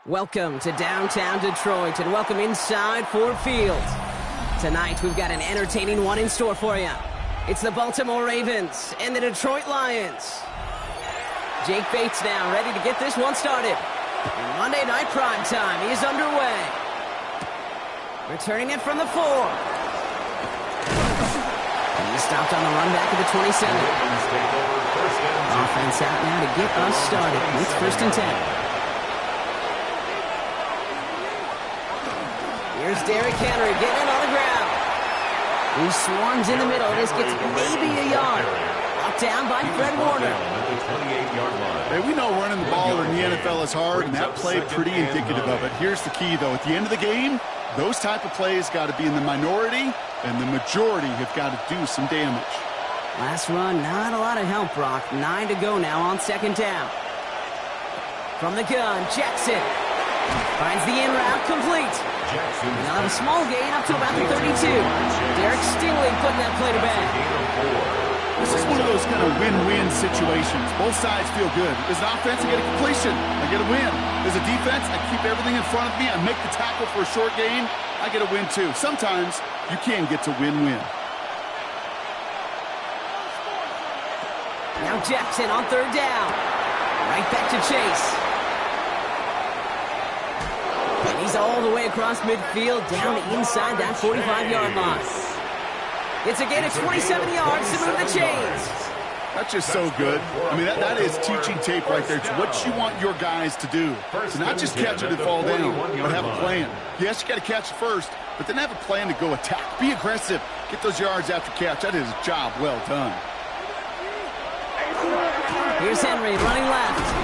Welcome to downtown Detroit and welcome inside Ford Field. Tonight we've got an entertaining one in store for you. It's the Baltimore Ravens and the Detroit Lions. Jake Bates now ready to get this one started. In Monday Night Prime Time, he is underway. Returning it from the 4. And he's stopped on the run back at the 27. Offense out now to get us started. It's 1st and 10. Here's Derrick Henry getting it on the ground. He swarms in the middle. This gets maybe a yard. Knocked down by Fred Warner. Hey, we know running the ball in the NFL is hard, and that play pretty indicative of it. Here's the key, though. At the end of the game, those type of plays got to be in the minority, and the majority have got to do some damage. Last run, not a lot of help, Brock. 9 to go now on 2nd down. From the gun, Jackson finds the in route complete. And they'll have a small gain up to about the 32. Derek Stingley putting that play to bed. This is one of those kind of win-win situations. Both sides feel good. As an offense, I get a completion. I get a win. As a defense, I keep everything in front of me. I make the tackle for a short gain. I get a win, too. Sometimes you can get to win-win. Now Jackson on 3rd down. Right back to Chase. And he's all the way across midfield, down inside that 45-yard line. It's a gain of 27 yards to move the chains. That's just so good. I mean, that is teaching tape right there. It's what you want your guys to do. So not just catch it and fall down, but have a plan. Yes, you got to catch it first, but then have a plan to go attack. Be aggressive. Get those yards after catch. That is a job well done. Here's Henry running left.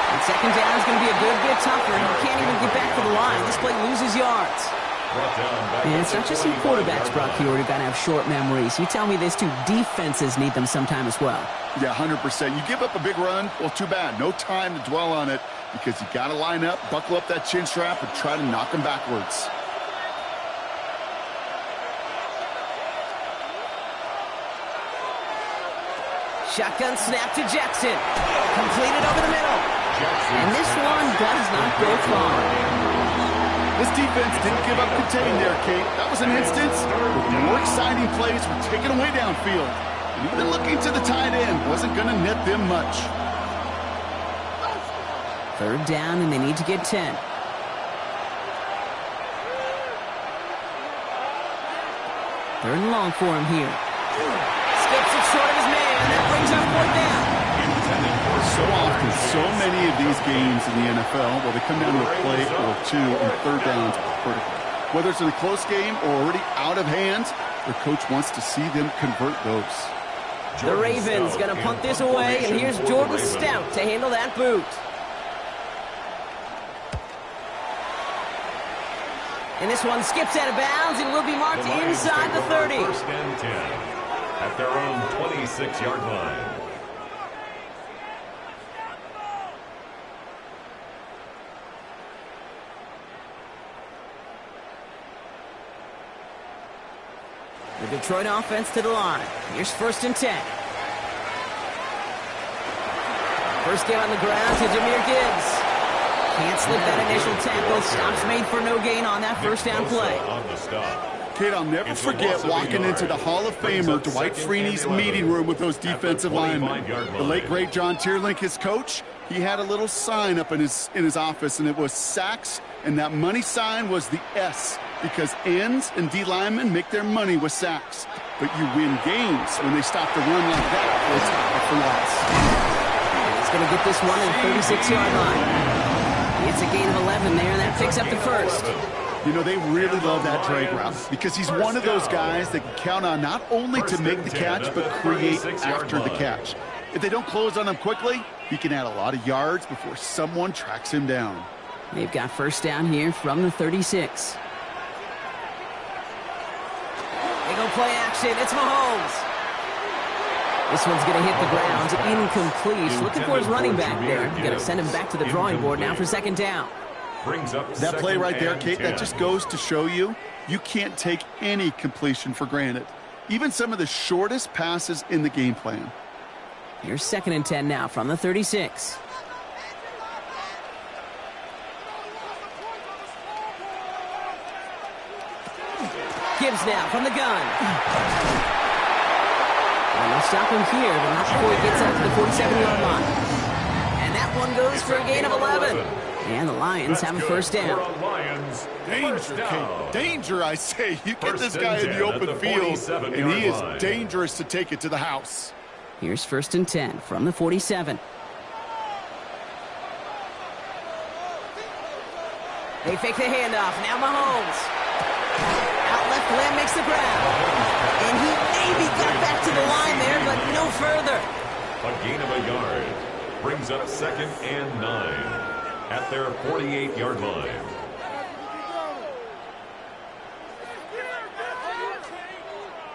And 2nd down is going to be a good bit tougher. He can't even get back to the line. This play loses yards. And it's not just some quarterbacks, Brock, here who got to have short memories. You tell me this too, defenses need them sometime as well. Yeah, 100%. You give up a big run, well, too bad. No time to dwell on it because you got to line up, buckle up that chin strap, and try to knock them backwards. Shotgun snap to Jackson. Completed over the middle. And this one does not go far. This defense didn't give up contain there, Kate. That was an instance where more exciting plays were taken away downfield. And even looking to the tight end wasn't going to net them much. 3rd down, and they need to get 10. 3rd and long for him here. Skips it short of his man. That brings up 4th down. So often, so many of these games in the NFL, well, they come down to a play or two, and 3rd downs are critical. Whether it's in a close game or already out of hand, their coach wants to see them convert those. The Ravens going to punt this away, and here's Jordan Stout to handle that boot. And this one skips out of bounds and will be marked inside the 30. 1st and 10 at their own 26-yard line. The Detroit offense to the line. Here's 1st and 10. First get on the ground to Jahmyr Gibbs. Can't slip that initial tackle. Stops made for no gain on that 1st down play. Kid, I'll never forget walking into the Hall of Famer Dwight Freeney's meeting room with those defensive linemen. The late, great John Tierlink, his coach, he had a little sign up in his office, and it was sacks, and that money sign was the S, because ends and D linemen make their money with sacks. But you win games when they stop the run like that. It's for loss. He's going to get this one at the 36-yard line. It's a gain of 11 there, and that picks up the 1st. You know, they really love that drag route because he's one of those guys that can count on not only to make the catch, but create after the catch. If they don't close on him quickly, he can add a lot of yards before someone tracks him down. They've got 1st down here from the 36. They go play action. It's Mahomes. This one's going to hit the ground. Incomplete. He's looking for his running back there. Going to send him back to the drawing board now for 2nd down. That play right there, Kate, that just goes to show you can't take any completion for granted. Even some of the shortest passes in the game plan. Here's 2nd and 10 now from the 36. Gibbs now from the gun. And they'll stop him here, but not before he gets up to the 47-yard line. And that one goes for a gain of 11. And the Lions have a first down. Danger, Kate. Danger, I say. You get this guy in the open field, and he is dangerous to take it to the house. Here's 1st and 10 from the 47. They fake the handoff. Now Mahomes. Out left, Lamb makes the grab. And he maybe got back to the line there, but no further. A gain of a yard brings up 2nd and 9 at their 48-yard line.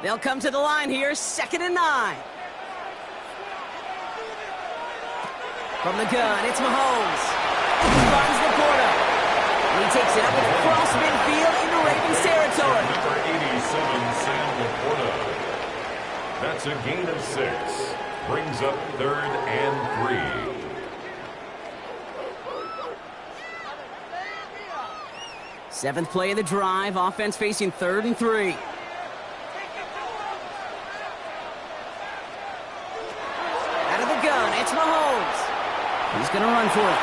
They'll come to the line here, 2nd and 9. From the gun, it's Mahomes. He finds Laporta. He takes it up and across midfield into Ravens territory. Number 87, Sam Laporta. That's a gain of 6. Brings up 3rd and 3. Seventh play of the drive. Offense facing 3rd and 3. Out of the gun, it's Mahomes. He's going to run for it.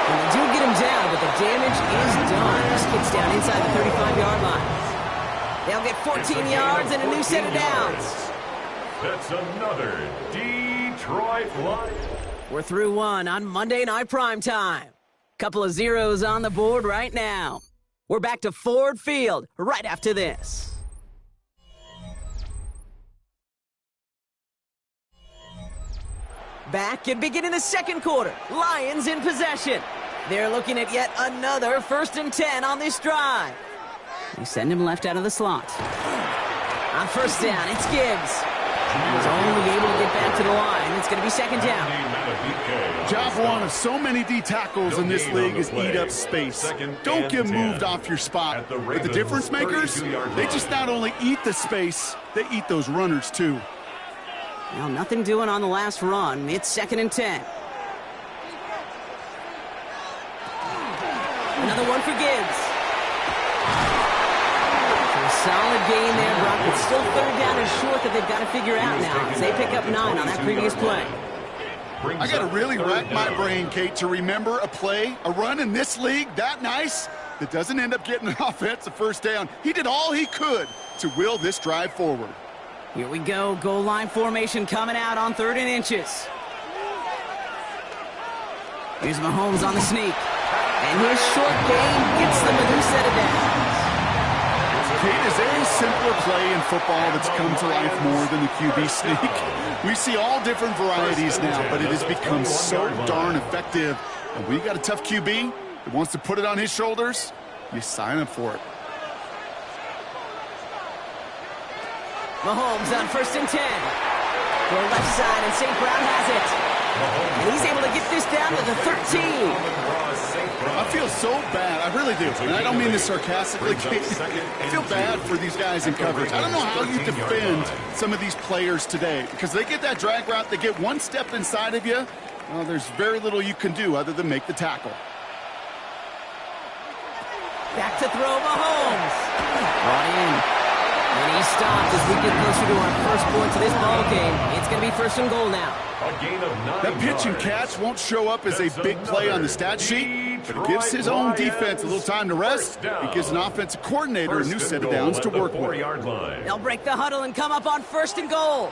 And they do get him down, but the damage is done. This kid's down inside the 35-yard line. They'll get 14 yards and a new set of downs. That's another Detroit Lions. We're through one on Monday Night Primetime. Couple of zeros on the board right now. We're back to Ford Field right after this. Back and beginning the second quarter. Lions in possession. They're looking at yet another 1st and 10 on this drive. They send him left out of the slot. On 1st down, it's Gibbs. He's only able to get back to the line. It's going to be 2nd down. Job one of so many D tackles in this league is eat up space. Don't get moved off your spot. But the difference makers, they just not only eat the space, they eat those runners too. Well, nothing doing on the last run. It's 2nd and 10. Another one for Gibbs. So a solid gain there, Brock. It's still 3rd down and short that they've got to figure out now as they pick up 9 on that previous play. I got to really rack my brain, Kate, to remember a play, a run in this league that nice that doesn't end up getting an offensive 1st down. He did all he could to will this drive forward. Here we go. Goal line formation coming out on 3rd and inches. Here's Mahomes on the sneak. And his short gain gets them a new set of downs. Kate, is there a simpler play in football that's come to life more than the QB sneak? We see all different varieties now, but it has become so darn effective. And when you got a tough QB that wants to put it on his shoulders, you sign up for it. Mahomes on 1st and 10. Go left side, and St. Brown has it. And he's able to get this down to the 13. I feel so bad. I really do. And I don't mean this sarcastically. I feel bad for these guys in coverage. I don't know how you defend some of these players today because they get that drag route, they get one step inside of you. Well, there's very little you can do other than make the tackle. Back to throw, Mahomes. Brought in. And he stopped as we get closer to our first points of this ball game. It's going to be 1st and goal now. A gain of 9 that pitch and catch won't show up as a big play on the stat sheet, but it gives his own defense a little time to rest. It gives an offensive coordinator a new set of downs to work with. They'll break the huddle and come up on 1st and goal.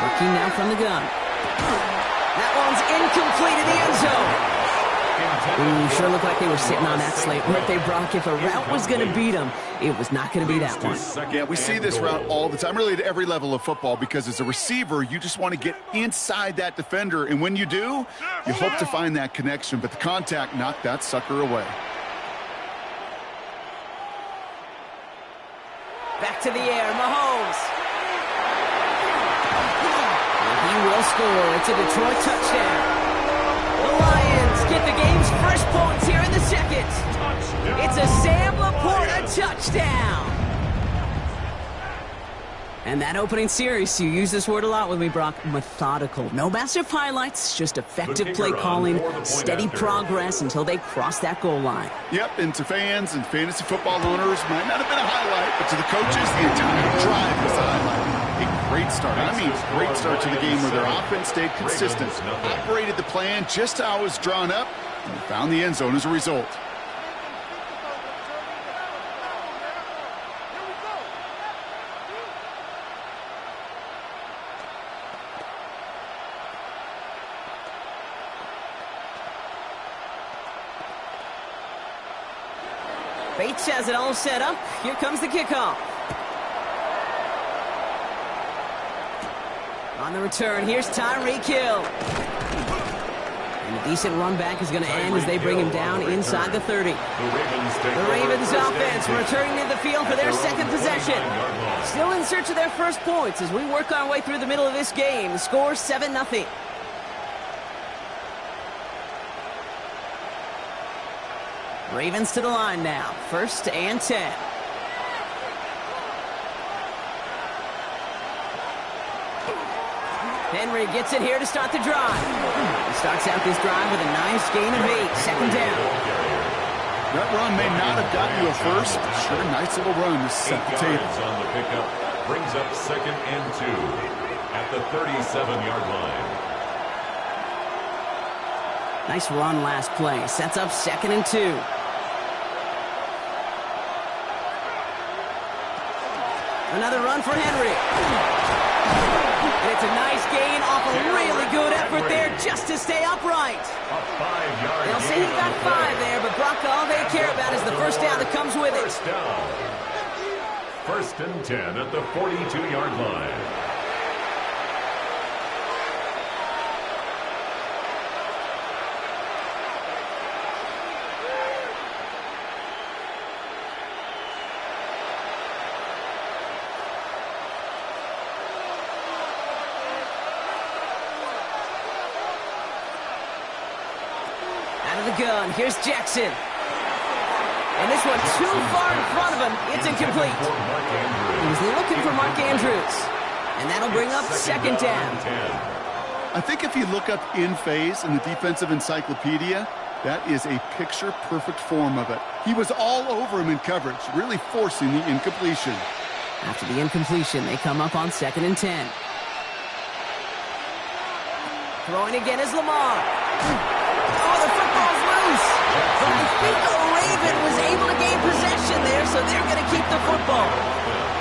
Working now from the gun. That one's incomplete in the end zone. Ooh, sure looked like they were sitting on that slate, weren't they, Brock? If a route was going to beat them, it was not going to be that one. Yeah, we see this route all the time, really at every level of football, because as a receiver, you just want to get inside that defender, and when you do, you hope to find that connection, but the contact knocked that sucker away. Back to the air, Mahomes. And he will score. It's a Detroit touchdown. The Lions get the game's first points here in the second. It's a Sam Laporta touchdown. And that opening series, you use this word a lot with me, Brock, methodical. No massive highlights, just effective play calling, steady progress until they cross that goal line. Yep, and to fans and fantasy football owners, might not have been a highlight, but to the coaches, the entire drive was a highlight. A great start. I mean, great start to the game where their offense stayed consistent, operated the plan just how it was drawn up, and they found the end zone as a result. Bates has it all set up. Here comes the kickoff. On the return, here's Tyreek Hill. And a decent run back is going to end as they bring him down inside the 30. The Ravens offense returning to the field for their second possession. Still in search of their first points as we work our way through the middle of this game. The score 7-0. Ravens to the line now. 1st and 10. Henry gets it here to start the drive. He starts out this drive with a nice gain of 8. 2nd down. That run may not have gotten you a first, but sure, nice little run to set the table. On the pickup brings up 2nd and 2 at the 37-yard line. Nice run last play. Sets up 2nd and 2. Another run for Henry. And it's a nice gain off a really good effort there just to stay upright. A 5-yard They'll say he got 5 there, but Brock, all they care about is the first down that comes with it. First down. 1st and 10 at the 42-yard line. Gun. Here's Jackson. And this one too far in front of him. It's incomplete. He was looking for Mark Andrews. And that'll bring up 2nd down. I think if you look up in phase in the defensive encyclopedia, that is a picture-perfect form of it. He was all over him in coverage, really forcing the incompletion. After the incompletion, they come up on 2nd and 10. Throwing again is Lamar. Oh, the football's loose. But I think the Raven was able to gain possession there, so they're going to keep the football.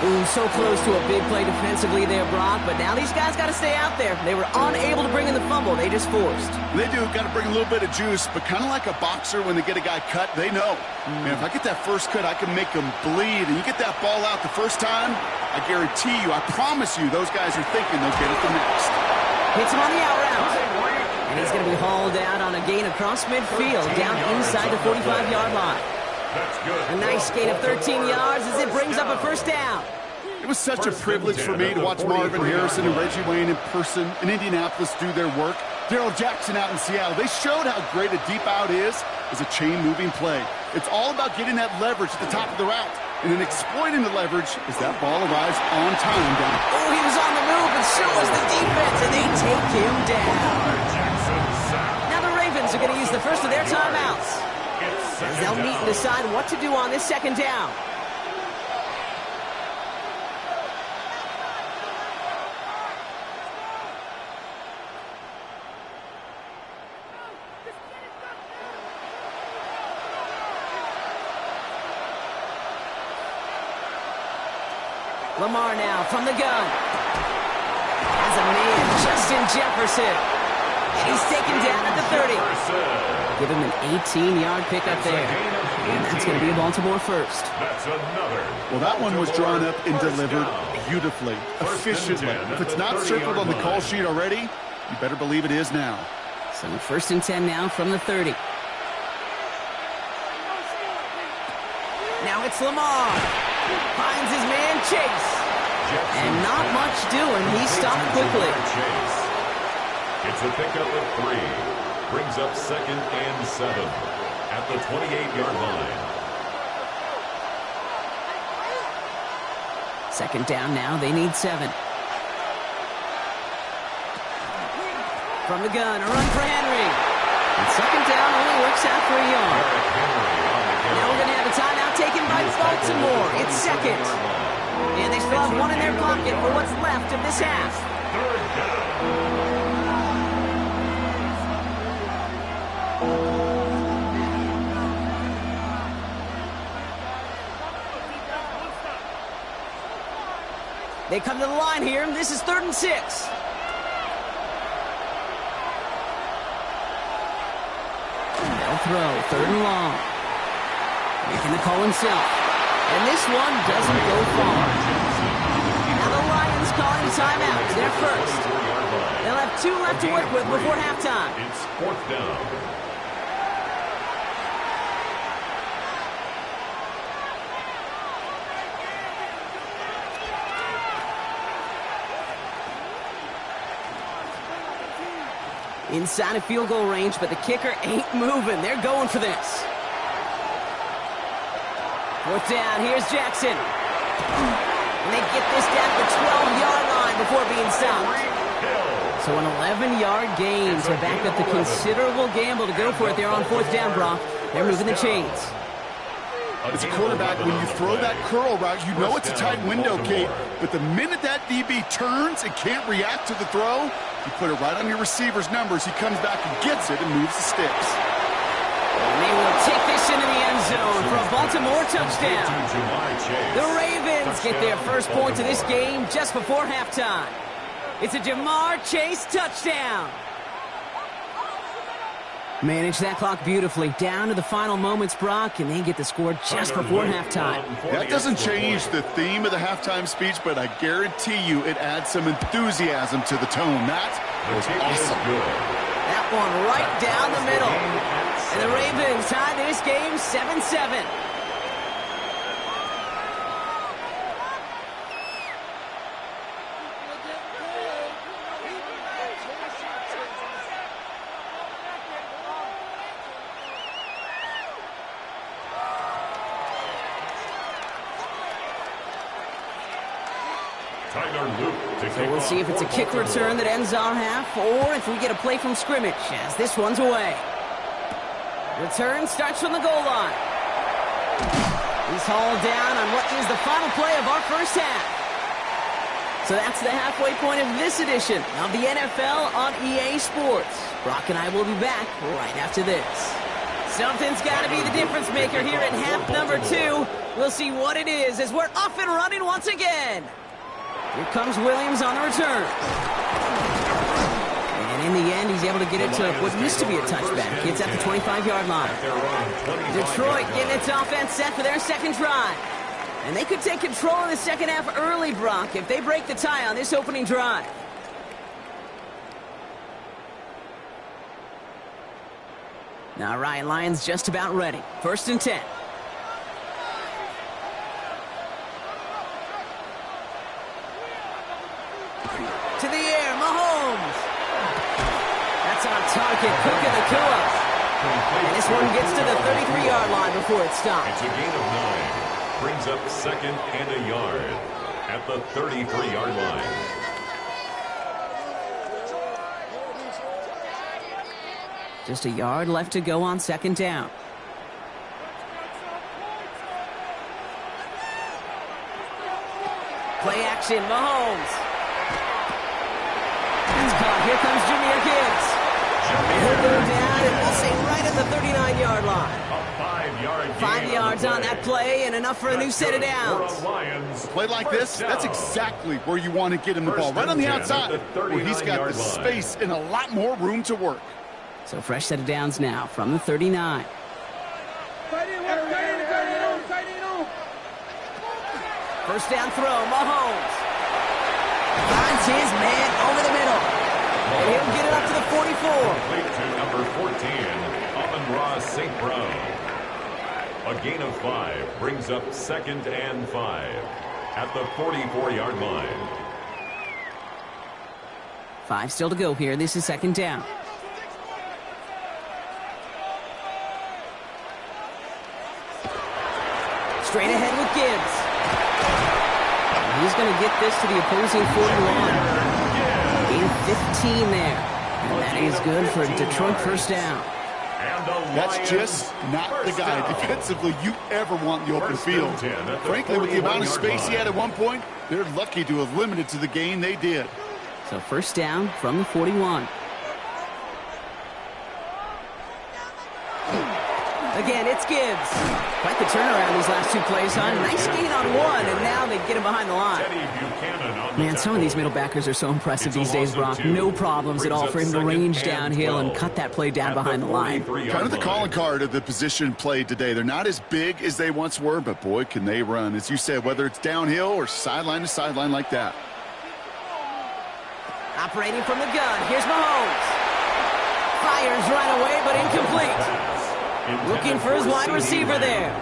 Ooh, so close to a big play defensively there, Brock, but now these guys got to stay out there. They were unable to bring in the fumble. They just forced. They do. Got to bring a little bit of juice, but kind of like a boxer when they get a guy cut, they know. Man, if I get that first cut, I can make him bleed. And you get that ball out the first time, I guarantee you, I promise you, those guys are thinking they'll get it the next. Hits him on the out route. And he's going to be hauled out on a gain across midfield, down inside the 45-yard line. A nice gain of 13 yards as it brings up a first down. It was such a privilege for me to watch Marvin Harrison and Reggie Wayne in person in Indianapolis do their work. Darrell Jackson out in Seattle. They showed how great a deep out is as a chain-moving play. It's all about getting that leverage at the top of the route and then exploiting the leverage as that ball arrives on time down. Oh, he was on the move, and so was the defense, and they take him down. Now the Ravens are going to use the first of their timeouts. As they'll meet and decide what to do on this 2nd down. Lamar now from the gun. Has a man, Justin Jefferson. And he's taken down at the 30. Give him an 18-yard pickup there. And that's going to be a Baltimore first. That's another. Well, that one was drawn up and delivered beautifully, efficiently. If it's not circled on the call sheet already, you better believe it is now. So 1st and 10 now from the 30. Now it's Lamar. Finds his man Chase. And not much doing. He stopped quickly. It's a pickup of 3. Brings up 2nd and 7 at the 28-yard line. Second down now, they need 7. From the gun, a run for Henry. And second down only works out for a yard. Now we're going to have a timeout taken by Baltimore. It's second. And they still have one in their pocket for what's left of this half. Third down. They come to the line here, and this is 3rd and 6. They'll throw, 3rd and long. Making the call himself. And this one doesn't go far. Now the Lions calling a timeout. They're first. They'll have 2 left to work with before halftime. It's 4th down. Inside of field goal range, but the kicker ain't moving. They're going for this. 4th down, here's Jackson. And they get this down to the 12-yard line before being stopped. So an 11-yard gain to back up the considerable gamble to go for it there on 4th down, Brock. They're moving the chains. As a quarterback, when you throw that curl route, you know it's a tight window, Kate. But the minute that DB turns and can't react to the throw, you put it right on your receiver's numbers. He comes back and gets it and moves the sticks. And they will take this into the end zone for a Baltimore touchdown. The Ravens get their first point of this game just before halftime. It's a Ja'Marr Chase touchdown. Manage that clock beautifully. Down to the final moments, Brock, and they get the score just before halftime. That doesn't change the theme of the halftime speech, but I guarantee you it adds some enthusiasm to the tone. That was awesome. That one right down the middle. And the Ravens tie this game 7-7. So we'll see if it's a kick return that ends our half, or if we get a play from scrimmage, as this one's away. Return starts from the goal line. He's hauled down on what is the final play of our first half. So that's the halfway point of this edition of the NFL on EA Sports. Brock and I will be back right after this. Something's got to be the difference maker here in half number 2. We'll see what it is as we're off and running once again. Here comes Williams on the return. And in the end, he's able to get it to what used to be a touchback. It's at the 25-yard line. Detroit getting its offense set for their second drive. And they could take control of the second half early, Brock, if they break the tie on this opening drive. Now, Ryan, Lions just about ready. 1st and 10. To the air, Mahomes. That's on target, Puka Nacua. And this one gets to the 33-yard line before it stops. It's a gain of 9. Brings up 2nd and a yard at the 33-yard line. Just a yard left to go on 2nd down. Play action, Mahomes. It's caught. Here comes Jahmyr Gibbs. He'll go down, and we'll say right at the 39-yard line. A 5-yard gain. 5 yards on that play, and enough for a new set of downs. A play like this, that's exactly where you want to get him the ball. Right on the outside, where he's got the space and a lot more room to work. So fresh set of downs now from the 39. First down throw, Mahomes. Finds his man over the middle. And he'll get it up to the 44. Complete to number 14, Amon-Ra St. Brown. A gain of 5 brings up 2nd and 5 at the 44-yard line. 5 still to go here. This is 2nd down. Straight ahead with Gibbs. He's going to get this to the opposing 41. Gain 15 there. And that is good for a Detroit first down. That's just not the guy defensively you ever want in the open field. Frankly, with the amount of space he had at one point, they're lucky to have limited to the gain they did. So first down from the 41. Again, it's Gibbs. Quite the turnaround these last two plays, huh? Nice gain on one, and now they get him behind the line. Man, some of these middle backers are so impressive these days, Brock. No problems at all for him to range downhill and cut that play down behind the line. Kind of the calling card of the position played today. They're not as big as they once were, but boy, can they run. As you said, whether it's downhill or sideline to sideline like that. Operating from the gun, here's Mahomes. Fires right away, but incomplete. Looking for his wide receiver there.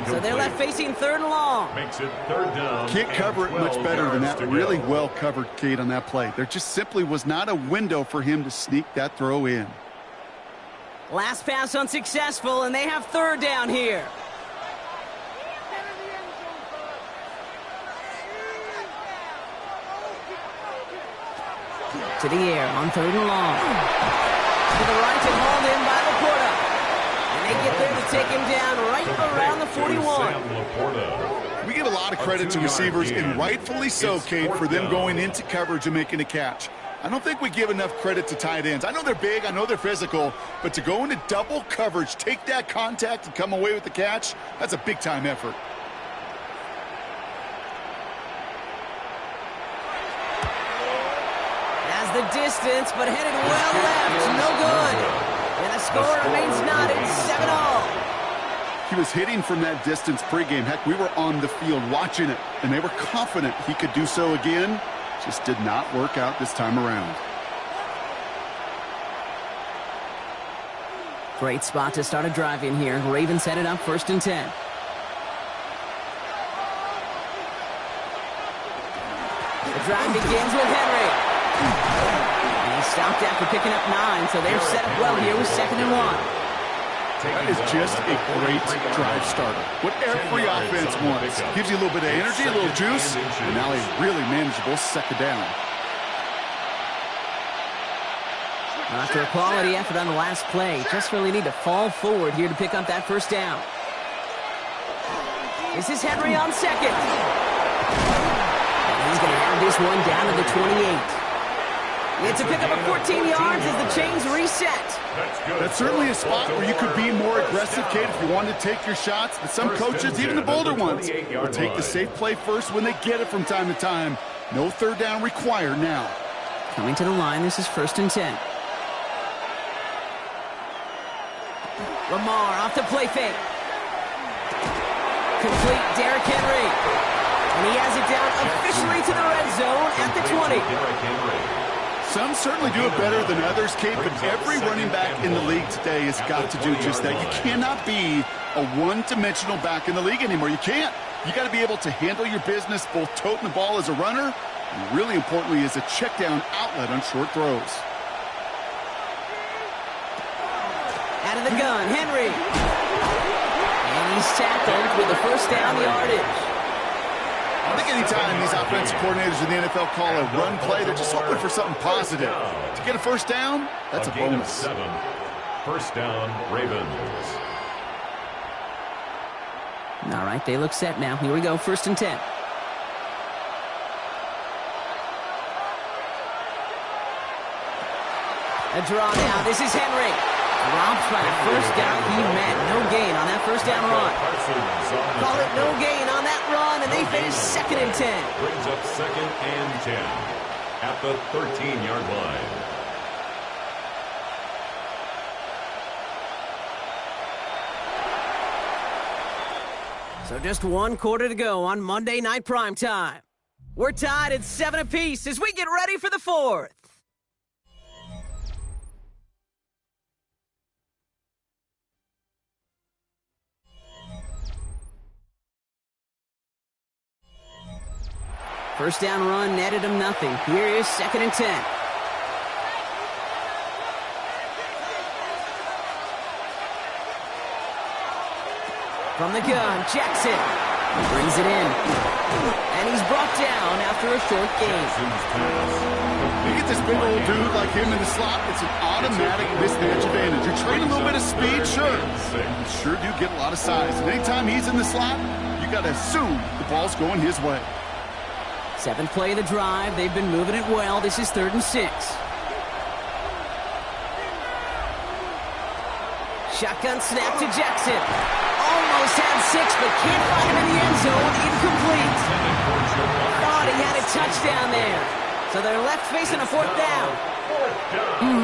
So they're left facing third and long. Makes it third down. Can't cover it much better than that. Really well covered, Kate, on that play. There just simply was not a window for him to sneak that throw in. Last pass unsuccessful, and they have third down here. To the air on third and long. To the right and hauled in by Laporta. They get there to take him down right around the 41. We give a lot of credit to receivers, and rightfully so, Kate, for them going into coverage and making a catch. I don't think we give enough credit to tight ends. I know they're big, I know they're physical, but to go into double coverage, take that contact, and come away with the catch, that's a big-time effort. Has the distance, but headed well left. No good. And the score remains knotted 7-all. He was hitting from that distance pregame. Heck, we were on the field watching it, and they were confident he could do so again. Just did not work out this time around. Great spot to start a drive in here. Ravens set it up 1st and 10. The drive begins with Henry. He stopped after picking up 9, so they're set up well here with 2nd and 1. That is just a great drive starter. What every offense wants. Gives you a little bit of energy, a little juice, and now a really manageable 2nd down. After a quality effort on the last play, just really need to fall forward here to pick up that 1st down. This is Henry on 2nd. And he's going to have this one down to the 28. It's a pickup of 14 yards as the chains reset. That's certainly a spot where you could be more aggressive, Kate, if you wanted to take your shots. But some coaches, even the bolder ones, will take the safe play first when they get it from time to time. No 3rd down required now. Coming to the line, this is 1st and 10. Lamar off the play fake. Complete Derrick Henry. And he has it down officially to the red zone at the 20. Some certainly do it better than others, Kate, but every running back in the league today has got to do just that. You cannot be a one-dimensional back in the league anymore. You can't. You got to be able to handle your business, both toting the ball as a runner, and really importantly as a check-down outlet on short throws. Out of the gun, Henry. And he's tackled with the 1st down yardage. I think anytime these offensive coordinators in the NFL call a run play, they're just hoping for something positive. To get a 1st down, that's a bonus. 7. 1st down, Ravens. All right, they look set now. Here we go, 1st and 10. A draw now. This is Henry. Drops by the 1st down. He met no gain on that 1st down run. Call it no gain on that run, and they face 2nd and 10. Brings up 2nd and 10 at the 13-yard line. So just 1 quarter to go on Monday Night Primetime. We're tied at 7 apiece as we get ready for the 4th. First down run netted him nothing. Here is 2nd and 10. From the gun, Jackson. Brings it in. And he's brought down after a short gain. You get this big old dude like him in the slot, it's an automatic mismatch advantage. You train a little bit of speed, sure. You sure do get a lot of size. And anytime he's in the slot, you got to assume the ball's going his way. 7th play of the drive. They've been moving it well. This is 3rd and 6. Shotgun snap to Jackson. Almost had 6, but can't find him in the end zone. Incomplete. Thought he had a touchdown there. So they're left facing a 4th down.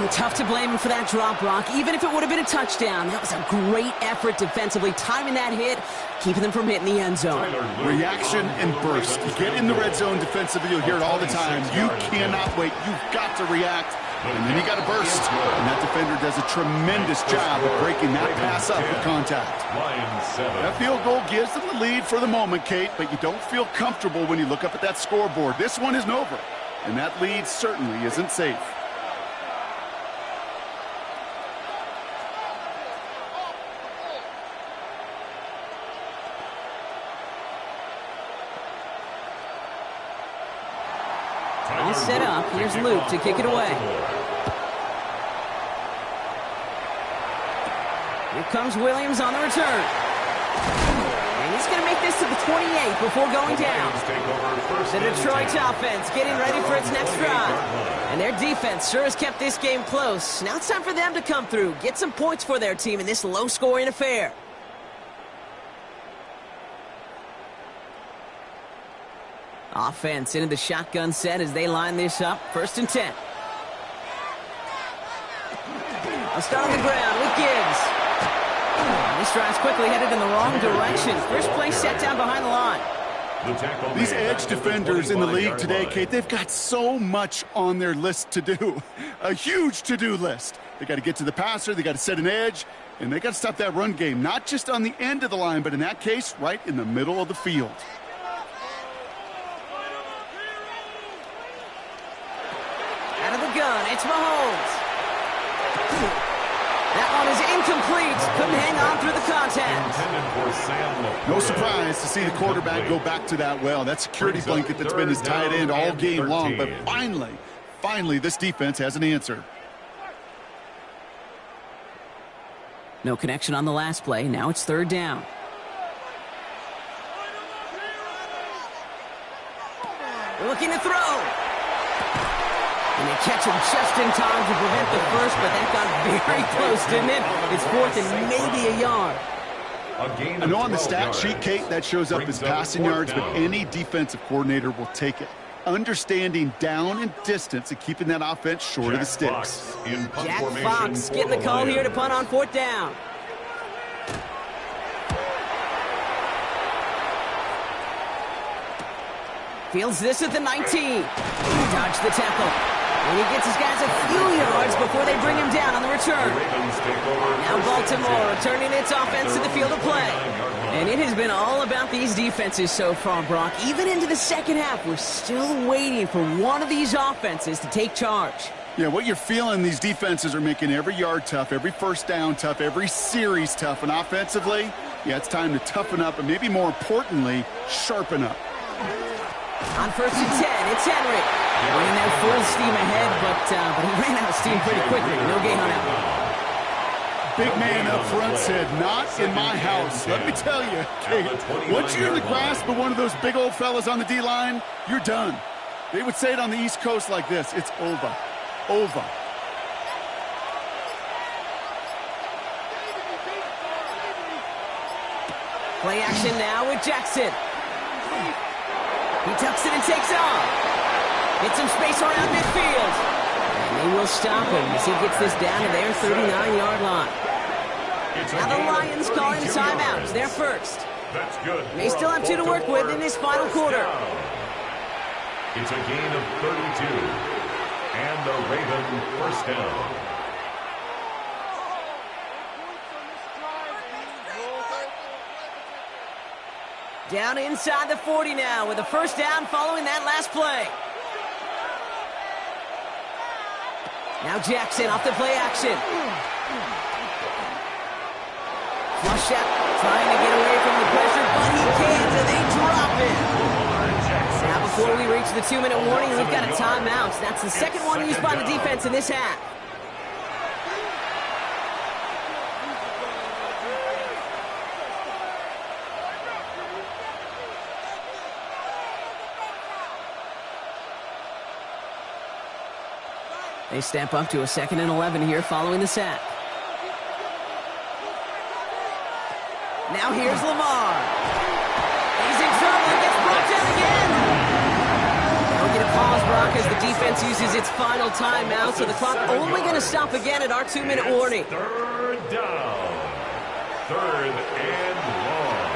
Tough to blame him for that drop, Brock. Even if it would have been a touchdown, that was a great effort defensively, timing that hit, keeping them from hitting the end zone. Reaction and burst. You get in the red zone defensively, you'll hear it all the time. You cannot wait. You've got to react. And then you got to burst. And that defender does a tremendous job of breaking that pass up with contact. That field goal gives them the lead for the moment, Kate, but you don't feel comfortable when you look up at that scoreboard. This one isn't over. And that lead certainly isn't safe. All set up. Here's Luke to kick it away. Here comes Williams on the return. And he's going to make this to the 28 before going down. The Detroit offense getting ready for its next drive. And their defense sure has kept this game close. Now it's time for them to come through, get some points for their team in this low-scoring affair. Offense into the shotgun set as they line this up. 1st and 10. I'll start on the ground with Gibbs. This drive's quickly headed in the wrong direction. First play set down behind the line. These edge defenders in the league today, Kate, they've got so much on their list to do. A huge to-do list. They got to get to the passer, they got to set an edge, and they got to stop that run game. Not just on the end of the line, but in that case, right in the middle of the field. Out of the gun, it's Mahomes. That one is incomplete. Couldn't hang on through the contact. No surprise to see the quarterback go back to that well. That security blanket that's been his tight end all game long. But finally, this defense has an answer. No connection on the last play. Now it's 3rd down. They're looking to throw. And they catch him just in time to prevent the first, but that got very close, didn't it? It's 4th and maybe a yard. I know on the stat sheet, Kate, that shows up as passing yards, but any defensive coordinator will take it. Understanding down and distance and keeping that offense short of the sticks. Jack Fox getting the call here to punt on 4th down. Fields this at the 19. Dodged the tackle. And he gets his guys a few yards before they bring him down on the return. Now Baltimore turning its offense to the field of play. And it has been all about these defenses so far, Brock. Even into the second half, we're still waiting for one of these offenses to take charge. Yeah, what you're feeling, these defenses are making every yard tough, every first down tough, every series tough. And offensively, yeah, it's time to toughen up and maybe more importantly, sharpen up. On 1st and 10, it's Henry. Running out full steam ahead, but he ran out of steam pretty quickly. No gain on that one. Big man up front said, not in my house. Let me tell you, Kate, once you're in the grasp of one of those big old fellas on the D-line, you're done. They would say it on the East Coast like this, it's over. Over. Play action now with Jackson. He tucks it and takes off. Gets some space around midfield. And they will stop him as he gets this down to their 39-yard line. Now the Lions calling timeouts. They're first. That's good. They still have 2 to work with in this final quarter. It's a gain of 32. And the Ravens first down. Down inside the 40 now with a first down following that last play. Now Jackson off the play action. Flush out, trying to get away from the pressure, but he backhands, and they drop it. Now, before we reach the 2-minute warning, we've got a timeout. That's the second one used by the defense in this half. They step up to a 2nd and 11 here following the sack. Now here's Lamar. He's in trouble and gets brought down again. We'll get a pause, Brock, as the defense uses its final timeout, so the clock only going to stop again at our 2-minute warning. Third down. 3rd and long.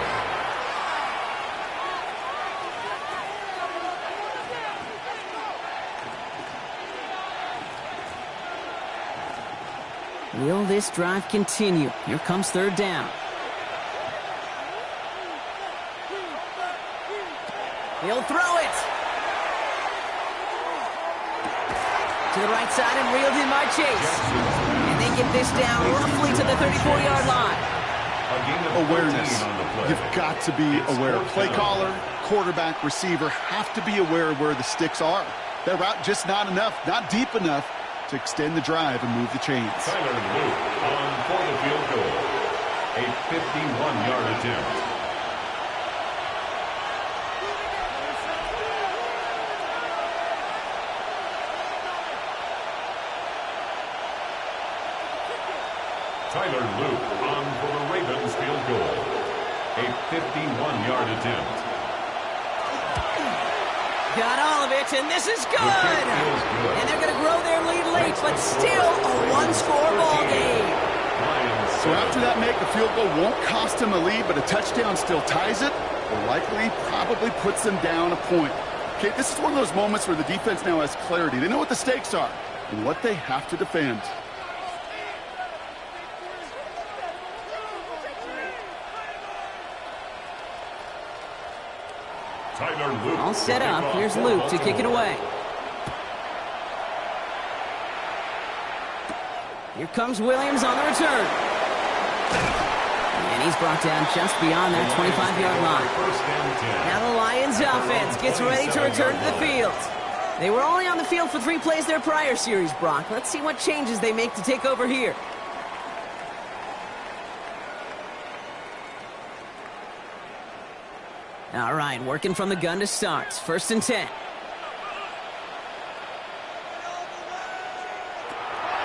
Will this drive continue? Here comes 3rd down. He'll throw it. To the right side and reeled in by Chase. And they get this down roughly to the 34-yard line. Awareness. You've got to be aware. Play caller, quarterback, receiver have to be aware of where the sticks are. That route just not enough, not deep enough to extend the drive and move the chains. Tyler Luke on for the field goal. A 51-yard attempt. Tyler Luke on for the Ravens field goal. A 51-yard attempt. Got all of it, and this is good. And they're going to grow their lead late, but still a one-score ball game. So after that make, a field goal won't cost them a lead, but a touchdown still ties it, or likely probably puts them down a point. Okay, this is one of those moments where the defense now has clarity. They know what the stakes are and what they have to defend. All set up. Here's Luke to kick it away. Here comes Williams on the return. And he's brought down just beyond their 25-yard line. Now the Lions offense gets ready to return to the field. They were only on the field for 3 plays their prior series, Brock. Let's see what changes they make to take over here. All right, working from the gun to start. 1st and 10.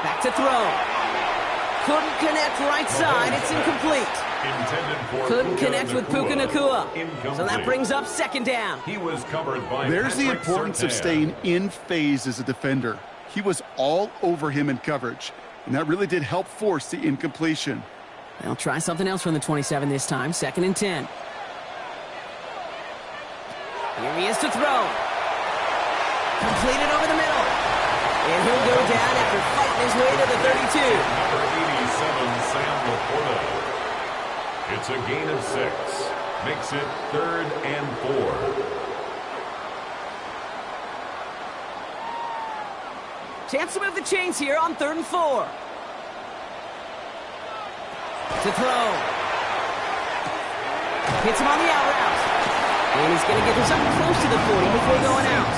Back to throw. Couldn't connect right side. It's incomplete. Couldn't connect with Puka Nacua. So that brings up 2nd down. He was covered by There's the importance of staying in phase as a defender. He was all over him in coverage, and that really did help force the incompletion. They'll try something else from the 27 this time. 2nd and 10. Here he is to throw. Completed over the middle. And he'll go down after fighting his way to the 32. Number 87, Sam Laporta. It's a gain of 6. Makes it 3rd and 4. Chance to move the chains here on 3rd and 4. To throw. Hits him on the out route. And he's going to get this up close to the 40 before going out.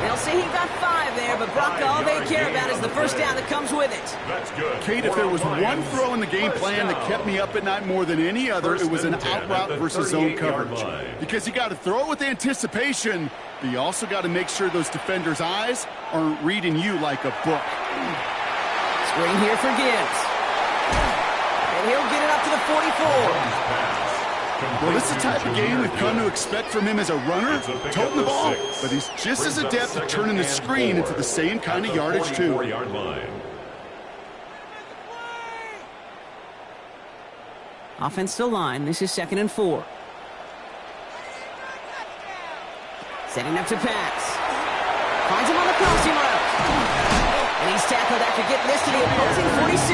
They'll say he got 5 there, but Brock, all they care about is the 1st down that comes with it. That's good. Kate, if there was one throw in the game plan that kept me up at night more than any other, it was an out route versus zone coverage. Because you got to throw it with anticipation, but you also got to make sure those defenders' eyes aren't reading you like a book. Screen here for Gibbs. And he'll get it up to the 44. Well, this is the type of game we've come to expect from him as a runner, toting the ball, but he's just as adept at turning the screen into the same kind of yardage, too. Offensive line, this is 2nd and 4. Setting up to pass. Finds him on the crossing route. And he's tackled after getting this to the opposing 46.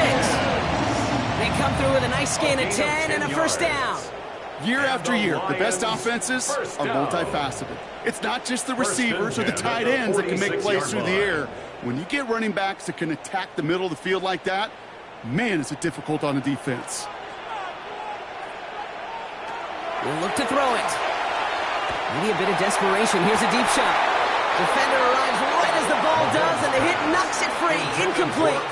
They come through with a nice gain of 10 and a 1st down. Year after year, the best offenses are multifaceted. It's not just the receivers or the tight ends that can make plays through the air. When you get running backs that can attack the middle of the field like that, man, is it difficult on the defense. He'll look to throw it. Maybe a bit of desperation. Here's a deep shot. Defender arrives right as the ball does, and the hit knocks it free. Incomplete.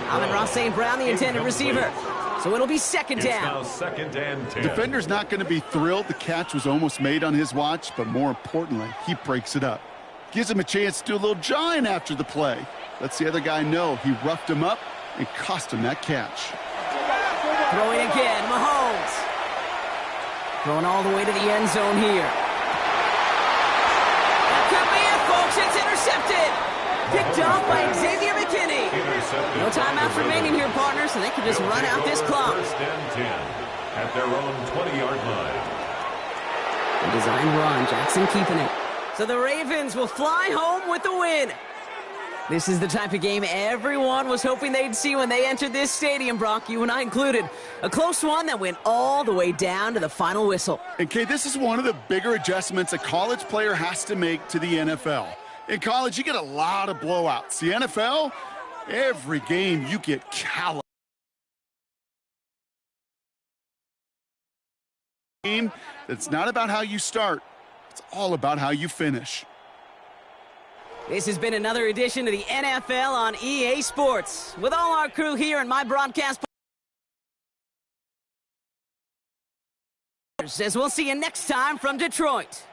Amon-Ra St. Brown, the intended receiver. So it'll be second down. It's now second and 10. Defender's not going to be thrilled the catch was almost made on his watch, but more importantly, he breaks it up. Gives him a chance to do a little jawing after the play. Lets the other guy know he roughed him up and cost him that catch. Throwing again, Mahomes. Throwing all the way to the end zone here. That could be it, folks. It's intercepted. Picked off by Xavier McKinney. No timeouts remaining here, partners, so they can just run out this clock. First and 10 at their own 20-yard line. A design run, Jackson keeping it. So the Ravens will fly home with the win. This is the type of game everyone was hoping they'd see when they entered this stadium, Brock, you and I included. A close one that went all the way down to the final whistle. And, Kay, this is one of the bigger adjustments a college player has to make to the NFL. In college, you get a lot of blowouts. The NFL, every game you get calibrated. It's not about how you start. It's all about how you finish. This has been another edition of the NFL on EA Sports. With all our crew here and my broadcast partners, as we'll see you next time from Detroit.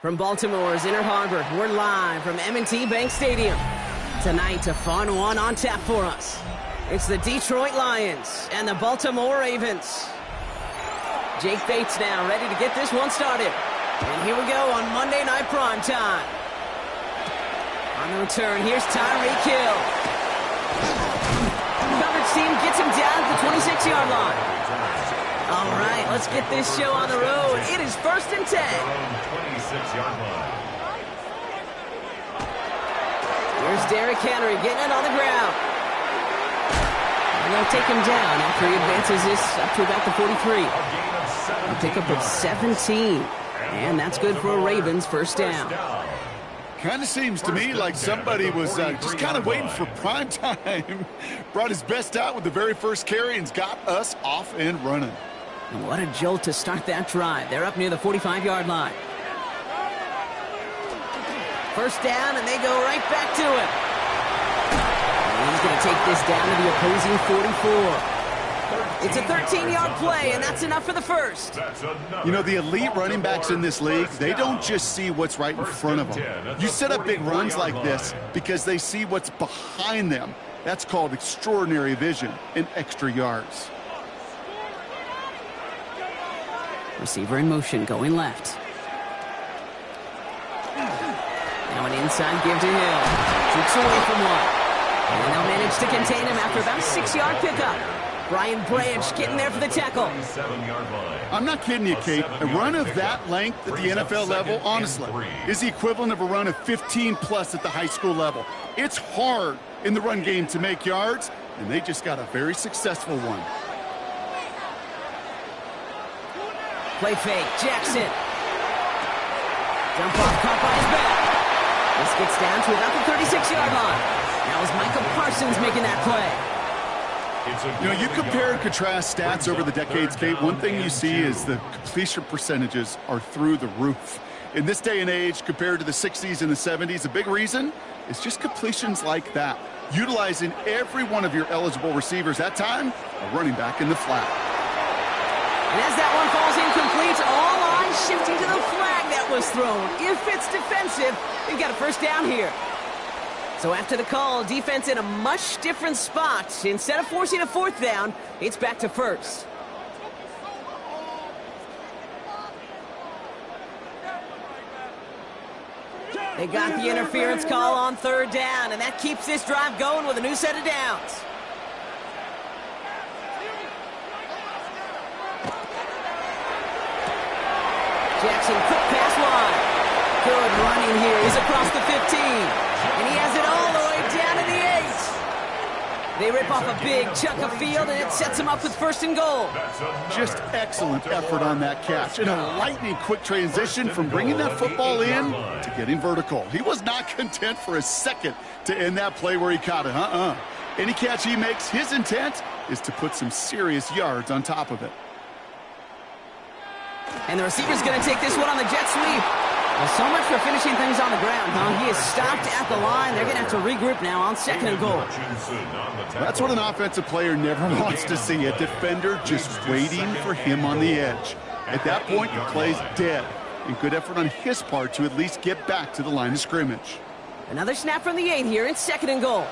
From Baltimore's Inner Harbor, we're live from M&T Bank Stadium. Tonight, a fun one on tap for us. It's the Detroit Lions and the Baltimore Ravens. Jake Bates now ready to get this one started. And here we go on Monday Night Primetime. On the return, here's Tyreek Hill. Coverage team gets him down at the 26-yard line. All right, let's get this show on the road. It is 1st and 10. 26-yard line. Here's Derrick Henry getting it on the ground. And they'll take him down after he advances this up to about the 43. A pickup of 17. And that's good for a Ravens first down. Kind of seems to me like somebody was just kind of waiting for prime time. Brought his best out with the very first carry and's got us off and running. And what a jolt to start that drive. They're up near the 45-yard line. First down, and they go right back to it. And he's going to take this down to the opposing 44. It's a 13-yard play, and that's enough for the first. You know, the elite running backs in this league, they don't just see what's right in front of them. You set up big runs like this because they see what's behind them. That's called extraordinary vision and extra yards. Receiver in motion, going left. Now an inside give to Hill. Shoots away from one. And they'll manage to contain him after about a 6-yard pickup. Brian Branch getting there for the tackle. I'm not kidding you, Kate. A run of that length at the NFL level, honestly, is the equivalent of a run of 15-plus at the high school level. It's hard in the run game to make yards, and they just got a very successful one. Play fake, Jackson. Jump off, caught by his back. This gets down to about the 36-yard line. That was Micah Parsons making that play. You know, you compare and contrast stats over the decades, Kate. One thing you see is the completion percentages are through the roof. In this day and age, compared to the 60s and the 70s, a big reason is just completions like that. Utilizing every one of your eligible receivers. That time, a running back in the flat. And as that one falls incomplete, all eyes shifting to the flag that was thrown. If it's defensive, they've got a first down here. So after the call, defense in a much different spot. Instead of forcing a 4th down, it's back to 1st. They got the interference call on 3rd down, and that keeps this drive going with a new set of downs. Jackson, quick pass wide. Good running here. He's across the 15. And he has it all the way down to the 8. They rip off a big chunk of field, and it sets him up with 1st and goal. Just excellent effort on that catch. And a lightning quick transition from bringing that football in to getting vertical. He was not content for a second to end that play where he caught it. Any catch he makes, his intent is to put some serious yards on top of it. And the receiver's going to take this one on the jet sweep. Well, so much for finishing things on the ground, huh? He is stopped at the line. They're going to have to regroup now on 2nd and goal. That's what an offensive player never wants to see, a defender just waiting for him on the edge. At that point, the play's dead. And good effort on his part to at least get back to the line of scrimmage. Another snap from the 8 here. It's 2nd and goal.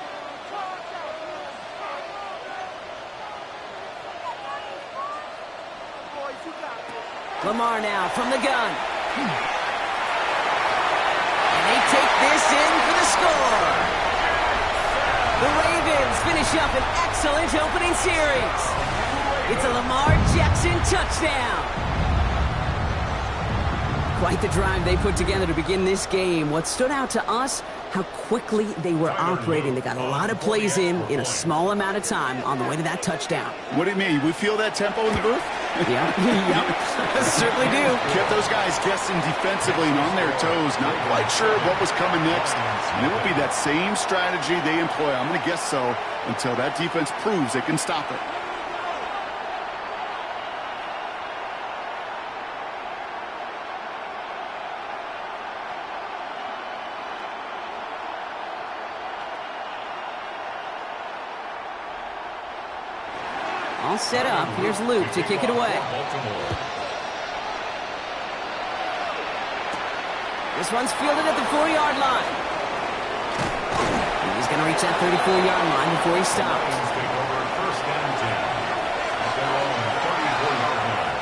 Lamar now from the gun. And they take this in for the score. The Ravens finish up an excellent opening series. It's a Lamar Jackson touchdown. Quite the drive they put together to begin this game. What stood out to us, how quickly they were operating. They got a lot of plays in a small amount of time on the way to that touchdown. What do you mean? We feel that tempo in the booth? Yeah, yep, certainly do. Kept those guys guessing defensively and on their toes, not quite sure what was coming next. And it will be that same strategy they employ, I'm going to guess so, until that defense proves they can stop it. All set up. Here's Luke to kick it away. This one's fielded at the 4-yard line. He's going to reach that 34-yard line before he stops. Take over first and 10 at their own 34-yard line.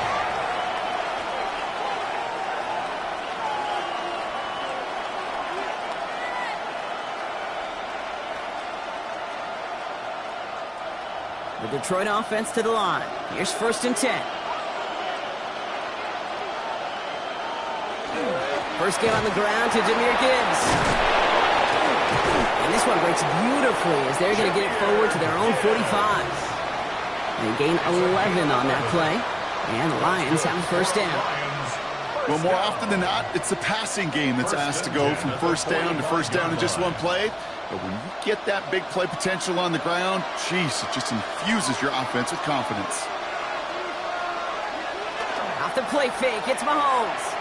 The Detroit offense to the line. Here's first and 10. First get on the ground to Jahmyr Gibbs. And this one breaks beautifully as they're going to get it forward to their own 45. They gain 11 on that play. And the Lions have a first down. Well, more often than not, it's the passing game that's asked to go from first down to first down in just one play. But when you get that big play potential on the ground, geez, it just infuses your offense with confidence. Off the play fake, it's Mahomes.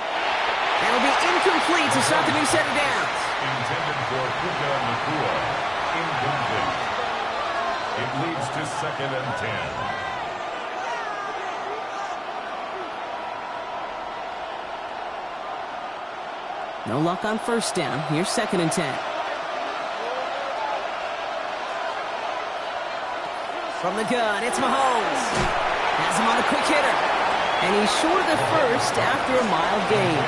That'll be incomplete to start the new set of downs. Intended for Puka Nacua. Incomplete. It leads to second and 10. No luck on first down. Here's second and 10. From the gun, it's Mahomes. Has him on a quick hitter. And he's short of the first after a mild gain.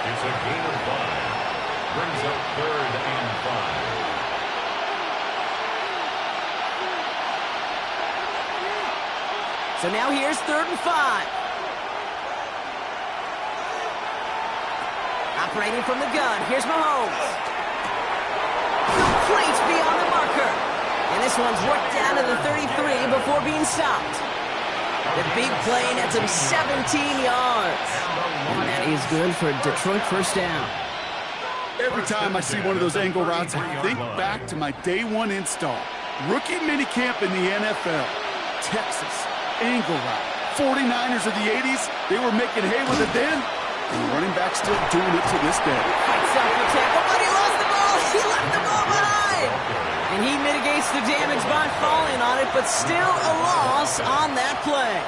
It's a gain of 5. Brings up third and 5. So now here's third and 5. Operating from the gun, here's Mahomes. Complete beyond the marker. And this one's worked down to the 33 before being stopped. The big play nets him 17 yards. And that is good for Detroit first down. Every time I see one of those angle routes, I think back to my day one install. Rookie minicamp in the NFL. Texas, angle route. 49ers of the 80s, they were making hay with it then. And the running back still doing it to this day. Fights out for tackle, but he lost the ball. He left the ball behind. And he mitigates the damage by falling on it, but still a loss on that play.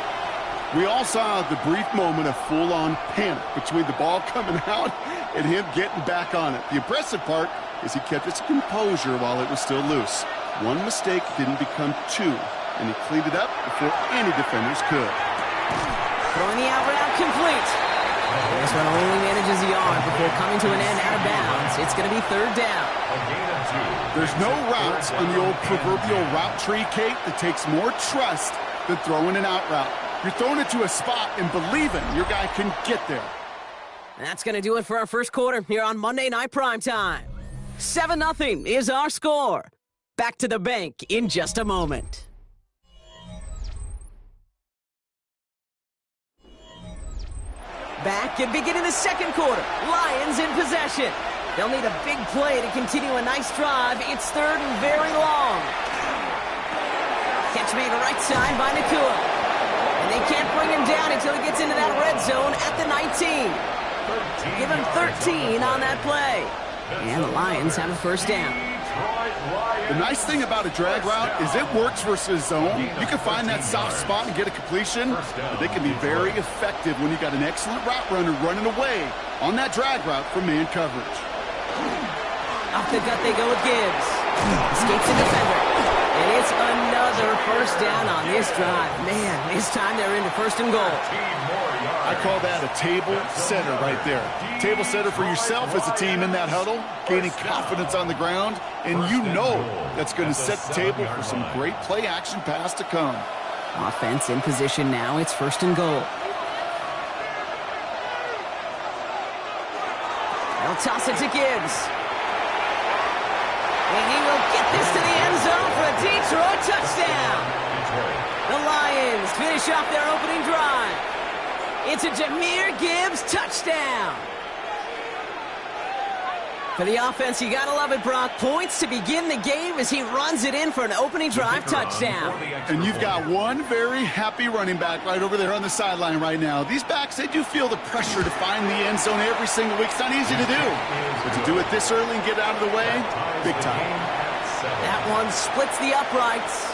We all saw the brief moment of full-on panic between the ball coming out and him getting back on it. The impressive part is he kept his composure while it was still loose. One mistake didn't become two, and he cleaned it up before any defenders could. Throwing the out route complete. This one only manages a yard before coming to an end out of bounds. It's going to be third down. A gain of 2. There's no routes on the old proverbial route tree, Kate, that takes more trust than throwing an out route. You're throwing it to a spot and believing your guy can get there. That's going to do it for our first quarter here on Monday Night Primetime. 7-0 is our score. Back to the bank in just a moment. Back and beginning the second quarter. Lions in possession. They'll need a big play to continue a nice drive. It's third and very long. Catch made right side by Nacua. And they can't bring him down until he gets into that red zone at the 19. Give him 13 on that play. And the Lions have a first down. The nice thing about a drag route is it works versus zone. You can find that soft spot and get a completion, but they can be very effective when you got an excellent route runner running away on that drag route from man coverage. Off the gut they go with Gibbs. Escapes the defender. And it's another first down on this drive. Man, this time they're into first and goal. I call that a table setter right there. Table setter for yourself as a team in that huddle, gaining confidence on the ground, and you know that's going to set the table for some great play action pass to come. Offense in position now. It's first and goal. They'll toss it to Gibbs. And he will get this to the end zone for a Detroit touchdown. The Lions finish off their opening drive. It's a Jahmyr Gibbs touchdown. For the offense, you gotta love it, Brock. Points to begin the game as he runs it in for an opening drive touchdown. And you've got one very happy running back right over there on the sideline right now. These backs, they do feel the pressure to find the end zone every single week. It's not easy to do. But to do it this early and get out of the way, big time. That one splits the uprights.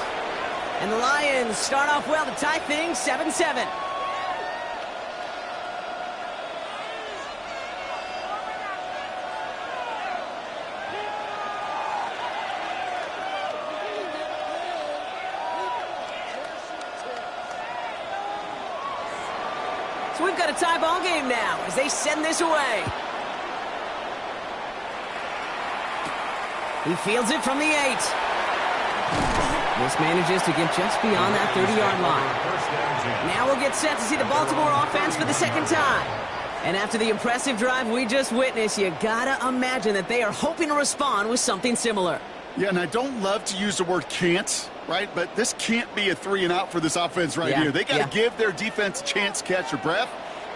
And the Lions start off well to tie things 7-7. we've got a tie ball game now as they send this away. He fields it from the 8. This manages to get just beyond that 30-yard line. Now we'll get set to see the Baltimore offense for the second time. And after the impressive drive we just witnessed, you gotta imagine that they are hoping to respond with something similar. Yeah, and I don't love to use the word can't, right? But this can't be a 3-and-out for this offense right here. They got to give their defense a chance to catch their breath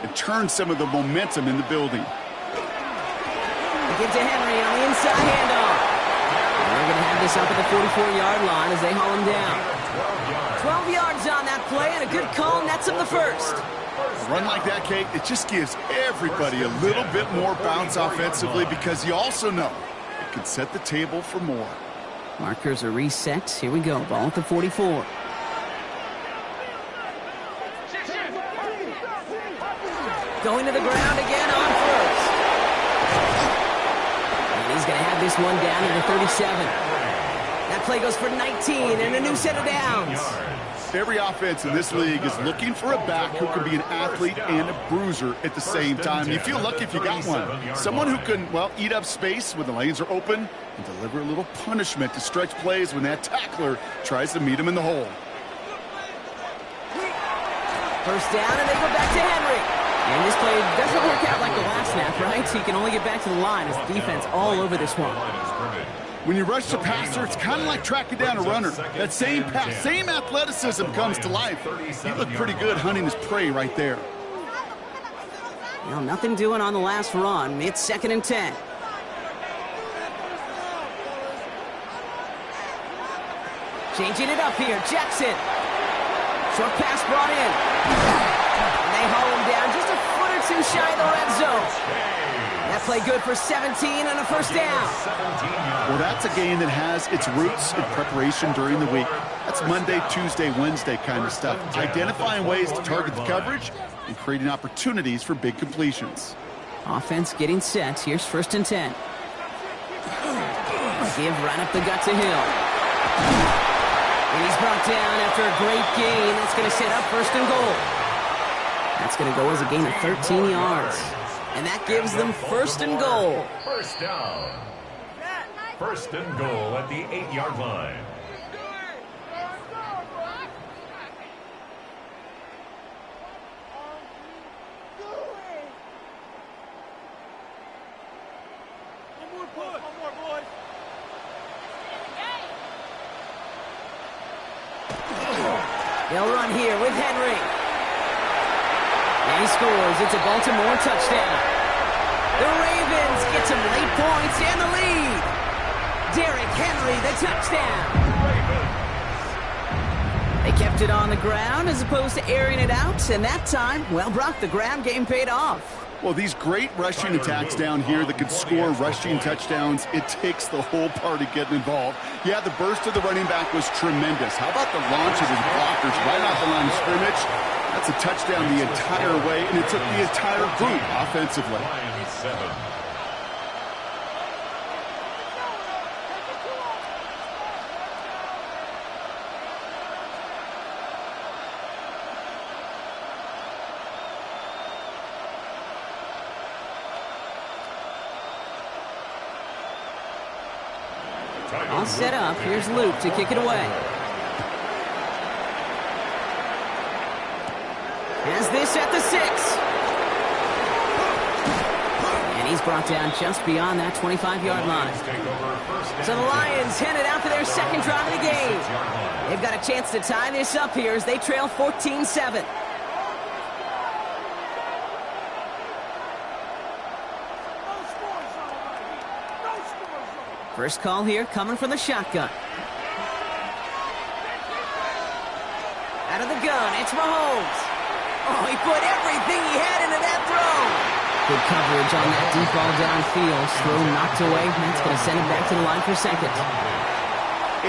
and turn some of the momentum in the building. They give to Henry on the inside handoff. And they're going to have this up at the 44-yard line as they haul him down. 12 yards on that play, and a good call nets him the first. A run like that, Kate, it just gives everybody a little bit more bounce offensively because you also know it can set the table for more. Markers are reset. Here we go. Ball at the 44. Going to the ground again on first. And he's going to have this one down to the 37. That play goes for 19 and a new set of downs. Every offense in this league is looking for a back who can be an athlete and a bruiser at the same time. You feel lucky if you got one. Someone who can, well, eat up space when the lanes are open and deliver a little punishment to stretch plays when that tackler tries to meet him in the hole. First down, and they go back to Henry. And this play doesn't work out like the last snap, right? So he can only get back to the line as the defense all over this one. When you rush the passer, it's kind of like tracking down a runner. That same pass, same athleticism comes to life. He looked pretty good hunting his prey right there. Well, nothing doing on the last run. It's 2nd and 10. Changing it up here, Jackson. Short pass brought in. And they haul him down just a foot or two shy of the red zone. That play good for 17 and a first down. Well, that's a game that has its roots in preparation during the week. That's Monday, Tuesday, Wednesday kind of stuff. Identifying ways to target the coverage and creating opportunities for big completions. Offense getting set. Here's 1st and 10. Give right up the gut to Hill. And he's brought down after a great gain. That's going to set up 1st and goal. That's going to go as a gain of 13 yards. And that gives them 1st and goal. First down. 1st and goal at the 8-yard line. They'll run here with Henry. And he scores. It's a Baltimore touchdown. The Ravens get some late points and the lead. Derrick Henry, the touchdown. They kept it on the ground as opposed to airing it out. And that time, well, Brock, the ground game paid off. Well, these great rushing attacks down here that can score rushing touchdowns, it takes the whole party getting involved. Yeah, the burst of the running back was tremendous. How about the launch of his blockers right off the line of scrimmage? That's a touchdown the entire way, and it took the entire group offensively. All set up. Here's Luke to kick it away. Has this at the 6. And he's brought down just beyond that 25-yard line. So the Lions headed out for their second drive of the game. They've got a chance to tie this up here as they trail 14-7. First call here coming from the shotgun. Out of the gun, it's Mahomes. Oh, he put everything he had into that throw. Good coverage on that deep ball downfield. Throw knocked away. That's going to send him back to the line for 2nd.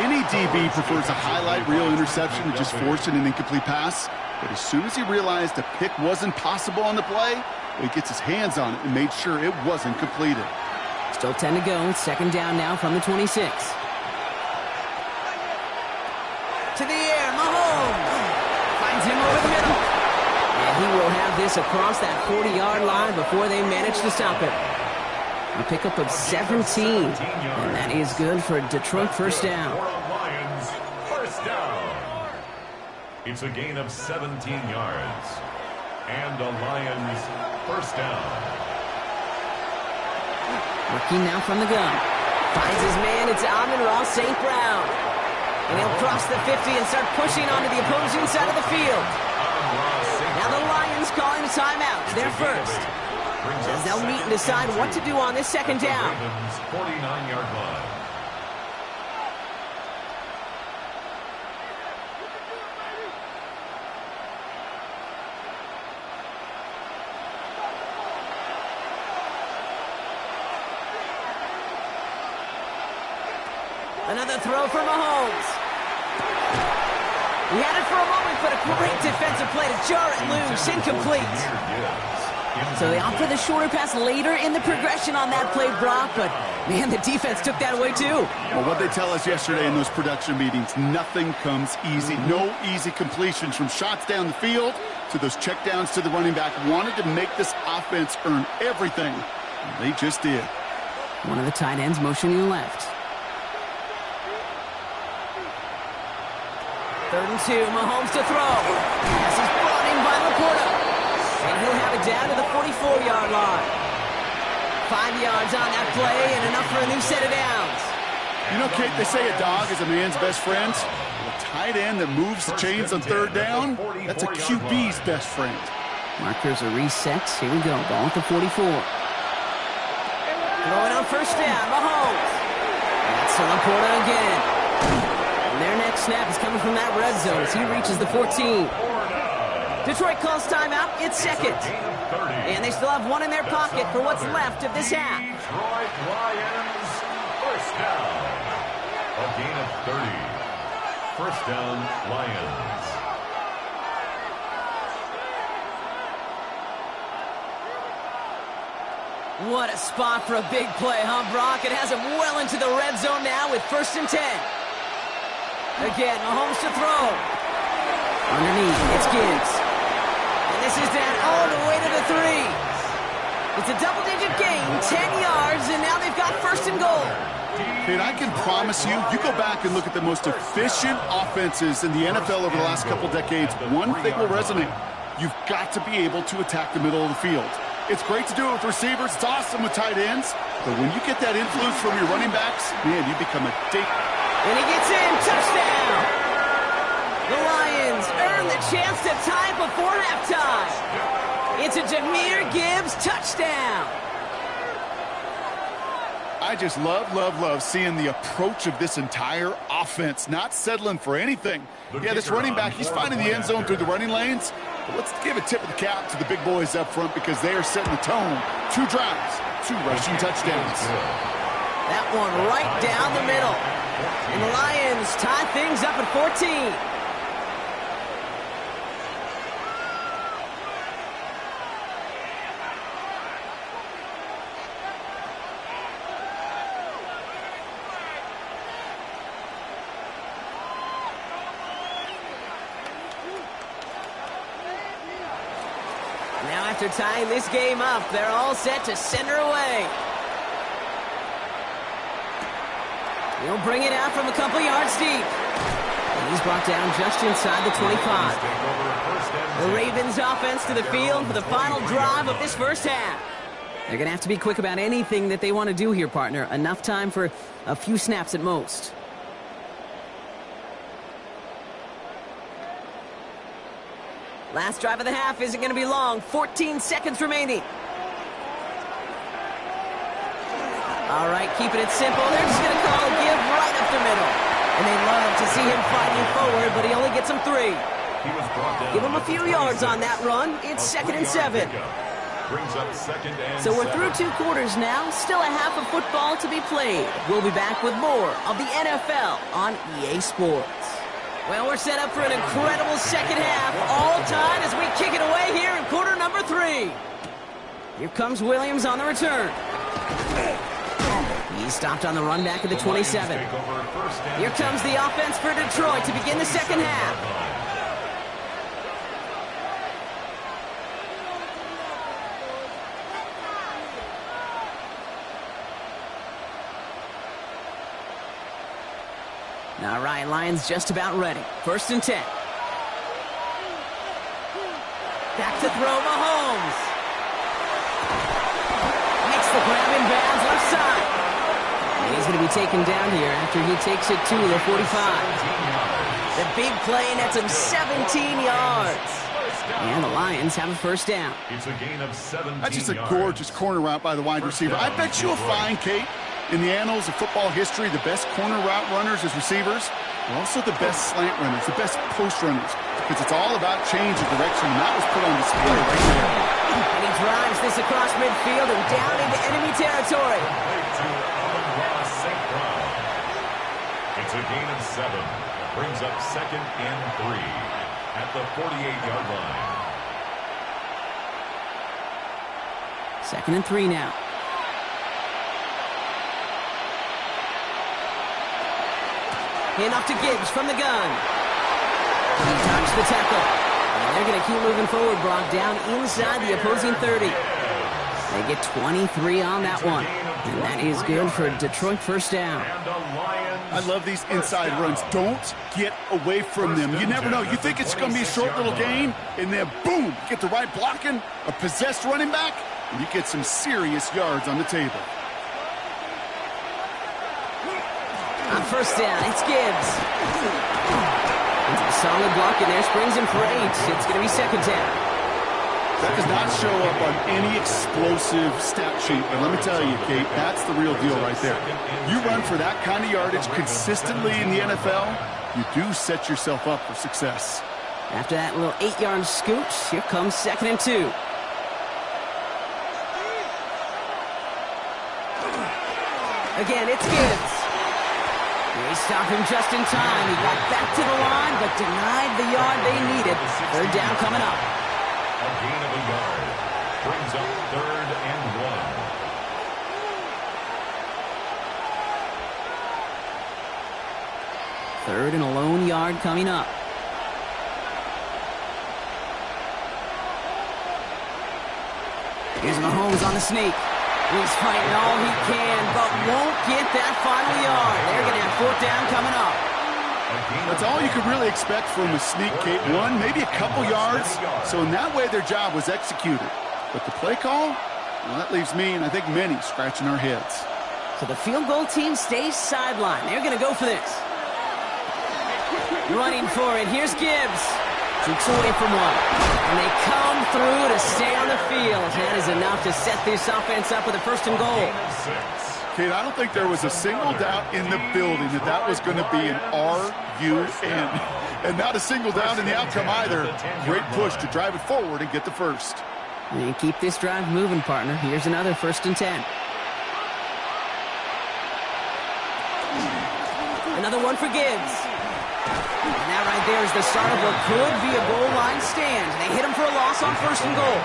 Any DB prefers a highlight reel interception to just forcing an incomplete pass. But as soon as he realized a pick wasn't possible on the play, he gets his hands on it and made sure it wasn't completed. Still 10 to go. 2nd down now from the 26. To the air, Mahomes finds him over the middle. And He will have this across that 40-yard line before they manage to stop it. A pickup of 17, and that is good for a Detroit first down. Lions, first down. It's a gain of 17 yards. And a Lions first down. Working now from the gun. Finds his man. It's Amon-Ra St. Brown. And he'll cross the 50 and start pushing onto the opposing side of the field. Now the Lions calling a timeout. They're first. As they'll meet and decide what to do on this second down. 49-yard line. Another throw for Mahomes. He had it for a moment, but a great defensive play to jar it loose. Incomplete. So they opt for the shorter pass later in the progression on that play, Brock, but man, the defense took that away too. Well, what they tell us yesterday in those production meetings, nothing comes easy. No easy completions from shots down the field to those checkdowns to the running back. Wanted to make this offense earn everything. And they just did. One of the tight ends motioning left. 3rd and 2, Mahomes to throw. Pass is brought in by Laporta. And he'll have it down to the 44-yard line. 5 yards on that play and enough for a new set of downs. You know, Kate, they say a dog is a man's best friend. A tight end that moves the chains on 3rd down, that's a QB's best friend. Markers are reset. Here we go. Ball at the 44. Throwing on first down, Mahomes. That's to Laporta again. And their next snap is coming from that red zone as he reaches the 14. Detroit calls timeout. It's second. And they still have one in their pocket for what's left of this half. Detroit Lions, first down. A gain of 30. First down, Lions. What a spot for a big play, huh, Brock? It has him well into the red zone now with 1st and 10. Again, Mahomes to throw. Underneath, it's Gibbs. And this is down all the way to the 3. It's a double-digit gain, 10 yards, and now they've got 1st and goal. And I can promise you, you go back and look at the most efficient offenses in the NFL over the last couple decades, one thing will resonate. You've got to be able to attack the middle of the field. It's great to do it with receivers. It's awesome with tight ends. But when you get that influence from your running backs, man, you become a And he gets in. Touchdown! The Lions earn the chance to tie before halftime. It's a Jahmyr Gibbs touchdown. I just love seeing the approach of this entire offense, not settling for anything. Yeah, this running back, he's finding the end zone through the running lanes. But let's give a tip of the cap to the big boys up front because they are setting the tone. 2 drives, 2 rushing touchdowns. That one right down the middle. And the Lions tie things up at 14. Now after tying this game up, they're all set to send her away. He'll bring it out from a couple yards deep. And he's brought down just inside the 25. The Ravens offense to the field for the final drive of this first half. They're going to have to be quick about anything that they want to do here, partner. Enough time for a few snaps at most. Last drive of the half isn't going to be long. 14 seconds remaining. All right, keeping it simple. They're just going to call a give right up the middle. And they love to see him fighting forward, but he only gets them 3. Give him a few yards on that run. It's 2nd and 7. So we're through 2 quarters now. Still a half of football to be played. We'll be back with more of the NFL on EA Sports. Well, we're set up for an incredible second half. All time as we kick it away here in quarter number 3. Here comes Williams on the return. He stopped on the run back at the 27. Here comes the offense for Detroit to begin the second half. All right, Lions just about ready. 1st and 10. Back to throw, Mahomes. Makes the grab in bounds, left side. And he's going to be taken down here after he takes it to the 45. The big play nets him 17 yards. And the Lions have a 1st down. It's a gain of 17 That's just a yards. gorgeous corner route by the wide receiver. I bet you'll find, Kate, in the annals of football history, the best corner route runners as receivers are also the best slant runners, the best post runners, because it's all about change of direction, and that was put on display right there. And he drives this across midfield and down into enemy territory. To Amon-Ra St. Brown. It's a gain of 7. Brings up 2nd and 3 at the 48-yard line. 2nd and 3 now. Hand off to Gibbs from the gun. He dodged the tackle. And they're going to keep moving forward, Brock, down inside the opposing 30. They get 23 on that one. And that is good for Detroit 1st down. And the Lions. I love these inside runs. Don't get away from them. You never know. You think it's going to be a short little gain, and then boom, get the right blocking, a possessed running back, and you get some serious yards on the table. On 1st down, it's Gibbs. It's a solid block in there, springs him for 8. It's going to be 2nd down. That does not show up on any explosive stat sheet, but let me tell you, Kate, that's the real deal right there. You run for that kind of yardage consistently in the NFL, you do set yourself up for success. After that little 8-yard scooch, here comes 2nd and 2. Again, it's Gibbs. They stopped him just in time. He got back to the line, but denied the yard they needed. 3rd down coming up. A gain of a yard. Brings up 3rd and 1. 3rd and a lone yard coming up. Here's Mahomes on the sneak. He's fighting all he can, but won't get that final yard. They're going to have 4th down coming up. That's all you could really expect from a sneak, Kate. 1, maybe a couple yards. So in that way, their job was executed. But the play call, well, that leaves me, and I think many, scratching our heads. So the field goal team stays sidelined. They're going to go for this. Running for it. Here's Gibbs. Keeps away from one. And they come through to stay on the field. That is enough to set this offense up with a 1st and goal. Kate, I don't think there was a single doubt in the building that that was going to be an RUN. And not a single doubt in the outcome either. Great push to drive it forward and get the 1st. And keep this drive moving, partner. Here's another 1st and 10. Another one for Gibbs. And that right there is the start of what could be a goal line stand. They hit him for a loss on 1st and goal.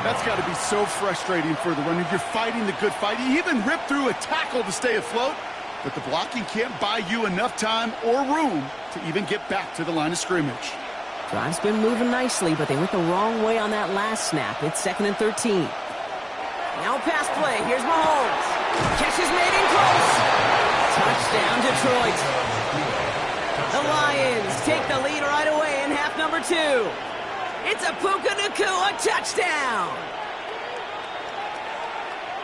That's got to be so frustrating for the runner. You're fighting the good fight. You even rip through a tackle to stay afloat, but the blocking can't buy you enough time or room to even get back to the line of scrimmage. Drive's been moving nicely, but they went the wrong way on that last snap. It's 2nd and 13. Now pass play. Here's Mahomes. Catch is made in close. Touchdown, Detroit. The Lions take the lead right away in half number 2. It's a Puka Nacua touchdown.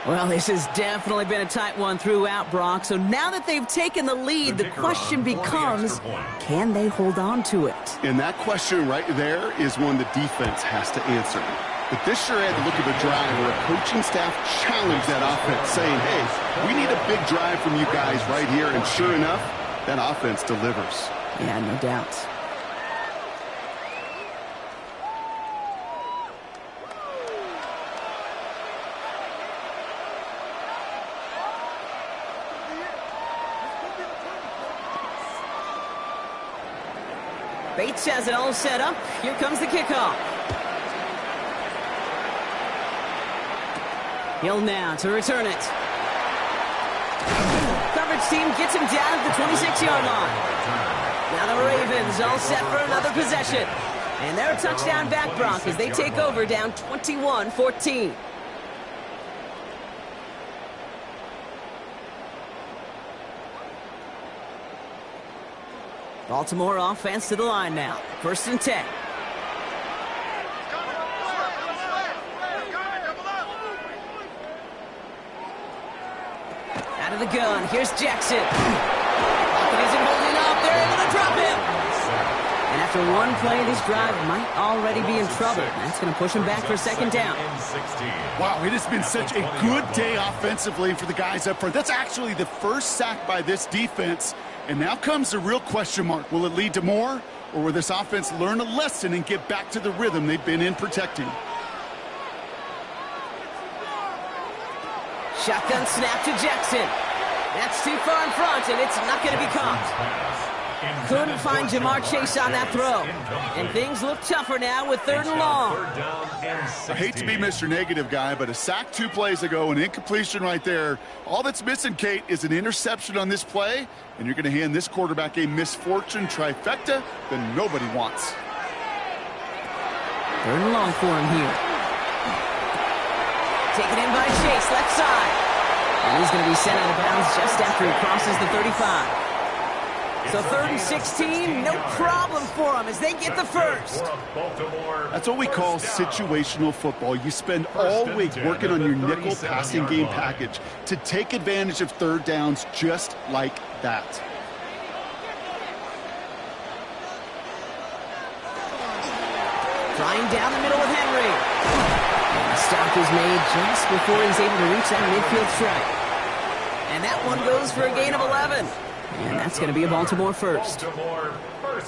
Well, this has definitely been a tight one throughout, Brock. So now that they've taken the lead, the question becomes, can they hold on to it? And that question right there is one the defense has to answer. But this sure had the look of a drive where a coaching staff challenged that offense, saying, hey, we need a big drive from you guys right here. And sure enough, that offense delivers. Yeah, no doubt. Bates has it all set up. Here comes the kickoff. Hill now to return it. Coverage team gets him down at the 26-yard line. Now the Ravens all set for another possession. And they're a touchdown back, Brock, as they take over down 21-14. Baltimore offense to the line now. 1st and 10. Out of the gun. Here's Jackson. Pocket isn't holding up. They're able to drop him. And after one play, this drive might already be in trouble. That's going to push him back for 2nd down. Wow, it has been such a good day offensively for the guys up front. That's actually the first sack by this defense. And now comes the real question mark. Will it lead to more? Or will this offense learn a lesson and get back to the rhythm they've been in protecting? Shotgun snap to Jackson. That's too far in front, and it's not going to be caught. Couldn't find Jamar Chase on that throw. And things look tougher now with 3rd and long. I hate to be Mr. Negative guy, but a sack 2 plays ago, an incompletion right there. All that's missing, Kate, is an interception on this play, and you're going to hand this quarterback a misfortune trifecta that nobody wants. 3rd and long for him here. Taken in by Chase, left side. And he's going to be sent out of bounds just after he crosses the 35. So 3rd and 16, no problem for them as they get the first. That's what we call situational football. You spend all week working on your nickel passing game package to take advantage of 3rd downs just like that. Flying down the middle with Henry. And the stop is made just before he's able to reach that midfield strike. And that one goes for a gain of 11. And that's going to be a Baltimore first.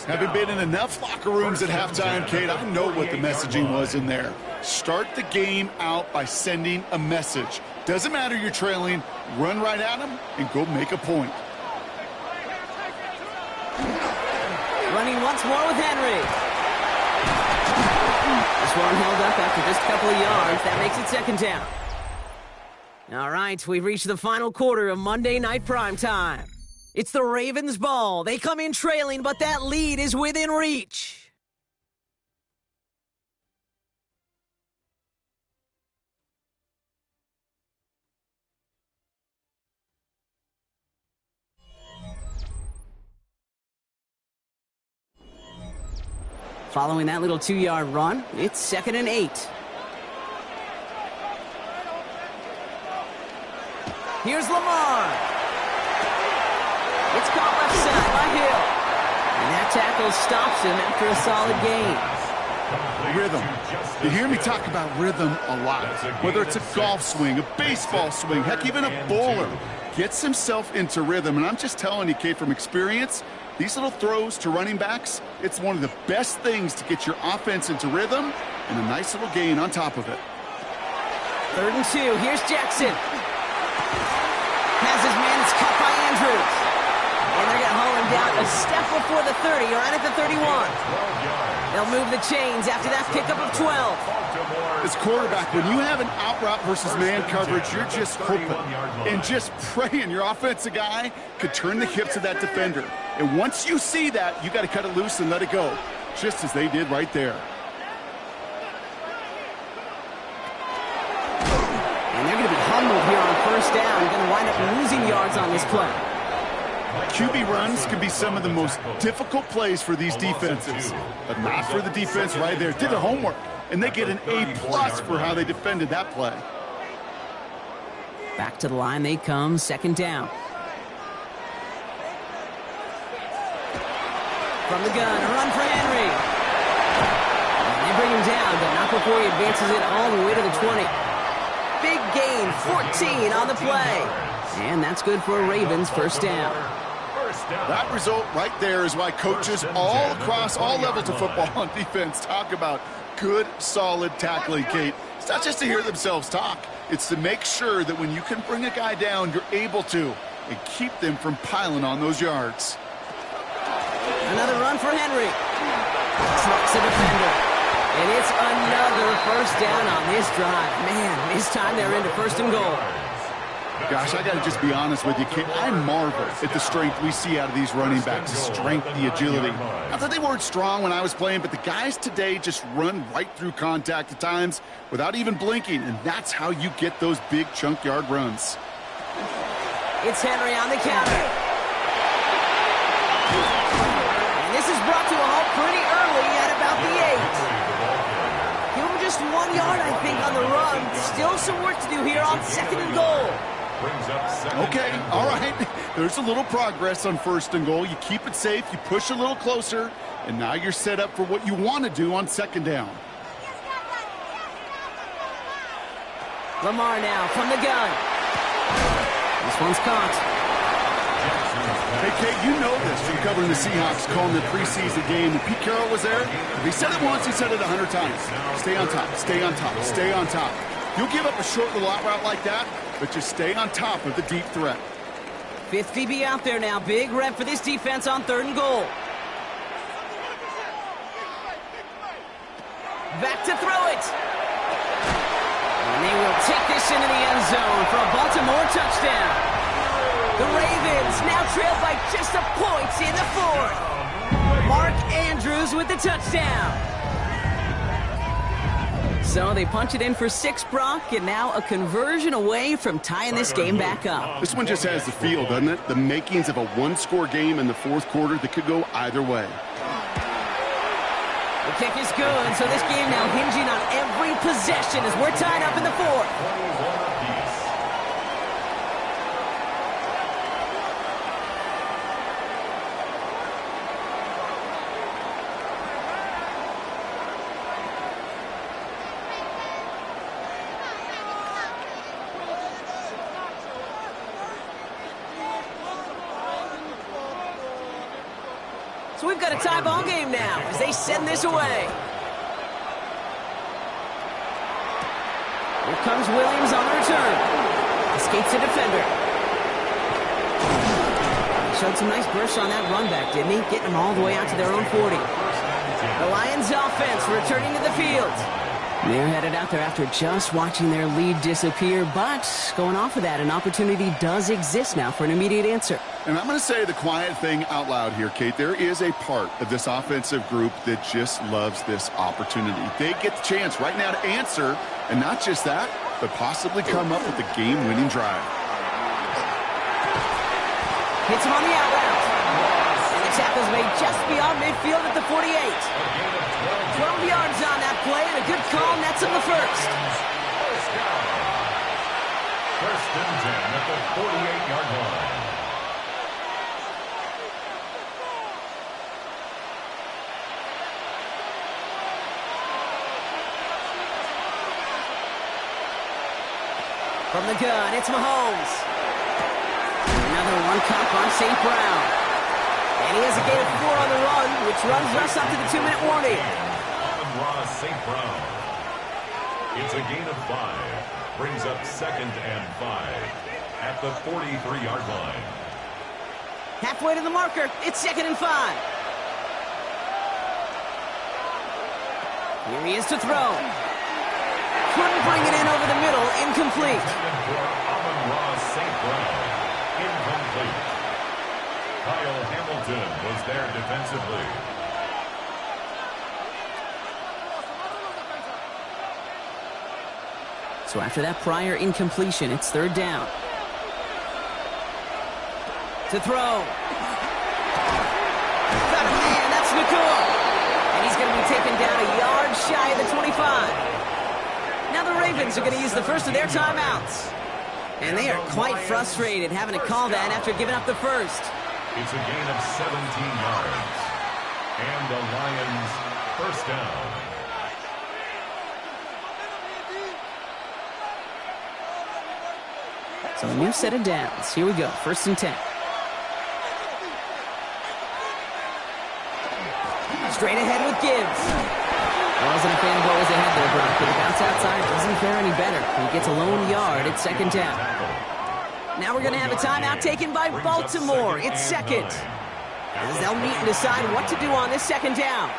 Having been in enough locker rooms at halftime, Kate, I know what the messaging was in there. Start the game out by sending a message. Doesn't matter you're trailing, run right at them and go make a point. Running once more with Henry. This one held up after just a couple of yards. That makes it 2nd down. All right, we've reached the final quarter of Monday Night Primetime. It's the Ravens' ball. They come in trailing, but that lead is within reach. Following that little 2-yard run, it's 2nd and 8. Here's Lamar. It's caught left side by Hill. And that tackle stops him after a solid gain. Rhythm. You hear me talk about rhythm a lot. Whether it's a golf swing, a baseball swing, heck, even a bowler gets himself into rhythm. And I'm just telling you, Kate, from experience, these little throws to running backs, it's one of the best things to get your offense into rhythm and a nice little gain on top of it. 3rd and 2. Here's Jackson. Has his man. It's cut by Andrews. And they're going to haul him down a step before the 30, right at the 31. They'll move the chains after that pickup of 12. As quarterback, when you have an out route versus man coverage, you're just hoping and just praying your offensive guy could turn the hips of that defender. And once you see that, you got to cut it loose and let it go, just as they did right there. And they're going to be humbled here on 1st down. They're going to wind up losing yards on this play. QB runs can be some of the most difficult plays for these defenses, but not for the defense right there. Did their homework, and they get an A+ for how they defended that play. Back to the line they come, 2nd down. From the gun, a run for Henry. And they bring him down, but not before he advances it all the way to the 20. Big gain, 14 on the play. And that's good for a Ravens 1st down. That result right there is why coaches all across all levels of football on defense talk about good, solid tackling, Kate. It's not just to hear themselves talk. It's to make sure that when you can bring a guy down, you're able to, and keep them from piling on those yards. Another run for Henry. Trucks the defender. And it's another 1st down on this drive. Man, this time they're into 1st and goal. Gosh, I got to just be honest with you, Kate. I marvel at the strength we see out of these running backs, the strength, the agility. Not that they weren't strong when I was playing, but the guys today just run right through contact at times without even blinking, and that's how you get those big chunk yard runs. It's Henry on the counter. this is brought to a halt pretty early at about the 8. Give him just 1 yard, I think, on the run. Still some work to do here on 2nd and goal. Okay, all right. There's a little progress on 1st and goal. You keep it safe, you push a little closer, and now you're set up for what you want to do on 2nd down. Lamar now from the gun. This one's caught. Hey, Kate, you know this from covering the Seahawks, calling the preseason game. When Pete Carroll was there, if he said it once, he said it 100 times. Stay on top, stay on top, stay on top. You'll give up a short little out route like that, but just stay on top of the deep threat. 5th DB out there now. Big rep for this defense on 3rd and goal. Back to throw it. And they will take this into the end zone for a Baltimore touchdown. The Ravens now trail by just a point in the 4th. Mark Andrews with the touchdown. So they punch it in for 6, Brock, and now a conversion away from tying this game back up. This one just has the feel, doesn't it? The makings of a one-score game in the 4th quarter that could go either way. The kick is good, so this game now hinging on every possession as we're tied up in the 4th. So we've got a tie ball game now as they send this away. Here comes Williams on the return. Escapes the defender. He showed some nice bursts on that run back, didn't he? Getting them all the way out to their own 40. The Lions offense returning to the field. They're headed out there after just watching their lead disappear, but going off of that, an opportunity does exist now for an immediate answer. And I'm going to say the quiet thing out loud here, Kate. There is a part of this offensive group that just loves this opportunity. They get the chance right now to answer, and not just that, but possibly come up with a game-winning drive. Hits him on the out route. And the tackle's made just beyond midfield at the 48. 12 yards on that play, and a good call nets him the 1st. 1st and 10 at the 48-yard line. From the gun, it's Mahomes. Another one caught on St. Brown. And he has a gain of 4 on the run, which runs us up to the 2-minute warning. Ross St. Brown. It's a gain of 5. Brings up 2nd and 5 at the 43-yard line. Halfway to the marker, it's 2nd and 5. Here he is to throw. Couldn't bring it in over the middle, incomplete. Ross St. Brown, incomplete. Kyle Hamilton was there defensively. So after that prior incompletion, it's 3rd down. To throw. Got a man, that's Nakua. And he's going to be taken down a yard shy of the 25. Now the Ravens are going to use the first of their timeouts. And they are quite frustrated having to call that after giving up the 1st. It's a gain of 17 yards. And the Lions 1st down. So a new set of downs. Here we go, 1st and 10. Straight ahead with Gibbs. Wasn't a fan of what was ahead there, Brock, but the bounce outside doesn't fare any better. He gets a lone yard at 2nd down. Now we're going to have a timeout taken by Baltimore. It's 2nd. As they'll meet and decide what to do on this 2nd down.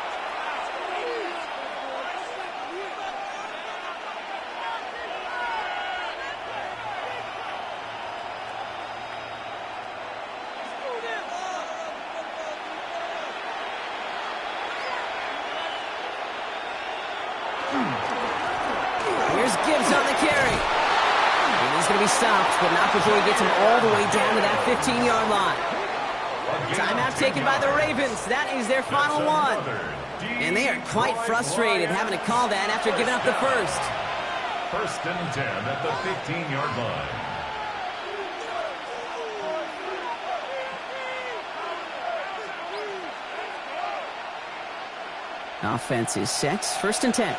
Here's Gibbs on the carry. And he's going to be stopped, but not before he gets him all the way down to that 15-yard line. Timeout taken by the Ravens. That is their final one. And they are quite frustrated having to call that after giving up the first. 1st and 10 at the 15-yard line. Offense is set. 1st and 10.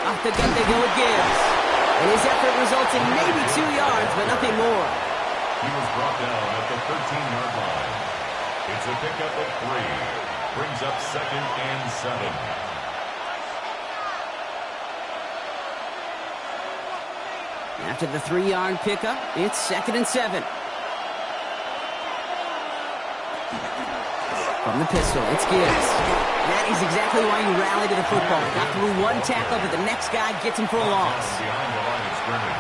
Off the gun they go with Gibbs. And his effort results in maybe 2 yards, but nothing more. He was brought down at the 13-yard line. It's a pickup of 3. Brings up 2nd and 7. After the 3-yard pickup, it's 2nd and 7. From the pistol, it's Gibbs. That is exactly why you rally to the football. Got through one tackle, but the next guy gets him for a loss.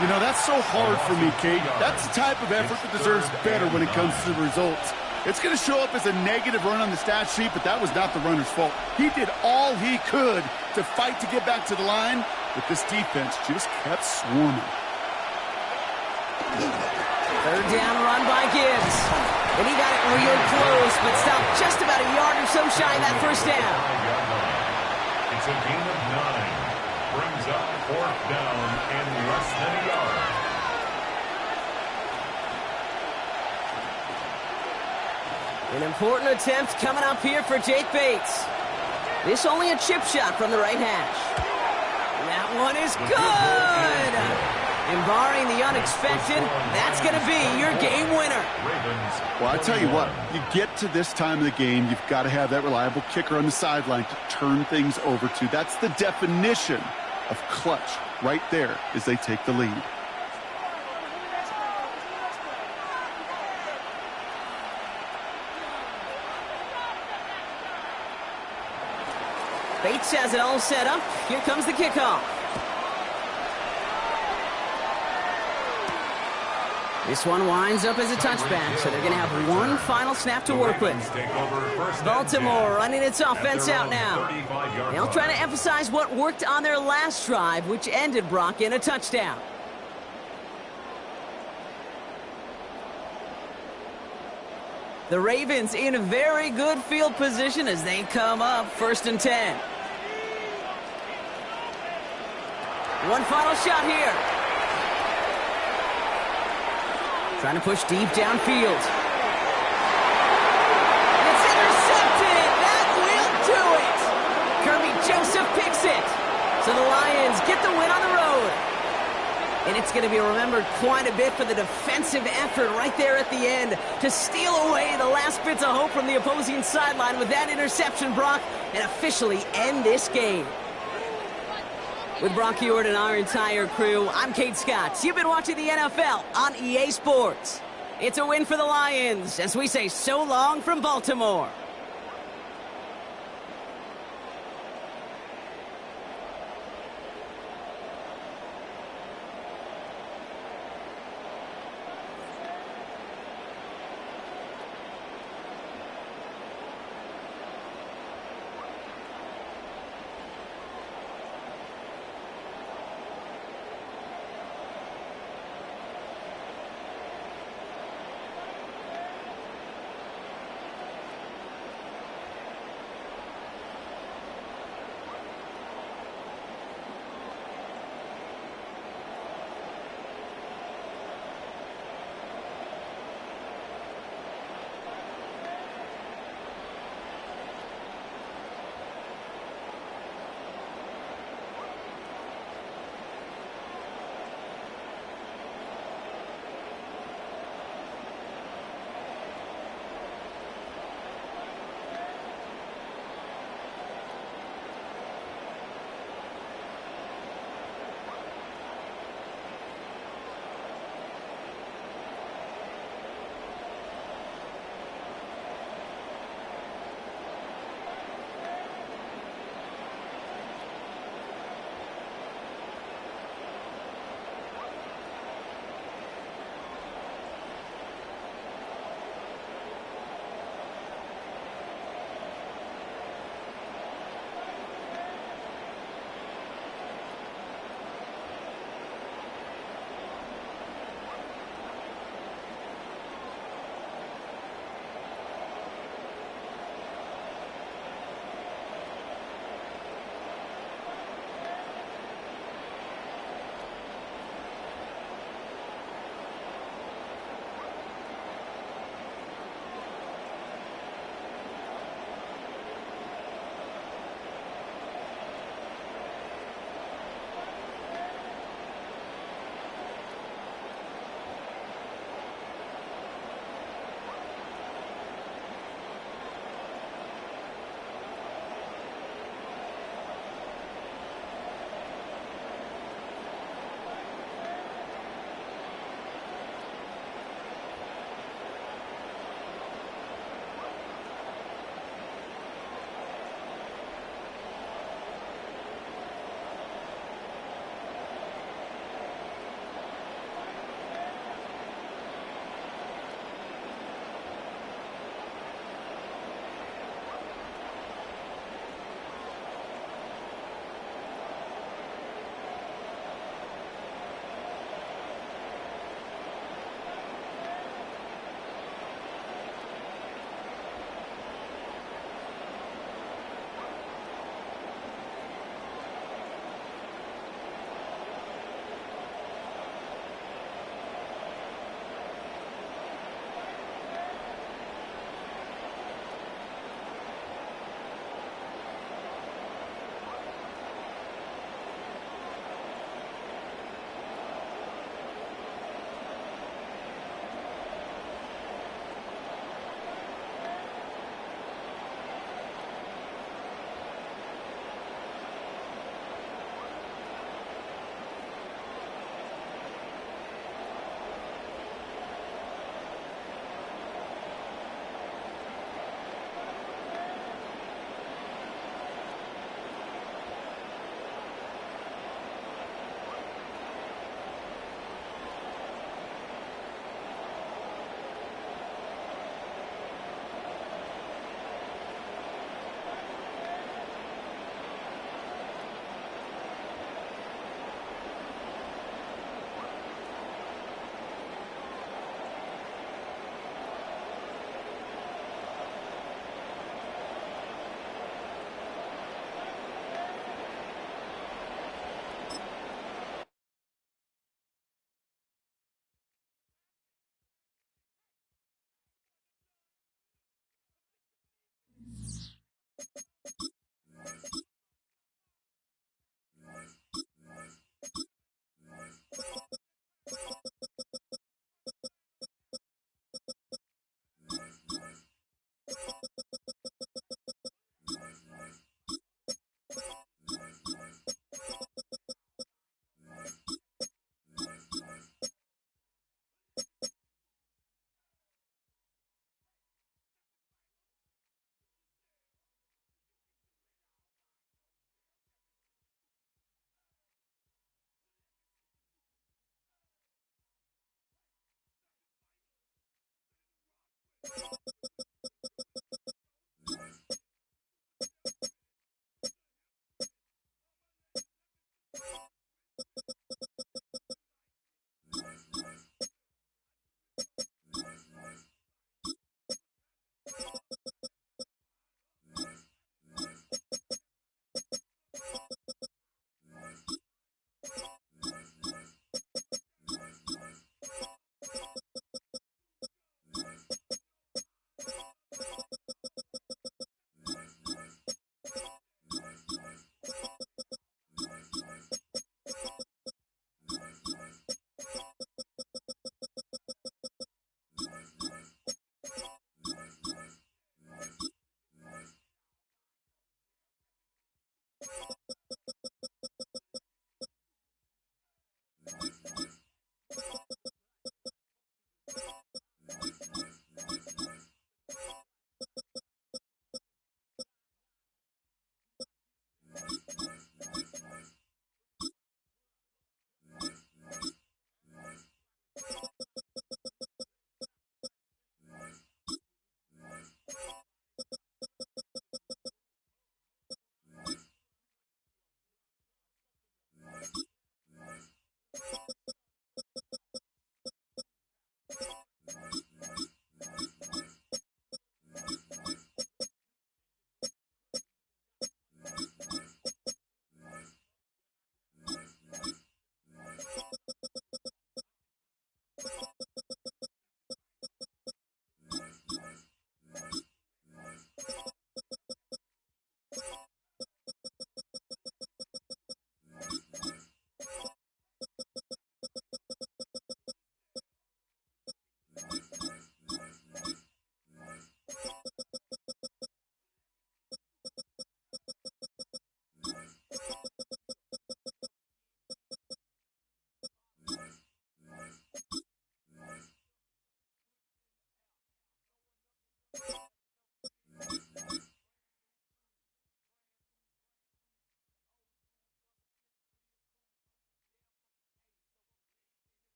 You know, that's so hard for me, Kate. That's the type of effort that deserves better when it comes to the results. It's going to show up as a negative run on the stat sheet, but that was not the runner's fault. He did all he could to fight to get back to the line, but this defense just kept swarming. 3rd down run by Gibbs. And he got it real close, but stopped just about a yard or so shy of that 1st down. It's a gain of 9. Brings up 4th down and less than a yard. An important attempt coming up here for Jake Bates. This only a chip shot from the right hash. That one is good! And barring the unexpected, that's going to be your game winner. Well, I tell you what, you get to this time of the game, you've got to have that reliable kicker on the sideline to turn things over to. That's the definition of clutch right there as they take the lead. Bates has it all set up. Here comes the kickoff. This one winds up as a touchback, so they're going to have one final snap to work with. Baltimore running its offense out now. They'll try to emphasize what worked on their last drive, which ended, Brock, in a touchdown. The Ravens in a very good field position as they come up 1st and 10. One final shot here. Trying to push deep downfield. It's intercepted! That will do it! Kirby Joseph picks it. So the Lions get the win on the road. And it's going to be remembered quite a bit for the defensive effort right there at the end to steal away the last bits of hope from the opposing sideline with that interception, Brock, and officially end this game. With Brock Huard and our entire crew, I'm Kate Scott. You've been watching the NFL on EA Sports. It's a win for the Lions as we say so long from Baltimore.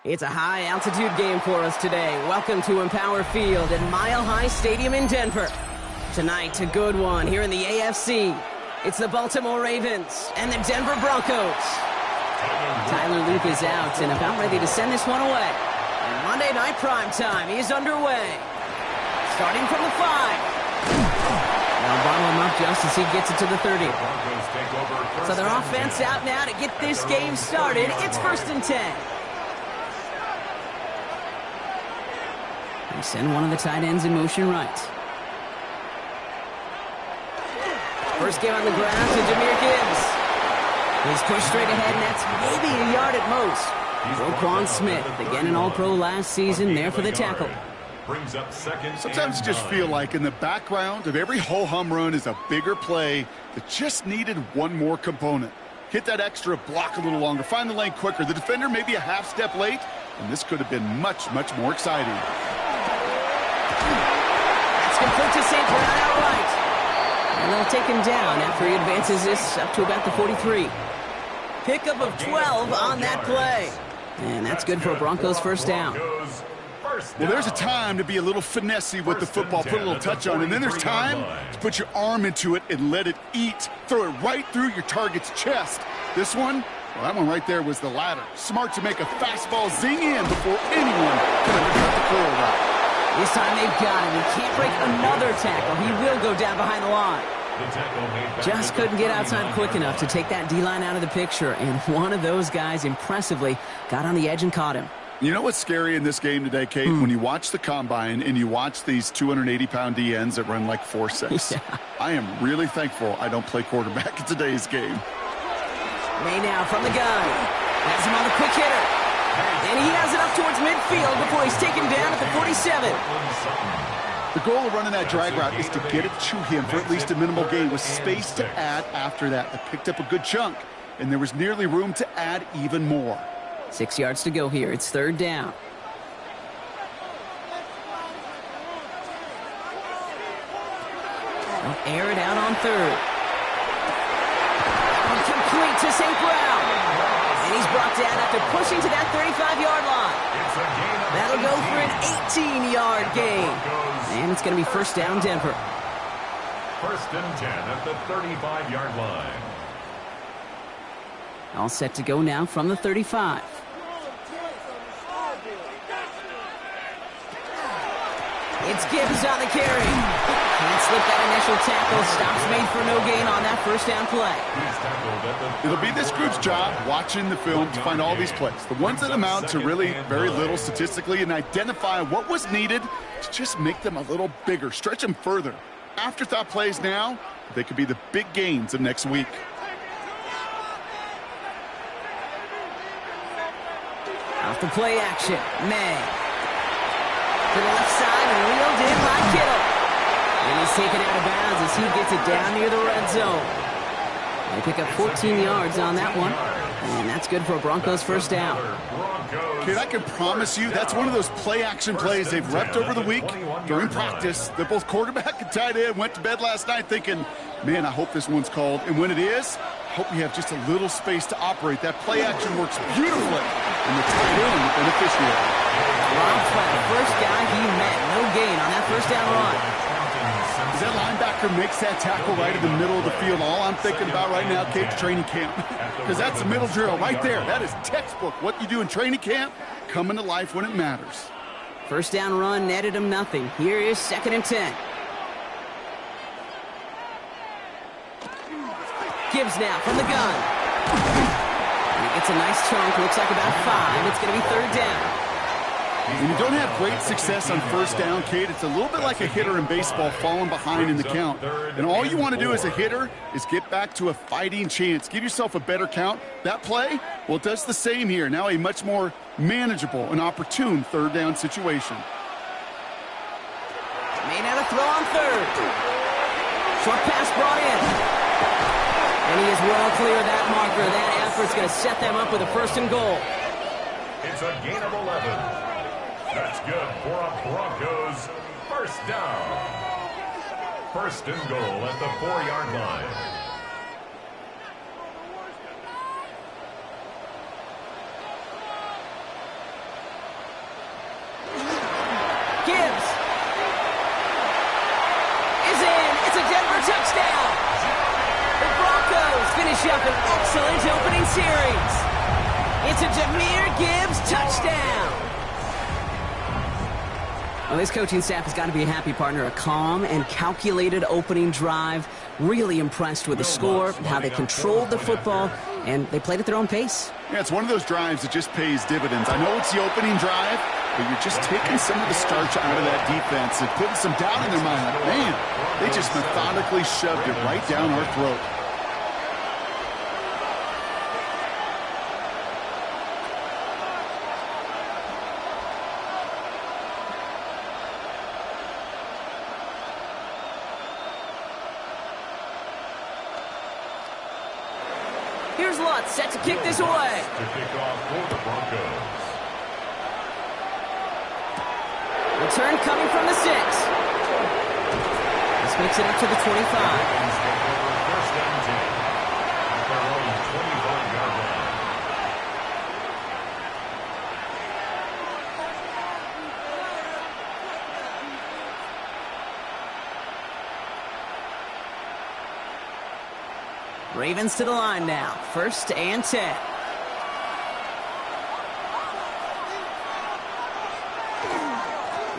It's a high-altitude game for us today. Welcome to Empower Field at Mile High Stadium in Denver. Tonight, a good one here in the AFC. It's the Baltimore Ravens and the Denver Broncos. Tyler Luke is out and about ready to send this one away. And Monday Night Primetime is underway. Starting from the 5. They'll bottle him up just as he gets it to the 30. So their offense out now to get this game started. It's 1st and 10. They send one of the tight ends in motion right. First game on the ground to Jahmyr Gibbs. He's pushed straight ahead, and that's maybe a yard at most. Roquan Smith, again an All-Pro last season, there for the tackle. Sometimes you just feel like in the background of every ho-hum run is a bigger play that just needed one more component. Hit that extra block a little longer, find the lane quicker. The defender maybe a half step late, and this could have been much, much more exciting. That's complete to St. Brown outright. And they'll take him down after he advances this up to about the 43. Pickup of 12 on that play. And that's good for a Broncos first down. Well, there's a time to be a little finessey with the football, put a little touch on, and then there's time to put your arm into it and let it eat. Throw it right through your target's chest. This one, well, that one right there was the latter. Smart to make a fastball zing in before anyone could have cut the curl right. This time they've got him. He can't break another tackle. He will go down behind the line. Just couldn't get outside quick enough to take that D-line out of the picture, and one of those guys impressively got on the edge and caught him. You know what's scary in this game today, Kate? When you watch the combine and you watch these 280-pound DNs that run like 4.6. Yeah. I am really thankful I don't play quarterback in today's game. May now from the gun. Has him on the quick hitter. And he has it up towards midfield before he's taken down at the 47. The goal of running that drag route is to get it to him for at least a minimal gain with space to add after that. They picked up a good chunk, and there was nearly room to add even more. 6 yards to go here. It's 3rd down. They'll air it out on 3rd. Complete to St. Brown. And he's brought down after pushing to that 35-yard line. That'll go for an 18-yard gain. And it's going to be 1st down, Denver. 1st and 10 at the 35-yard line. All set to go now from the 35. It's Gibbs on the carry. Can't slip that initial tackle. Stops made for no gain on that 1st down play. It'll be this group's job watching the film to find all these plays. The ones that amount to really very little statistically and identify what was needed to just make them a little bigger, stretch them further. Afterthought plays now, they could be the big gains of next week. Off the play action, May. To the left side and reeled in by Kittle. And he's taken out of bounds as he gets it down near the red zone. They pick up 14 yards on that one. And that's good for a Broncos first down. Kid, I can promise you that's one of those play-action plays they've repped over the week during practice. That both quarterback and tight end went to bed last night thinking, man, I hope this one's called. And when it is, I hope we have just a little space to operate. That play-action works beautifully, and the tight end the beneficiary. Rob Flat, first guy he met. No gain on that first down run. As that linebacker makes that tackle right in the middle of the field, all I'm thinking about right now, Cade's training camp. Because that's the middle drill right there. That is textbook. What you do in training camp, coming to life when it matters. First down run netted him nothing. Here is 2nd and 10. Gibbs now from the gun. He gets a nice chunk. Looks like about 5. It's going to be 3rd down. When you don't have great success on first down, Cade, it's a little bit like a hitter in baseball falling behind in the count. And all you want to do as a hitter is get back to a fighting chance. Give yourself a better count. That play, well, it does the same here. Now a much more manageable and opportune 3rd down situation. May not have throw on 3rd. Short pass brought in. And he is well clear of that marker. That effort's going to set them up with a 1st and goal. It's a gain of 11. That's good for a Broncos first down. 1st and goal at the 4-yard line. Gibbs is in. It's a Denver touchdown. The Broncos finish up an excellent opening series. It's a Jahmyr Gibbs touchdown. Well, this coaching staff has got to be a happy partner. A calm and calculated opening drive. Really impressed with the score, how they controlled the football, and they played at their own pace. Yeah, it's one of those drives that just pays dividends. I know it's the opening drive, but you're just taking some of the starch out of that defense and putting some doubt in their mind. Man, they just methodically shoved it right down our throat. Here's Lutz, set to kick this away. To kick off for the Broncos. Return coming from the 6. This makes it up to the 25. First down 10 at their own 25-yard line. Ravens to the line now. 1st and 10.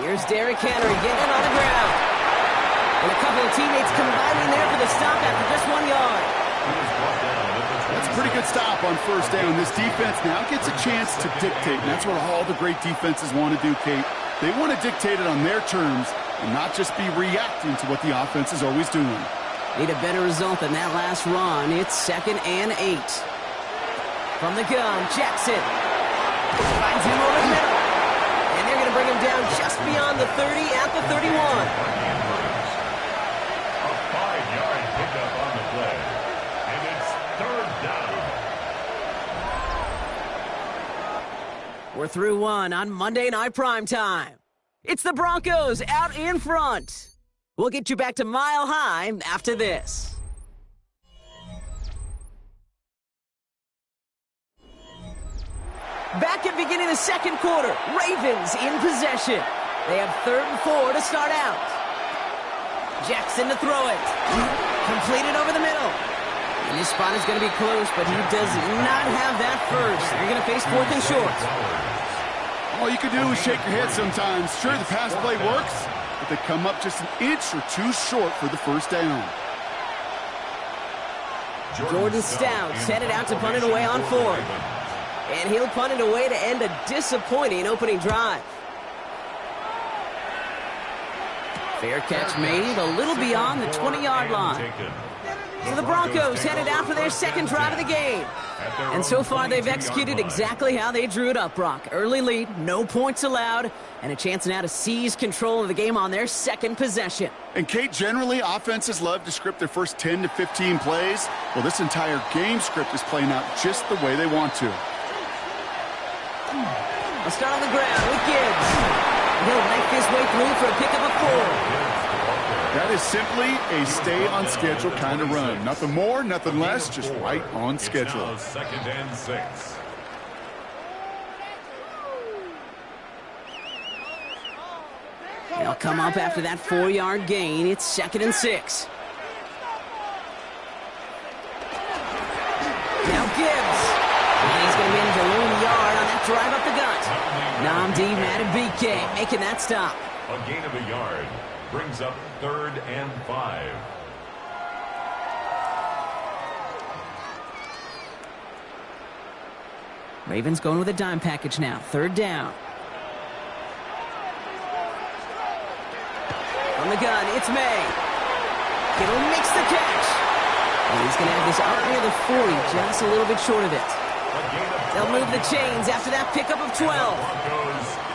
Here's Derrick Henry getting on the ground. And a couple of teammates combining there for the stop after just 1 yard. That's a pretty good stop on first down. This defense now gets a chance to dictate, and that's what all the great defenses want to do, Kate. They want to dictate it on their terms and not just be reacting to what the offense is always doing. Need a better result than that last run. It's 2nd and 8. From the gun, Jackson finds him over the middle. And they're going to bring him down just beyond the 30 at the 31. A 5-yard pickup on the play. And it's 3rd down. We're through 1 on Monday Night Primetime. It's the Broncos out in front. We'll get you back to Mile High after this. Back at beginning of the 2nd quarter, Ravens in possession. They have 3rd and 4 to start out. Jackson to throw it. Completed over the middle. And this spot is going to be close, but he does not have that first. They're going to face 4th and short. All you can do is shake your head sometimes. Sure, the pass play works, but they come up just an inch or 2 short for the first down. Jordan Stout's headed out to punt it away on 4th. And he'll punt it away to end a disappointing opening drive. Fair catch made, a little beyond the 20-yard line. So the Broncos headed out for their second drive of the game. And so far, they've executed exactly how they drew it up, Brock. Early lead, no points allowed, and a chance now to seize control of the game on their second possession. And, Kate, generally, offenses love to script their first 10 to 15 plays. Well, this entire game script is playing out just the way they want to. I'll start on the ground with Gibbs. He'll make his way through for a pickup of 4. That is simply a stay-on-schedule kind of run. Nothing more, nothing less, just right on schedule. It's now 2nd and 6. They'll come up after that 4-yard gain. It's 2nd and 6. Now Gibbs. And he's going to manage a lone yard on that drive up the gut. Nnamdi Madubuike making that stop. A gain of a yard brings up 3rd and 5. Ravens going with a dime package now. 3rd down. On the gun, it's May. Kittle makes the catch. And he's going to have this out near the 40, just a little bit short of it. They'll move the chains after that pickup of 12.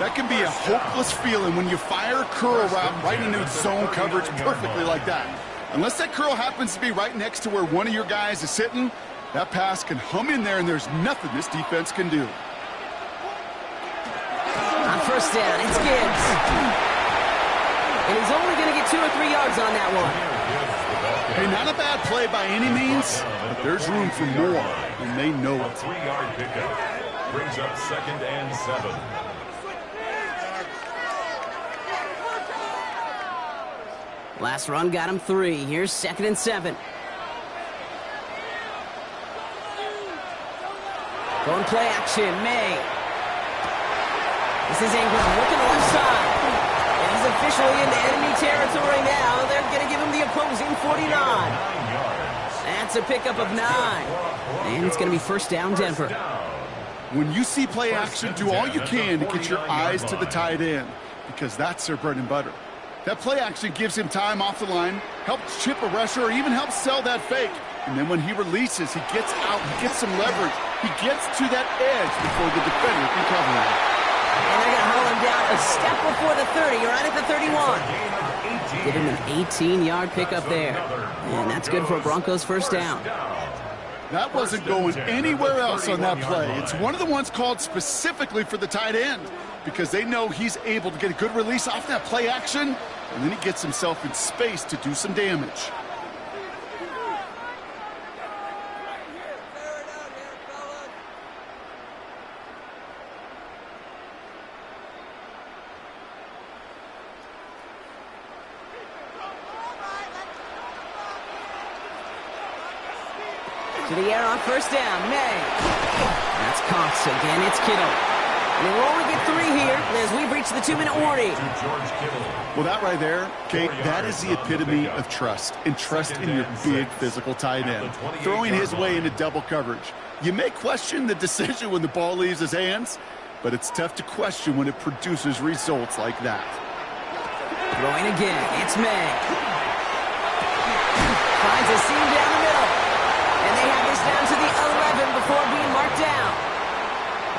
That can be a hopeless feeling when you fire a curl route right into zone coverage perfectly like that. Unless that curl happens to be right next to where one of your guys is sitting, that pass can hum in there and there's nothing this defense can do. On 1st down, it's Gibbs. And he's only going to get 2 or 3 yards on that one. Hey, not a bad play by any means, but there's room for more, and they know it. 3-yard pickup brings up 2nd and 7. Last run got him 3. Here's 2nd and 7. Going play action, May. This is Ingram looking left side. And he's officially into enemy territory now. They're going to give him the opposing 49. That's a pickup of 9. And it's going to be 1st down, Denver. When you see play action, do all you can to get your eyes to the tight end, because that's their bread and butter. That play action gives him time off the line, helps chip a rusher, or even helps sell that fake. And then when he releases, he gets out, he gets some leverage. He gets to that edge before the defender can cover him. And they're going to haul him down a step before the 30, right at the 31. Give him an 18-yard pickup there. And that's good for a Broncos 1st down. That wasn't going anywhere else on that play. It's one of the ones called specifically for the tight end, because they know he's able to get a good release off that play action, and then he gets himself in space to do some damage. To the air on 1st down, May. That's Cox again, it's Kittle. And we'll only get 3 here as we reach the 2-minute warning. Well, that right there, Kate, that is the epitome of trust. And trust in your big physical tight end. Throwing his way into double coverage. You may question the decision when the ball leaves his hands, but it's tough to question when it produces results like that. Throwing again, it's May. Finds a seam down the middle. And they have this down to the 11 before being marked down.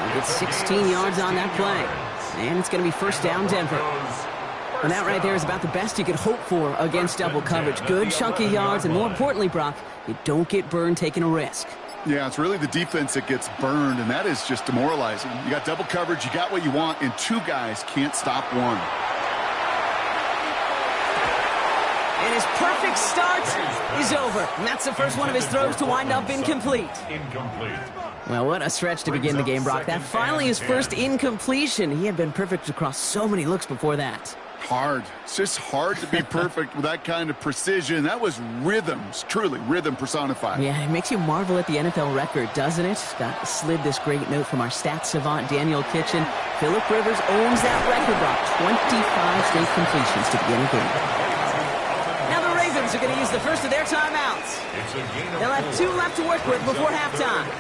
He gets 16 yards on that play. And it's going to be 1st down, Denver. And that right there is about the best you could hope for against double coverage. Good chunky yards, and more importantly, Brock, you don't get burned taking a risk. Yeah, it's really the defense that gets burned, and that is just demoralizing. You got double coverage, you got what you want, and 2 guys can't stop one. And his perfect start is over. And that's the first one of his throws to wind up incomplete. Well, what a stretch to begin the game, Brock. That finally his first incompletion. He had been perfect across so many looks before that. Hard. It's just hard to be perfect with that kind of precision. That was rhythms, truly rhythm personified. Yeah, it makes you marvel at the NFL record, doesn't it? Got slid this great note from our stats savant, Daniel Kitchen. Phillip Rivers owns that record, Brock. 25 straight completions to begin the game. Now the Ravens are going to use the first of their timeouts. They'll have 2 left to work with before halftime.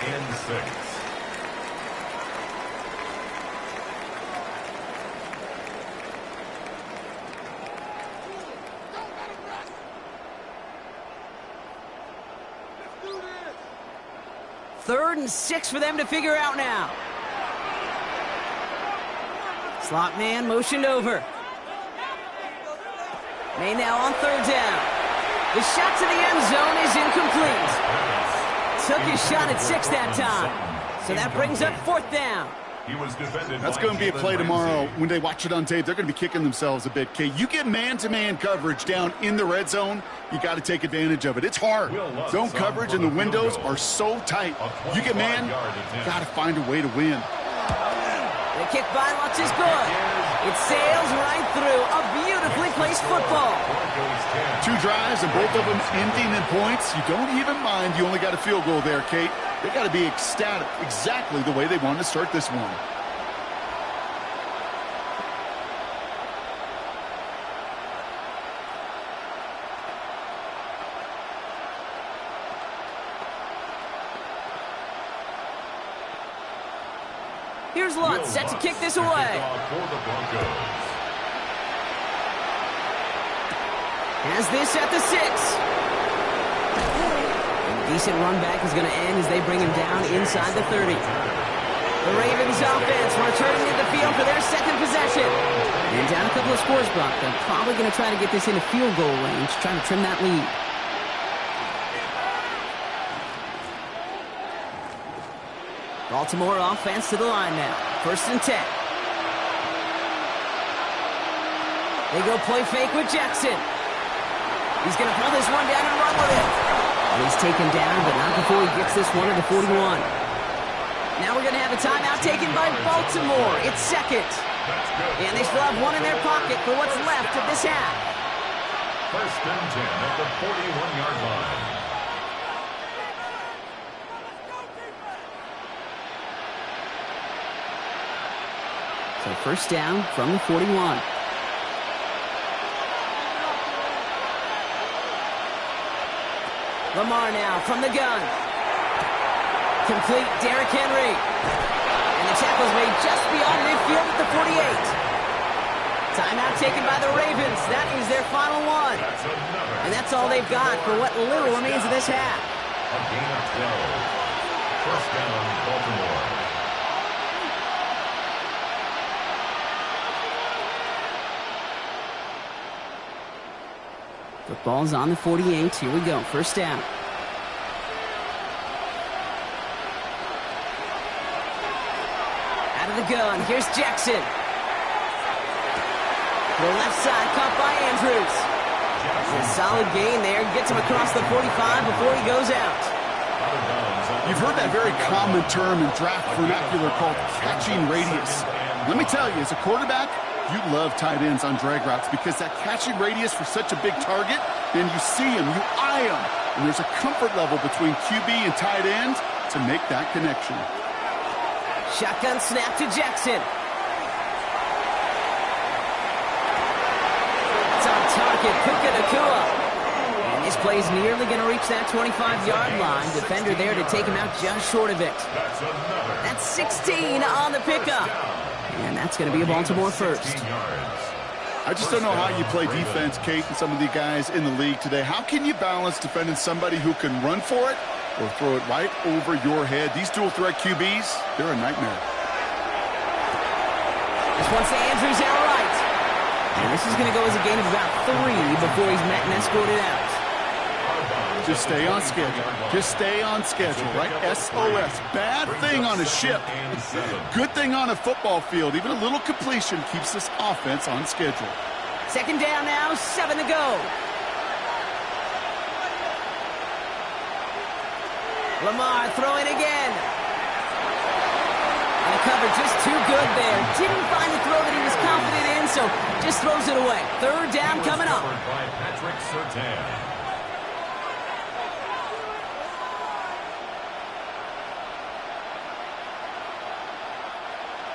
3rd and 6 for them to figure out now. Slot man motioned over. May now on 3rd down. The shot to the end zone is incomplete. Took his shot at 6 that time. So that brings up 4th down. That's going to be a play tomorrow. When they watch it on tape, they're going to be kicking themselves a bit. Kate, you get man-to-man coverage down in the red zone, you got to take advantage of it. It's hard. Zone coverage and the windows are so tight. You get man, got to find a way to win. The kick by Lutz is good. It sails right through a beautifully placed football. 2 drives and both of them ending in points. You don't even mind. You only got a field goal there, Kate. They got to be ecstatic, exactly the way they wanted to start this one. Here's Lutz, set to kick this away. Has this at the 6. Decent run back is going to end as they bring him down inside the 30. The Ravens offense returning to the field for their 2nd possession. And down a couple of scores, Brock. They're probably going to try to get this into field goal range, trying to trim that lead. Baltimore offense to the line now. 1st and 10. They go play fake with Jackson. He's going to pull this one down and run with it. He's taken down, but not before he gets this one to the 41. Now we're going to have a timeout taken by Baltimore. It's 2nd. And they still have one in their pocket for what's left of this half. 1st and 10 at the 41-yard line. So 1st down from the 41. Lamar now from the gun. Complete Derrick Henry. And the tackle's made just beyond midfield at the 48. Timeout taken by the Ravens. That is their final one. And that's all they've got for what little remains of this half. A gain of 12. 1st down, Baltimore. Football's on the 48. Here we go. 1st down. Out of the gun. Here's Jackson. The left side caught by Andrews. A solid gain there. Gets him across the 45 before he goes out. You've heard that very common term in draft vernacular called catching radius. Let me tell you, as a quarterback, you love tight ends on drag routes because that catching radius for such a big target, then you see him, you eye him, and there's a comfort level between QB and tight end to make that connection. Shotgun snap to Jackson. It's on target, Puka Nacua. And this play's nearly going to reach that 25-yard line. Defender there to take him out just short of it. That's 16 on the pickup. And that's going to be a Baltimore 1st. I just don't know how you play defense, Kate, and some of the guys in the league today. How can you balance defending somebody who can run for it or throw it right over your head? These dual threat QBs, they're a nightmare. This one's to Andrews out right. And this is going to go as a gain of about 3 before he's met and escorted out. Just stay on schedule. Just stay on schedule, right? SOS. Bad thing on a ship. Good thing on a football field. Even a little completion keeps this offense on schedule. 2nd down now, 7 to go. Lamar throwing again. And the cover just too good there. Didn't find the throw that he was confident in, so just throws it away. 3rd down coming up. By Patrick Surtain.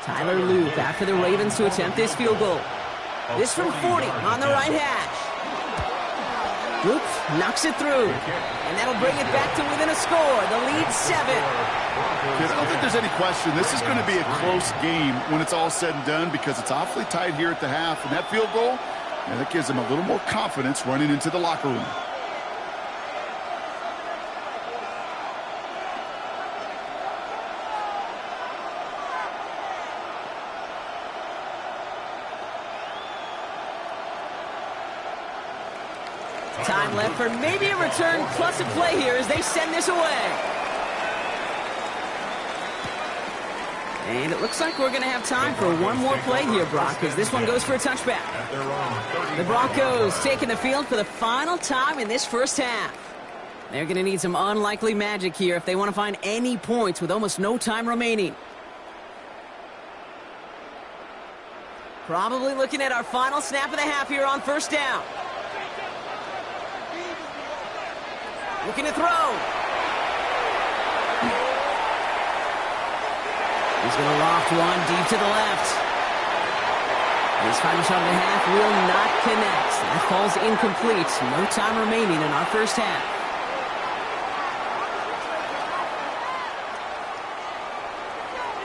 Tyler Luke after the Ravens to attempt this field goal. This from 40 on the right hash. Luke knocks it through. And that'll bring it back to within a score. The lead 7. I don't think there's any question. This is going to be a close game when it's all said and done because it's awfully tight here at the half. And that field goal, that gives them a little more confidence running into the locker room. Time left for maybe a return plus a play here as they send this away. And it looks like we're going to have time for one more play here, Brock, because this one goes for a touchback. The Broncos taking the field for the final time in this first half. They're going to need some unlikely magic here if they want to find any points with almost no time remaining. Probably looking at our final snap of the half here on first down. Looking to throw. He's going to loft one deep to the left. His final shot of the half will not connect. That falls incomplete. No time remaining in our first half.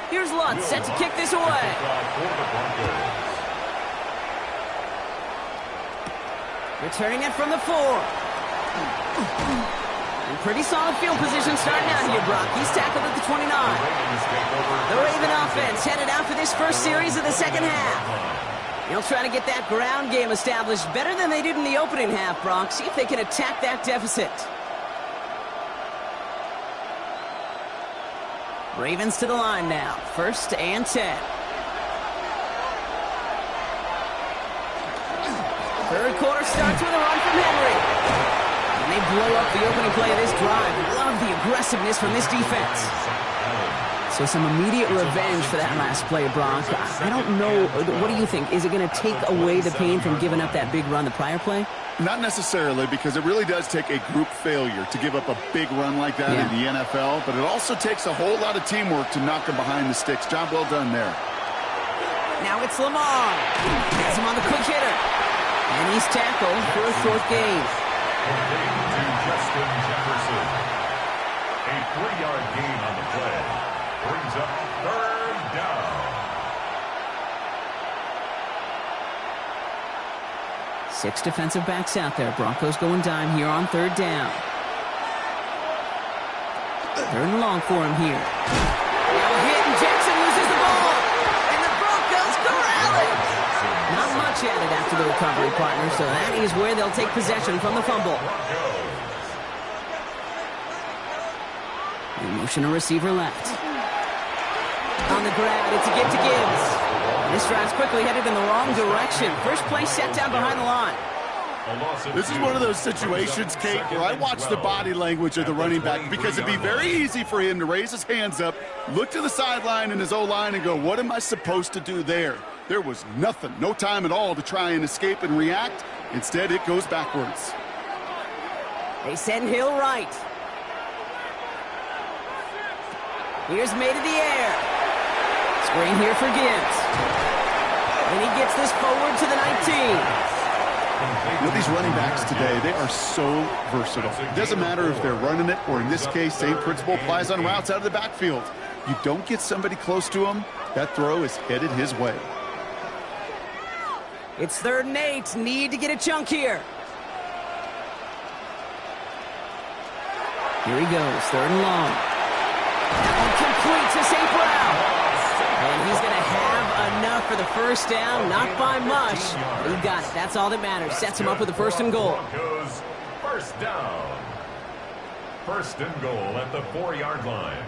Here's Lutz set to kick this away. Returning it from the 4. And pretty solid field position starting out here, Brock. He's tackled at the 29. The Raven offense headed out for this first series of the second half. They'll try to get that ground game established better than they did in the opening half, Brock. See if they can attack that deficit. Ravens to the line now. 1st and 10. Third quarter starts with a run from Henry. And they blow up the opening play of this drive. Love the aggressiveness from this defense. So some immediate revenge for that last play, Brock. I don't know. What do you think? Is it going to take away the pain from giving up that big run the prior play? Not necessarily, because it really does take a group failure to give up a big run like that in the NFL. But it also takes a whole lot of teamwork to knock them behind the sticks. Job well done there. Now it's Lamar. Has him on the quick hitter. And he's tackled for a short gain. To Justin Jefferson. A 3-yard gain on the play. Brings up 3rd down. 6 defensive backs out there. Broncos going dime here on 3rd down. 3rd and long for him here. Now hit, and Jackson loses the ball. And the Broncos corral it. Not much added after the recovery, partner, so that is where they'll take possession from the fumble. In motion, a receiver left. On the grab, it's a give to Gibbs. This drive's quickly headed in the wrong direction. First play set down behind the line. This is one of those situations, Kate, where I watch the body language of the running back, because it'd be very easy for him to raise his hands up, look to the sideline in his O-line and go, what am I supposed to do there? There was nothing, no time at all to try and escape and react. Instead, it goes backwards. They send Hill right. Here's made in the air. Screen here for Gibbs. And he gets this forward to the 19. You know, these running backs today, they are so versatile. It doesn't matter if they're running it, or in this case, same principle applies on routes out of the backfield. You don't get somebody close to him, that throw is headed his way. It's 3rd and 8. Need to get a chunk here. Here he goes. 3rd and long. That one complete to St. Brown. And he's going to have enough for the first down. Not by much. But he got it. That's all that matters. Sets him up with a 1st and goal. Broncos, 1st down. 1st and goal at the 4-yard line.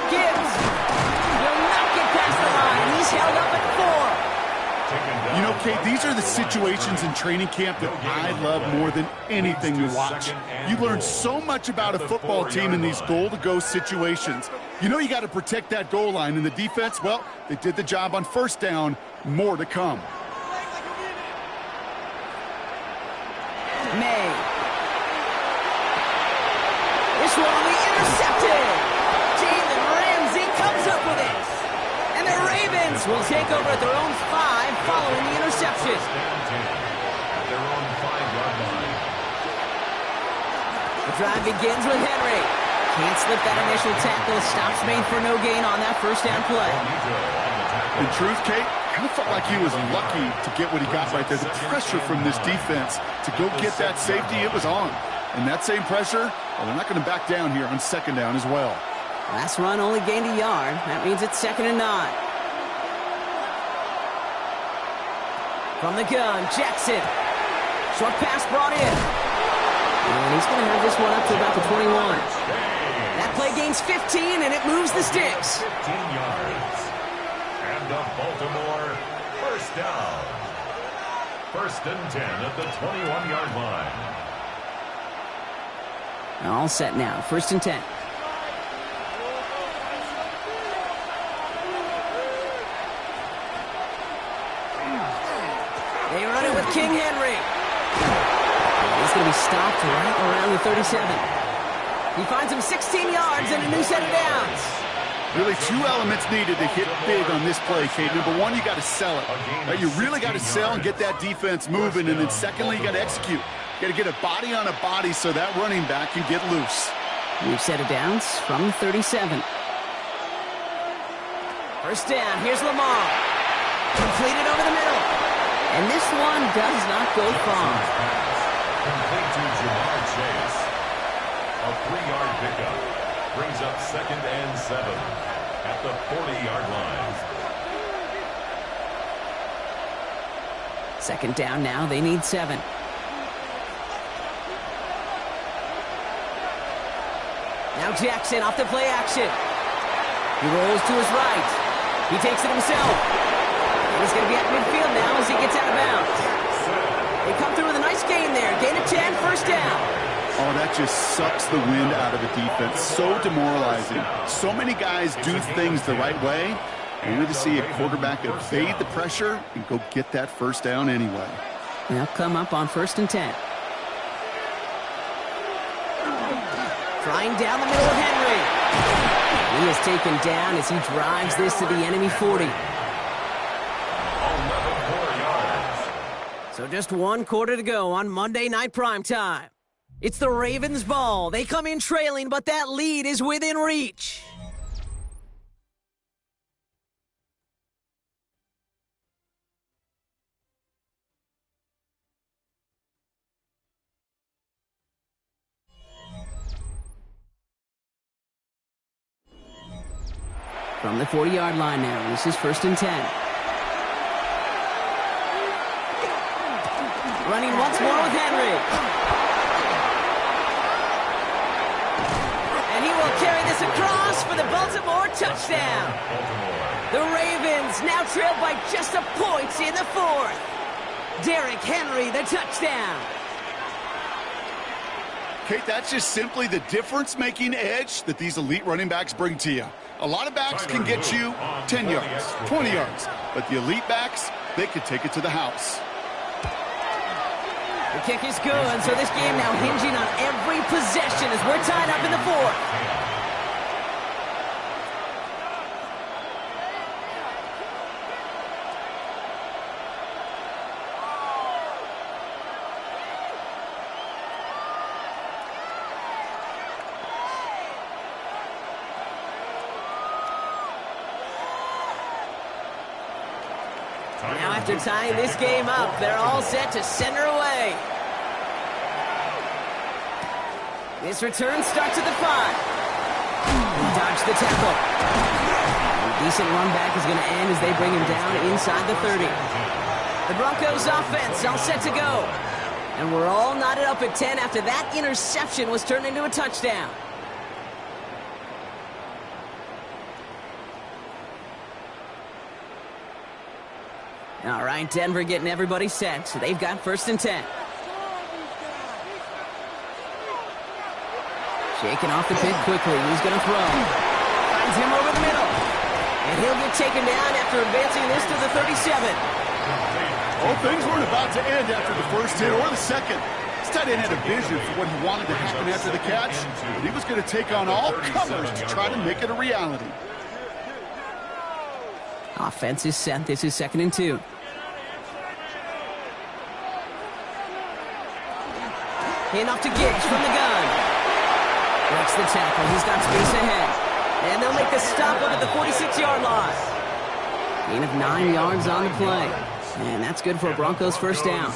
Gibbs will not get past the line. He's held up at 4. You know, Kate, these are the situations in training camp that I love more than anything to watch. You learn so much about a football team in these goal-to-go situations. You know you got to protect that goal line, and the defense, well, they did the job on 1st down. More to come. May. This one will be intercepted. Jalen Ramsey comes up with it. And the Ravens will take over at their own 5 following the interception. At their own 5-yard line. The drive begins with Henry. Can't slip that initial tackle. Stops made for no gain on that 1st down play. In truth, Kate, kind of felt like he was lucky to get what he got right there. The pressure from this defense to go get that safety, it was on. And that same pressure, well, they're not going to back down here on 2nd down as well. Last run only gained a yard. That means it's 2nd and 9. From the gun, Jackson. Short pass brought in. And he's going to have this one up to about the 21. That play gains 15, and it moves the sticks. 15 yards. And the Baltimore first down. 1st and 10 at the 21-yard line. All set now. 1st and 10. They run it with King Henry. He's going to be stopped right around the 37. He finds him 16 yards and a new set of downs. Really 2 elements needed to hit big on this play, Kate. Number 1, you got to sell it. Right, you really got to sell and get that defense moving. And then secondly, you got to execute. You got to get a body on a body so that running back can get loose. New set of downs from the 37. First down, here's Lamar. Completed over the middle. And this one does not go far. Complete to Jamar Chase. A 3-yard pickup. Brings up 2nd and 7 at the 40-yard line. 2nd down now. They need 7. Now Jackson off the play action. He rolls to his right. He takes it himself. And he's going to be at midfield now as he gets out of bounds. They come through with a nice gain there. Gain of 10, 1st down. Oh, that just sucks the wind out of a defense. So demoralizing. So many guys do things the right way, only to see a quarterback evade the pressure and go get that 1st down anyway. They'll come up on 1st and 10. Trying down the middle of Henry. He is taken down as he drives this to the enemy 40. 11 more yards. So just 1 quarter to go on Monday Night Primetime. It's the Ravens' ball. They come in trailing, but that lead is within reach. From the 40-yard line now, this is 1st and 10. Running once more with Henry. And he will carry this across for the Baltimore touchdown. The Ravens now trail by just a point in the 4th. Derrick Henry, the touchdown. Kate, that's just simply the difference-making edge that these elite running backs bring to you. A lot of backs can get you 10 yards, 20 yards, but the elite backs, they can take it to the house. The kick is good, so this game now hinging on every possession as we're tied up in the 4th. Now after tying this game up, they're all set to center away. This return starts at the 5. He dodged the tackle. A decent run back is going to end as they bring him down inside the 30. The Broncos offense all set to go. And we're all knotted up at 10 after that interception was turned into a touchdown. All right, Denver getting everybody set, so they've got 1st and 10. Shaking off the pit quickly. He's going to throw. Finds him over the middle. And he'll get taken down after advancing this to the 37. Oh, things weren't about to end after the 1st hit or the 2nd. This tight end had a vision for what he wanted to happen after the catch, but he was going to take on all comers to try to make it a reality. Offense is set. This is 2nd and 2. Hand off to Giggs from the gun. Breaks the tackle. He's got space ahead. And they'll make the stop up at the 46-yard line. Gain of 9 yards on the play. And that's good for a Broncos 1st down.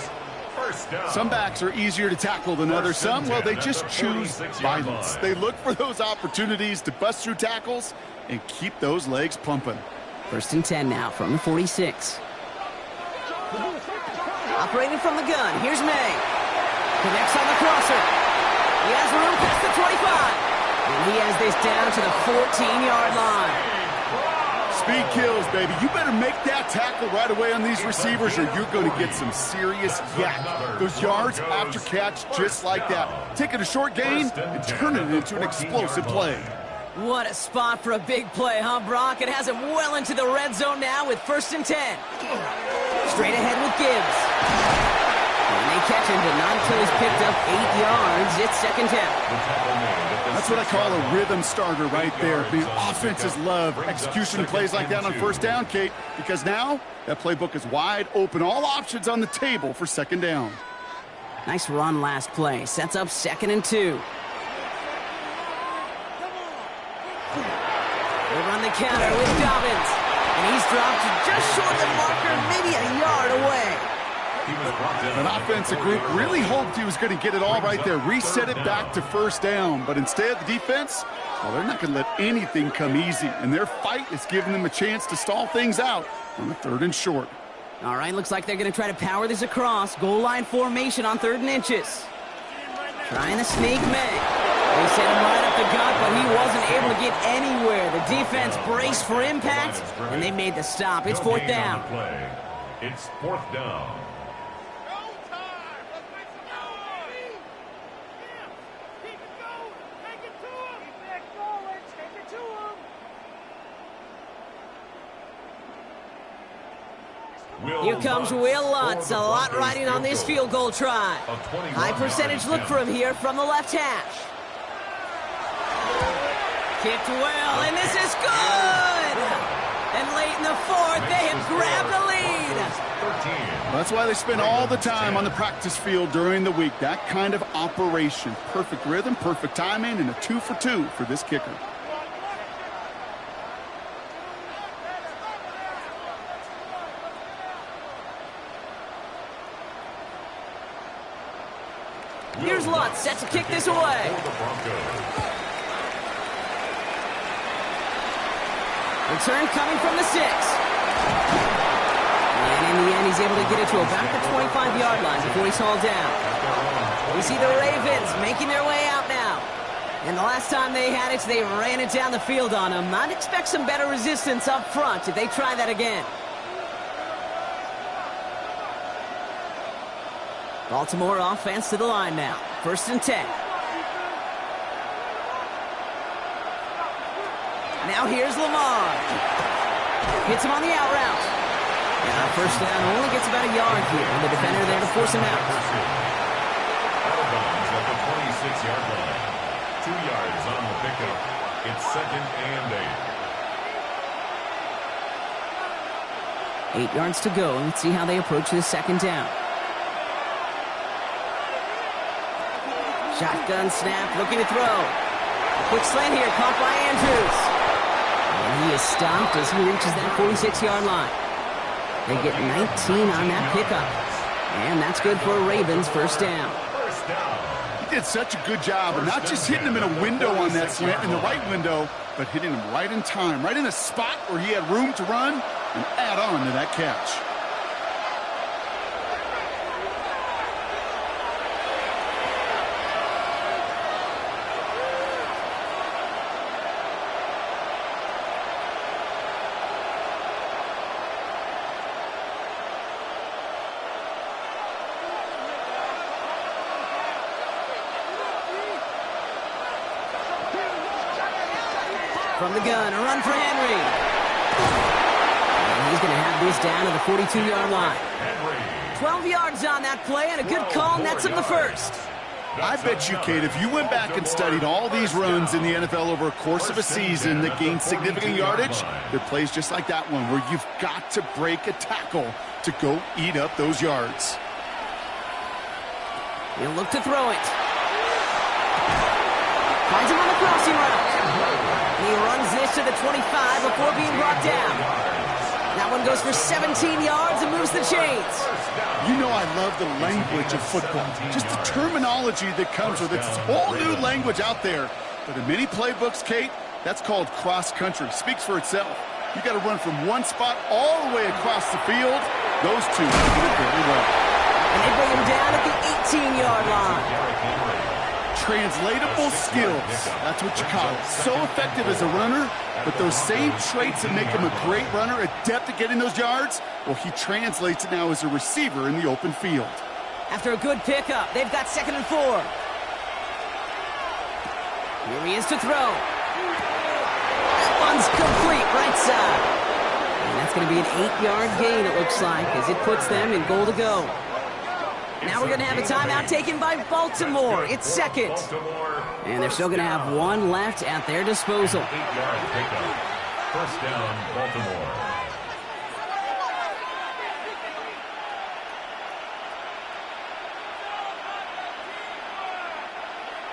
1st Some backs are easier to tackle than others. Some, well, they just choose violence. They look for those opportunities to bust through tackles and keep those legs pumping. 1st and 10 now from the 46. Operating from the gun, here's May. Connects on the crosser. He has room past the 25. And he has this down to the 14-yard line. Speed kills, baby. You better make that tackle right away on these receivers or you're going to get some serious yak. Those yards after catch just like that. Taking a short gain and turning it into an explosive play. What a spot for a big play, huh, Brock? It has him well into the red zone now with 1st and 10. Straight ahead with Gibbs. And they catch him, but not until he's picked up 8 yards. It's 2nd down. That's what I call a rhythm starter right there. The offenses love execution plays like that on 1st down, Kate, because now that playbook is wide open. All options on the table for 2nd down. Nice run last play. Sets up 2nd and 2. They run the counter with Dobbins. And he's dropped just short of the marker, maybe a yard away. An offensive group really hoped he was going to get it all right there, reset it back to 1st down. But instead, the defense, well, they're not going to let anything come easy. And their fight is giving them a chance to stall things out on the 3rd and short. All right, looks like they're going to try to power this across. Goal line formation on 3rd and inches. Trying to sneak May. They sent him right up the gut, but he wasn't able to get anywhere. The defense braced for impact, and they made the stop. It's 4th down. It's 4th down. Here comes Will Lutz. A lot riding on this field goal try. High percentage look for him here from the left hash. Kicked well, and this is good! And late in the 4th, they have grabbed the lead. That's why they spend all the time on the practice field during the week. That kind of operation. Perfect rhythm, perfect timing, and a 2 for 2 for this kicker. Here's Lutz, set to kick this away. Return coming from the 6. And in the end, he's able to get it to about the 25-yard line before he's hauled down. We see the Ravens making their way out now. And the last time they had it, they ran it down the field on him. I'd expect some better resistance up front if they try that again. Baltimore offense to the line now. 1st and 10. Now here's Lamar. Hits him on the out route. And on 1st down, only gets about a yard here. And the defender there to force him out. At the 26-yard line. 2 yards on the pickup. It's 2nd and 8. 8 yards to go. Let's see how they approach this 2nd down. Shotgun snap, looking to throw. Quick slant here, caught by Andrews. And he is stopped as he reaches that 46-yard line. They get 19 on that pickup. And that's good for Ravens 1st down. He did such a good job of not just hitting him in a window on that slant, in the right window, but hitting him right in time, right in a spot where he had room to run and add on to that catch. From the gun, a run for Henry. And he's going to have this down to the 42-yard line. 12 yards on that play, and a good call nets him the 1st. I bet you, Kate, if you went back and studied all these runs in the NFL over a course of a season that gained significant yardage, there are plays just like that one where you've got to break a tackle to go eat up those yards. He'll look to throw it. Finds him on the crossing route. He runs this to the 25 before being brought down. That one goes for 17 yards and moves the chains. You know I love the language of football. Just the terminology that comes with it. It's a whole new language out there. But in many playbooks, Kate, that's called cross-country. Speaks for itself. You got to run from one spot all the way across the field. Those two did it very well. And they bring him down at the 18-yard line. Translatable skills. That's what you call it. So effective as a runner, but those same traits that make him a great runner, adept at getting those yards, well, he translates it now as a receiver in the open field. After a good pickup, they've got 2nd and 4. Here he is to throw. That one's complete, right side. And that's going to be an 8-yard gain, it looks like, as it puts them in goal to go. Now we're going to have a timeout taken by Baltimore. It's 2nd. And they're still going to have one left at their disposal. 8-yard pickup. First down, Baltimore.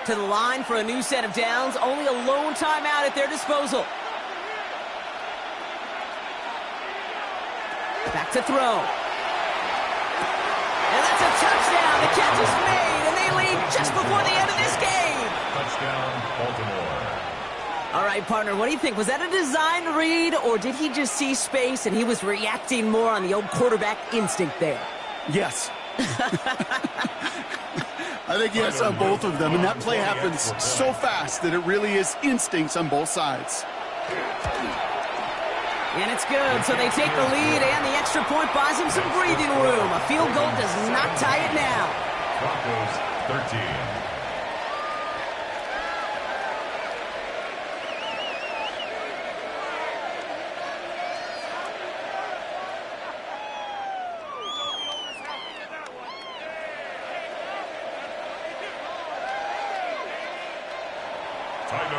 To the line for a new set of downs. Only a lone timeout at their disposal. Back to throw. And that's a touchdown. The catch is made, and they lead just before the end of this game. Touchdown, Baltimore. All right, partner, what do you think? Was that a design read, or did he just see space and he was reacting more on the old quarterback instinct there? Yes. I think yes on both of them, and that play happens so fast that it really is instincts on both sides. And it's good, so they take the lead, and the extra point buys them some breathing room. A field goal does not tie it now. Broncos 13.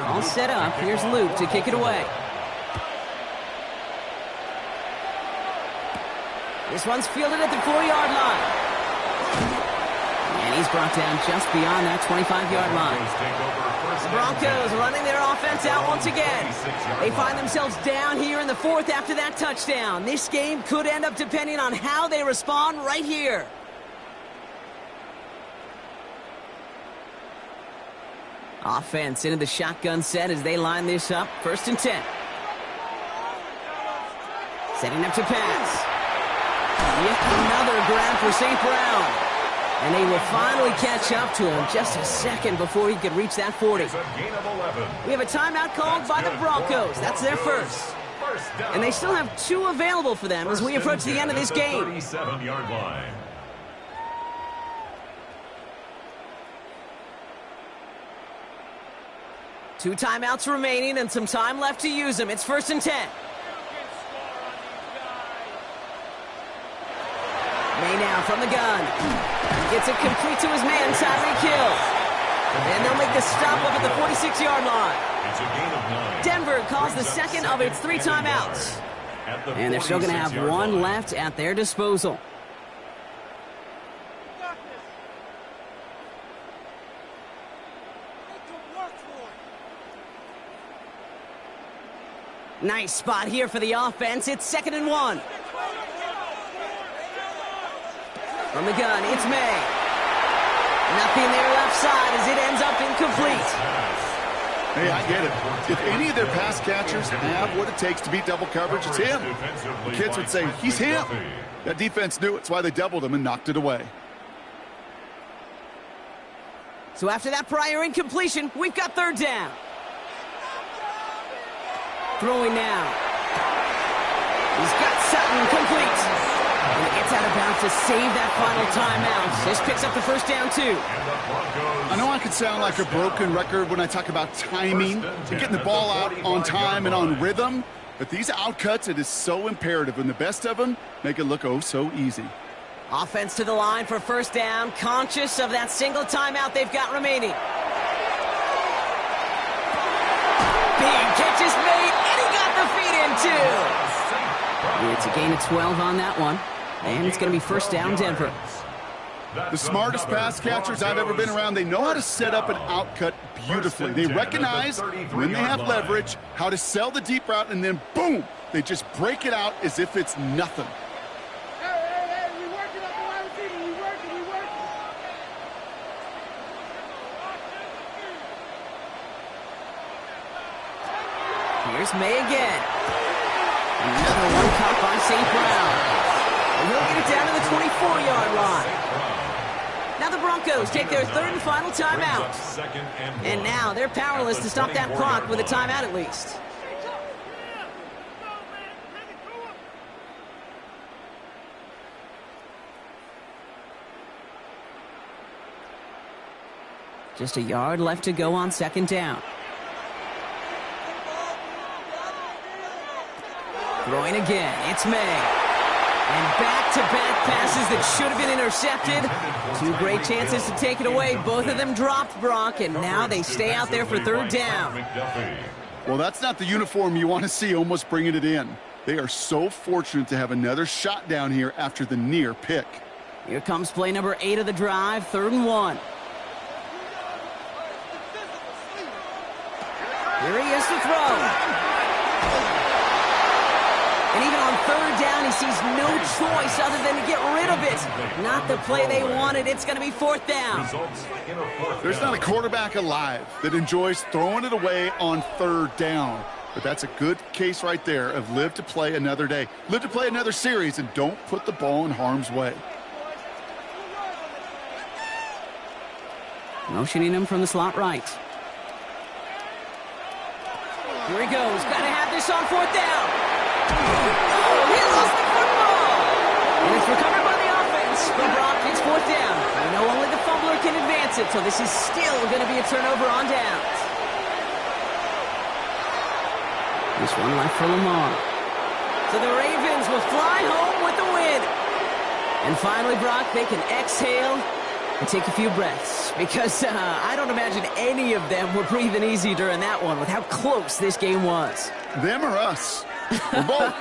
All set up. Here's Luke to kick it away. This one's fielded at the 4-yard line. And he's brought down just beyond that 25-yard line. The Broncos running their offense out once again. They find themselves down here in the 4th after that touchdown. This game could end up depending on how they respond right here. Offense into the shotgun set as they line this up. 1st and 10. Setting up to pass. Yet another grab for St. Brown. And they will finally catch up to him just a second before he could reach that 40. We have a timeout called by the Broncos. That's their first. And they still have 2 available for them as we approach the end of this game. 37-yard line. Two timeouts remaining and some time left to use them. It's 1st and 10. May now from the gun. Gets it complete to his man, Tyreek Hill. And they'll make the stop up at the 46-yard line. It's a gain of 9. Denver calls the second of its 3 timeouts. And they're still going to have one left at their disposal. Nice spot here for the offense. It's 2nd and 1. From the gun, it's May. Nothing there left side as it ends up incomplete. Hey, I get it. If any of their pass catchers have what it takes to beat double coverage, it's him. The kids would say, he's him. That defense knew it. It's why they doubled him and knocked it away. So after that prior incompletion, we've got 3rd down. Throwing now. He's got Sutton complete. And he gets out of bounds to save that final timeout. This picks up the 1st down, too. I know I could sound like a broken record when I talk about timing and getting the ball out on time and on rhythm, but these outcuts, it is so imperative, and the best of them make it look oh so easy. Offense to the line for 1st down, conscious of that single timeout they've got remaining. Big catch is made, and he got the feet in, too. It's a gain of 12 on that one, and it's going to be 1st down, Denver. The smartest pass catchers I've ever been around. They know how to set up an outcut beautifully. They recognize when they have leverage, how to sell the deep route, and then boom, they just break it out as if it's nothing. We working up the wide receiver. We working. Here's May again. Another one caught by St. Brown. And he'll get it down to the 24-yard line. Now the Broncos take their third and final timeout. And now they're powerless to stop that clock with a timeout at least. Just a yard left to go on second down. Throwing again, it's May. And back-to-back passes that should have been intercepted. Two great chances to take it away. Both of them dropped, Brock, and now they stay out there for third down. Well, that's not the uniform you want to see almost bringing it in. They are so fortunate to have another shot down here after the near pick. Here comes play number 8 of the drive, 3rd and 1. Here he is to throw. And even on third down, he sees no choice other than to get rid of it. Not the play they wanted. It's going to be 4th down. There's not a quarterback alive that enjoys throwing it away on 3rd down. But that's a good case right there of live to play another day. Live to play another series and don't put the ball in harm's way. Motioning him from the slot right. Here he goes. Got to have this on 4th down. Oh, he lost the football! And it's recovered by the offense. But Brock, it's 4th down. We know only the fumbler can advance it, so this is still going to be a turnover on downs. This one left for Lamar. So the Ravens will fly home with the win. And finally, Brock, they can exhale and take a few breaths. Because I don't imagine any of them were breathing easy during that one with how close this game was. Them or us? We're both.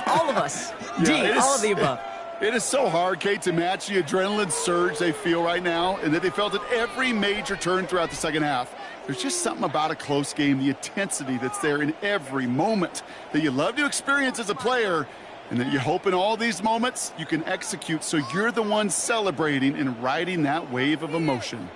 All of us. Yeah, all of the above. It is so hard, Kate, to match the adrenaline surge they feel right now and that they felt at every major turn throughout the second half. There's just something about a close game, the intensity that's there in every moment that you love to experience as a player and that you hope in all these moments you can execute so you're the one celebrating and riding that wave of emotion.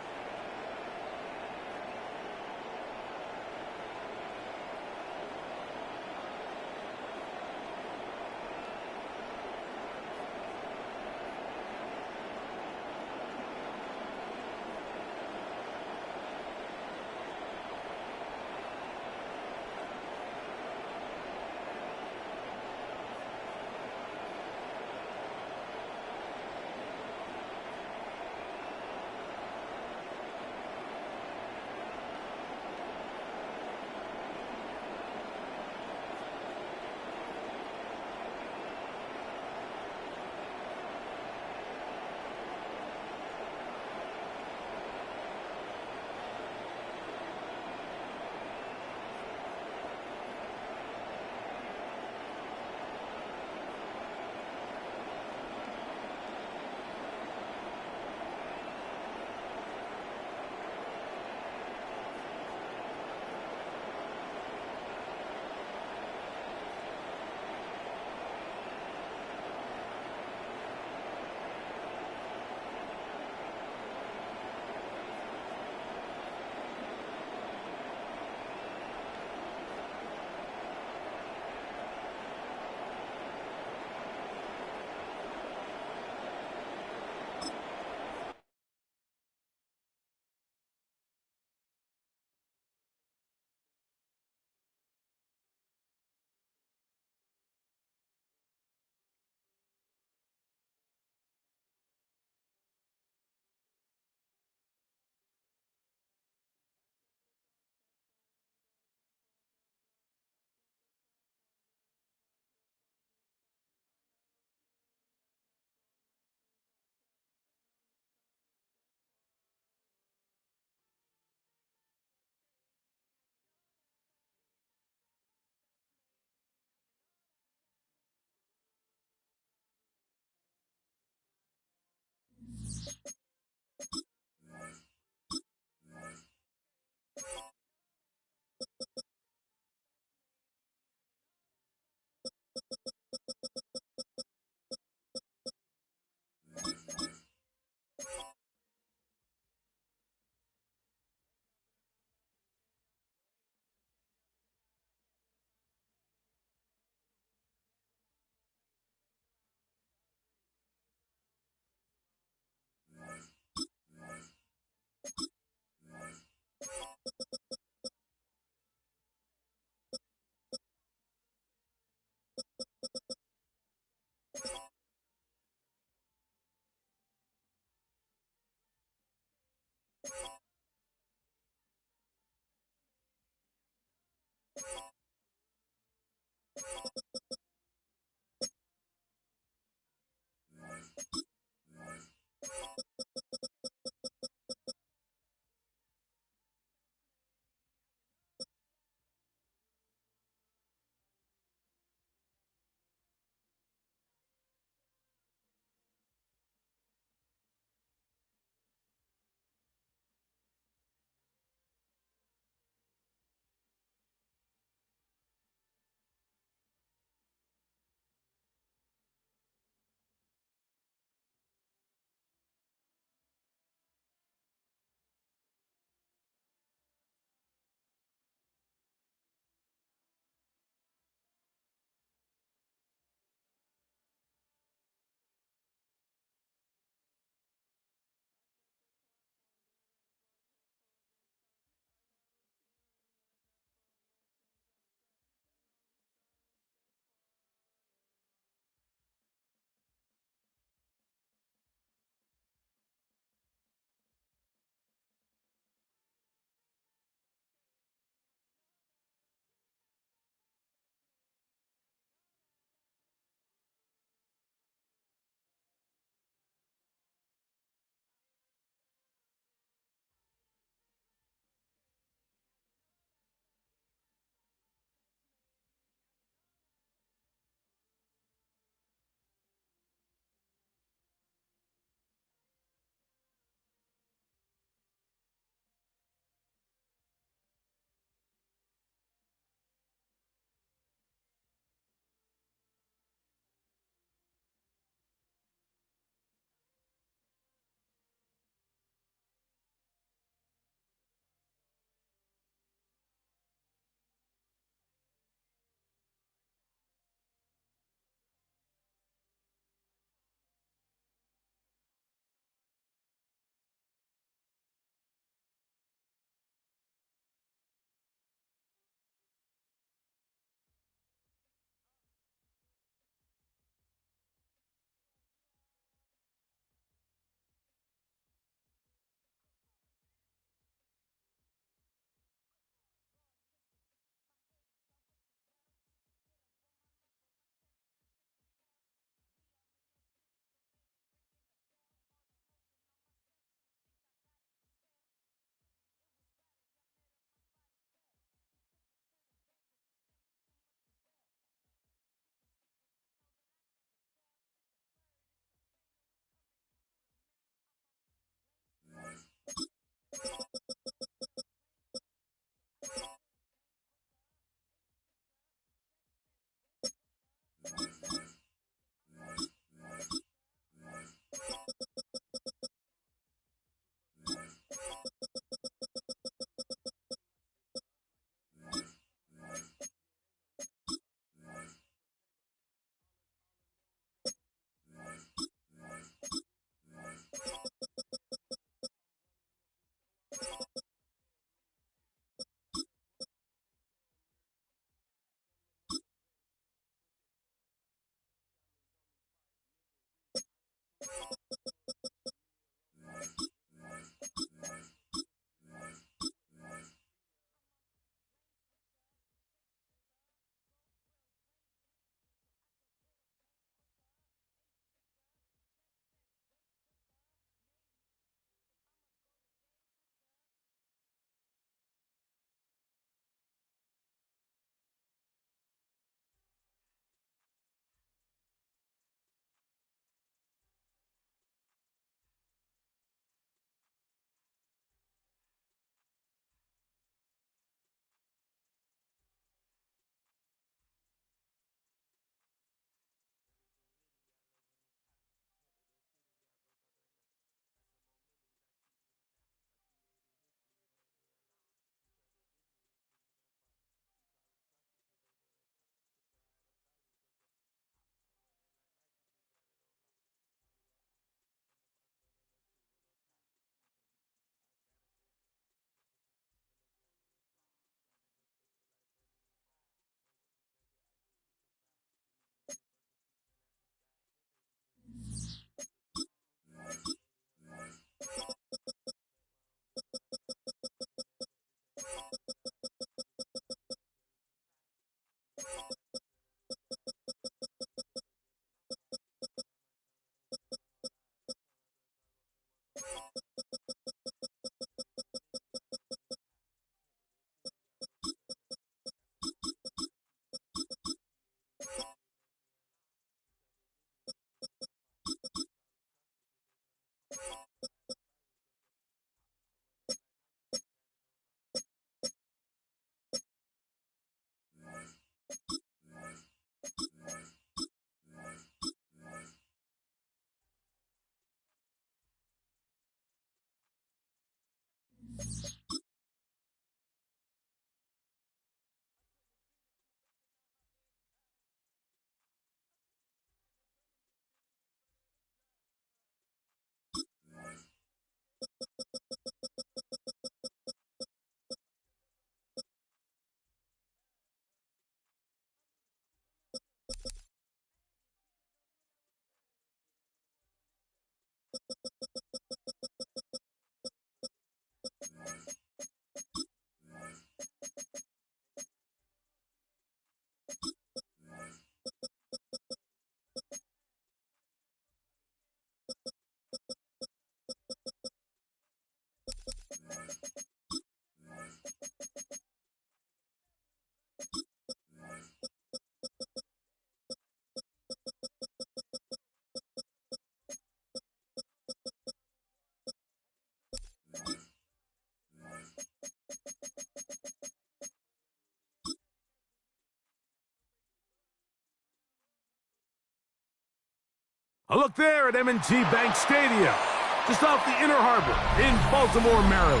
A look there at M&T Bank Stadium, just off the Inner Harbor in Baltimore, Maryland.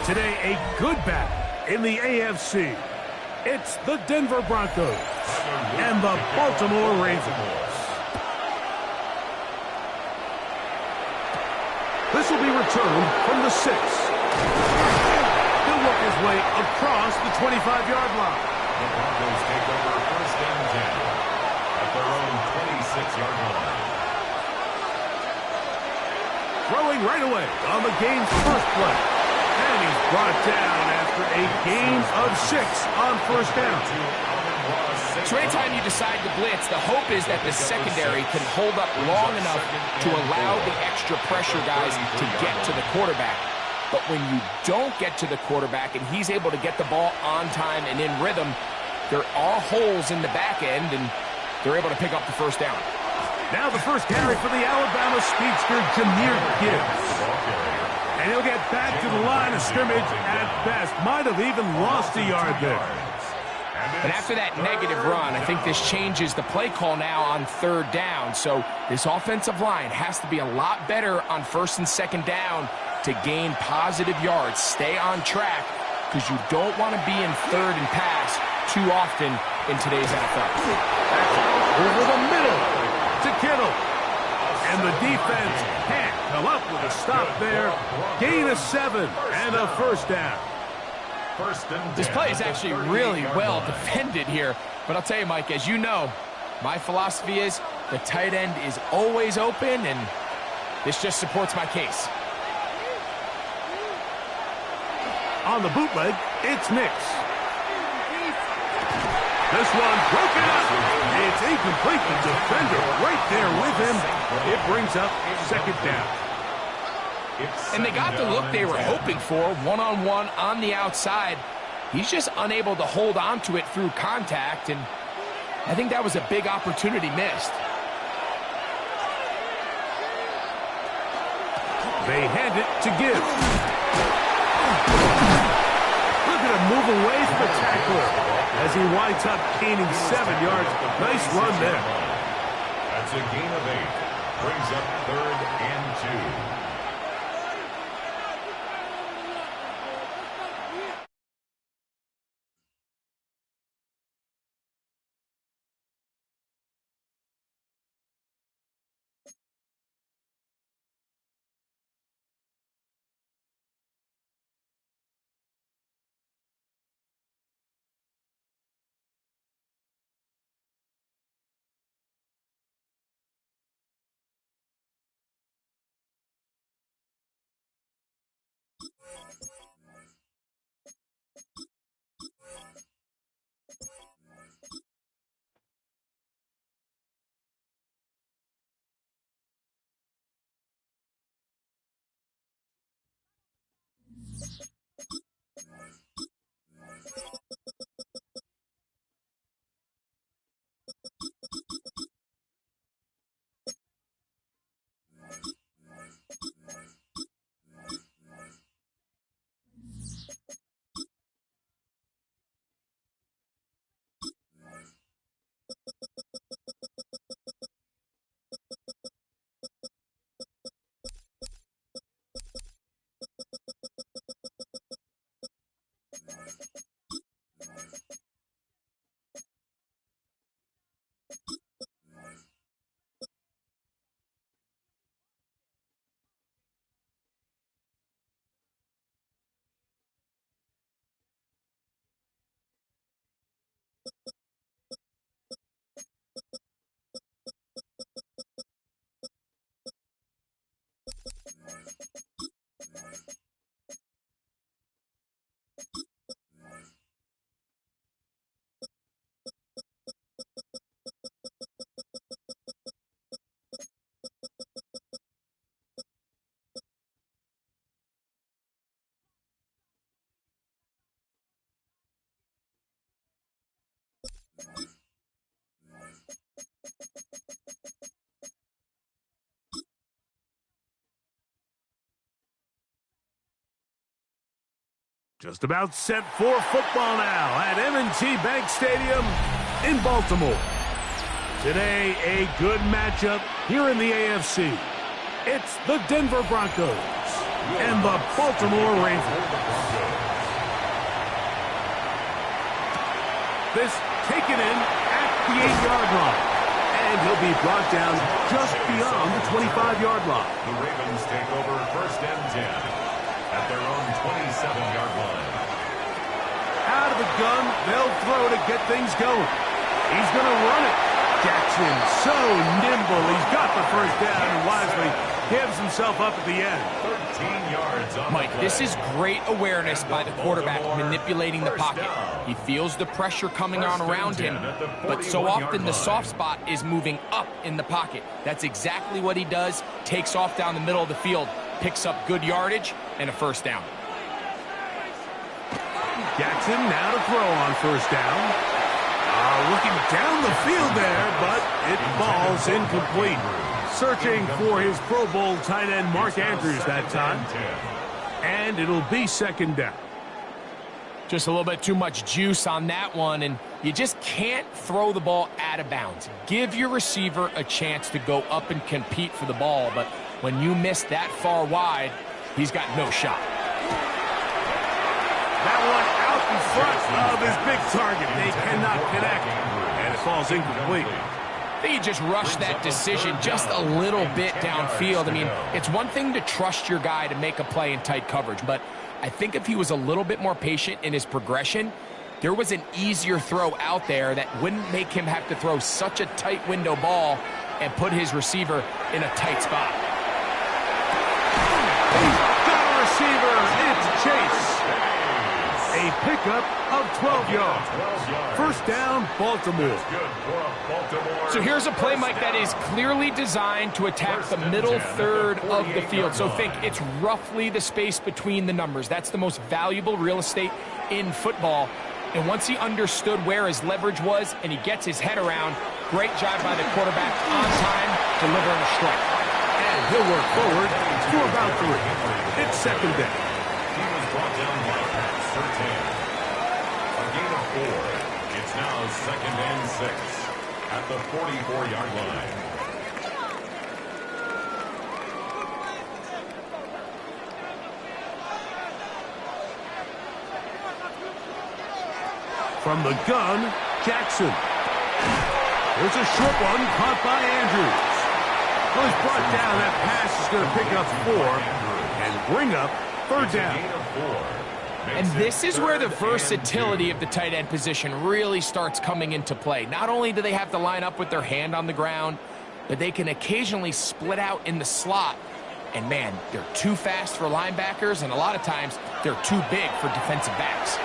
Today, a good battle in the AFC. It's the Denver Broncos and the Baltimore Ravens. This will be returned from the 6. He'll work his way across the 25-yard line. The Broncos take over first and 10 at their own 26-yard line. Throwing right away on the game's first play. And he's brought down after a gain of 6 on first down. So anytime you decide to blitz, the hope is that the secondary can hold up long enough to allow the extra pressure guys to get to the quarterback. But when you don't get to the quarterback and he's able to get the ball on time and in rhythm, there are holes in the back end, and they're able to pick up the first down. Now the first carry for the Alabama speedster, Jahmyr Gibbs. And he'll get back to the line of scrimmage at best. Might have even lost a yard there. But after that negative run, I think this changes the play call now on third down. So this offensive line has to be a lot better on first and second down to gain positive yards. Stay on track, because you don't want to be in third and pass too often in today's NFL. Over the middle to Kittle. And the defense can't come up with a stop there. Gain of 7 and a first down. This play is actually really well defended here. But I'll tell you, Mike, as you know, my philosophy is the tight end is always open, and this just supports my case. On the bootleg, it's Nix. This one broken up. It's incomplete. The defender right there with him. It brings up second down. And they got the look they were hoping for, one-on-one on the outside. He's just unable to hold on to it through contact, and I think that was a big opportunity missed. They hand it to Gibbs. Look at him move away from the tackler as he winds up gaining 7 yards. Nice run there. That's a gain of 8. Brings up third and 2. Just about set for football now at M&T Bank Stadium in Baltimore. Today, a good matchup here in the AFC. It's the Denver Broncos and the Baltimore Ravens. This taken in at the 8-yard line. And he'll be brought down just beyond the 25-yard line. The Ravens take over 1st and 10 at their own 27-yard line. Out of the gun, they'll throw to get things going. He's going to run it. Jackson, so nimble. He's got the first down and wisely gives himself up at the end. 13 yards on Mike, this is great awareness by the quarterback manipulating the pocket. He feels the pressure coming on around him, but so often the soft spot is moving up in the pocket. That's exactly what he does. Takes off down the middle of the field, picks up good yardage, and a first down. Jackson now to throw on first down. Looking down the field there, but it falls incomplete. Searching for his Pro Bowl tight end Mark Andrews that time. And it'll be 2nd down. Just a little bit too much juice on that one, and you just can't throw the ball out of bounds. Give your receiver a chance to go up and compete for the ball, but when you miss that far wide, he's got no shot. That one out in front of his big target. They cannot connect, and it falls incomplete. I think he just rushed that decision just a little bit downfield. I mean, it's one thing to trust your guy to make a play in tight coverage, but I think if he was a little bit more patient in his progression, there was an easier throw out there that wouldn't make him have to throw such a tight window ball and put his receiver in a tight spot. He's got a receiver. It's Chase. A pickup of 12 yards. First down, Baltimore. So here's a play, Mike, that is clearly designed to attack the middle third of the field. So think it's roughly the space between the numbers. That's the most valuable real estate in football. And once he understood where his leverage was and he gets his head around, great job by the quarterback on time, delivering a strike. And he'll work forward to about 3. It's 2nd down. He was brought down by pass for 10. A gain of 4. It's now 2nd and 6 at the 44-yard line. From the gun, Jackson. There's a short one caught by Andrews. Well, he's brought down. That pass is going to pick up 4 and bring up 3rd down. And this is where the versatility of the tight end position really starts coming into play. Not only do they have to line up with their hand on the ground, but they can occasionally split out in the slot. And man, they're too fast for linebackers, and a lot of times they're too big for defensive backs.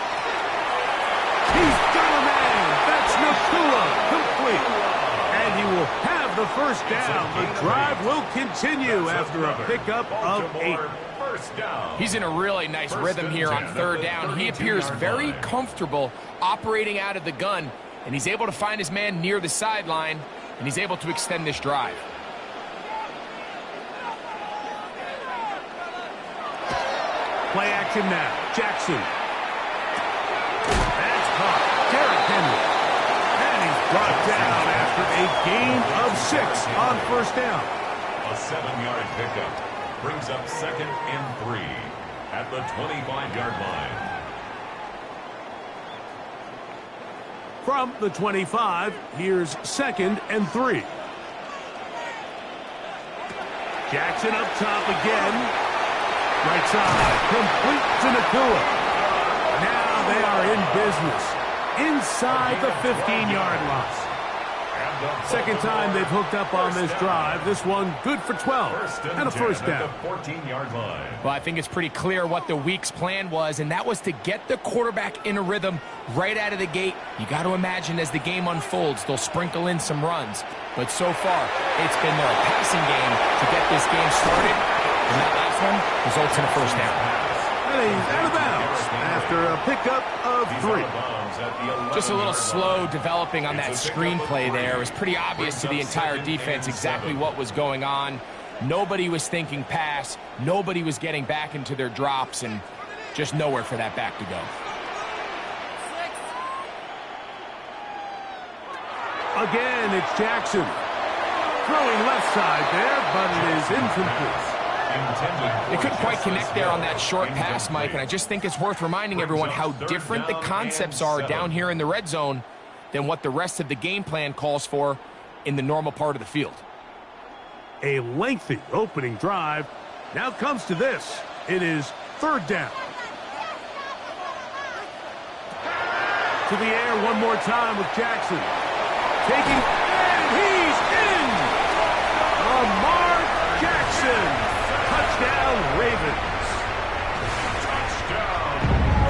He's got a man. That's Nakua. Complete. And he will have the first down. The drive will continue after a pickup of 8. He's in a really nice rhythm here on 3rd down. He appears very comfortable operating out of the gun, and he's able to find his man near the sideline, and he's able to extend this drive. Play action now. Jackson. That's caught. Derrick Henry. And he's brought down after a gain of 6 on 1st down. A 7-yard pickup brings up 2nd and 3 at the 25-yard line. From the 25, here's 2nd and 3. Jackson up top again. Right side, complete to Nakua. Now they are in business inside the 15-yard line. Second time they've hooked up on this drive. This one good for 12 and a first down. 14-yard line. Well, I think it's pretty clear what the week's plan was, and that was to get the quarterback in a rhythm right out of the gate. You got to imagine as the game unfolds, they'll sprinkle in some runs. But so far, it's been their passing game to get this game started. And that last one results in a first down. And he's out of bounds after a pickup of 3. Just a little slow developing on that screenplay there. It was pretty obvious to the entire defense exactly what was going on. Nobody was thinking pass. Nobody was getting back into their drops, and just nowhere for that back to go. Again, it's Jackson. Throwing left side there, but it is incomplete. They couldn't quite connect there on that short pass, Mike, and I just think it's worth reminding everyone how different the concepts are down here in the red zone than what the rest of the game plan calls for in the normal part of the field. A lengthy opening drive. Now comes to this. It is third down. To the air one more time with Jackson. Taking, and he's in! Lamar Jackson. Touchdown, Ravens. Touchdown.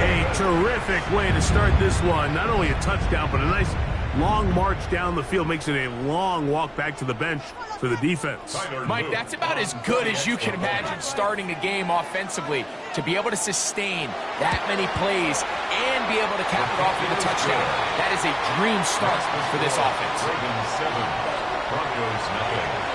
A terrific way to start this one. Not only a touchdown, but a nice long march down the field. Makes it a long walk back to the bench for the defense. Mike, that's about as good as you can imagine starting a game offensively. To be able to sustain that many plays and be able to cap it off with a touchdown. That is a dream start for this offense. Ravens 7, Broncos nothing.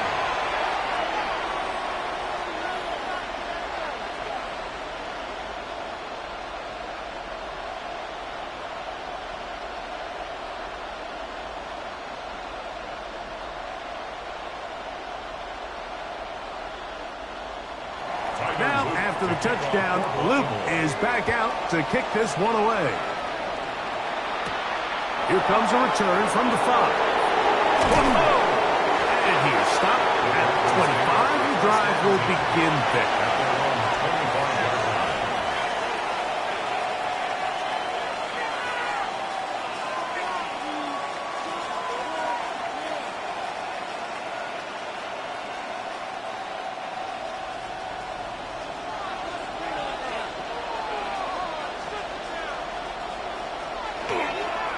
Now, after the touchdown, Luke is back out to kick this one away. Here comes a return from the 5. And he is stopped at the 25. The drive will begin there.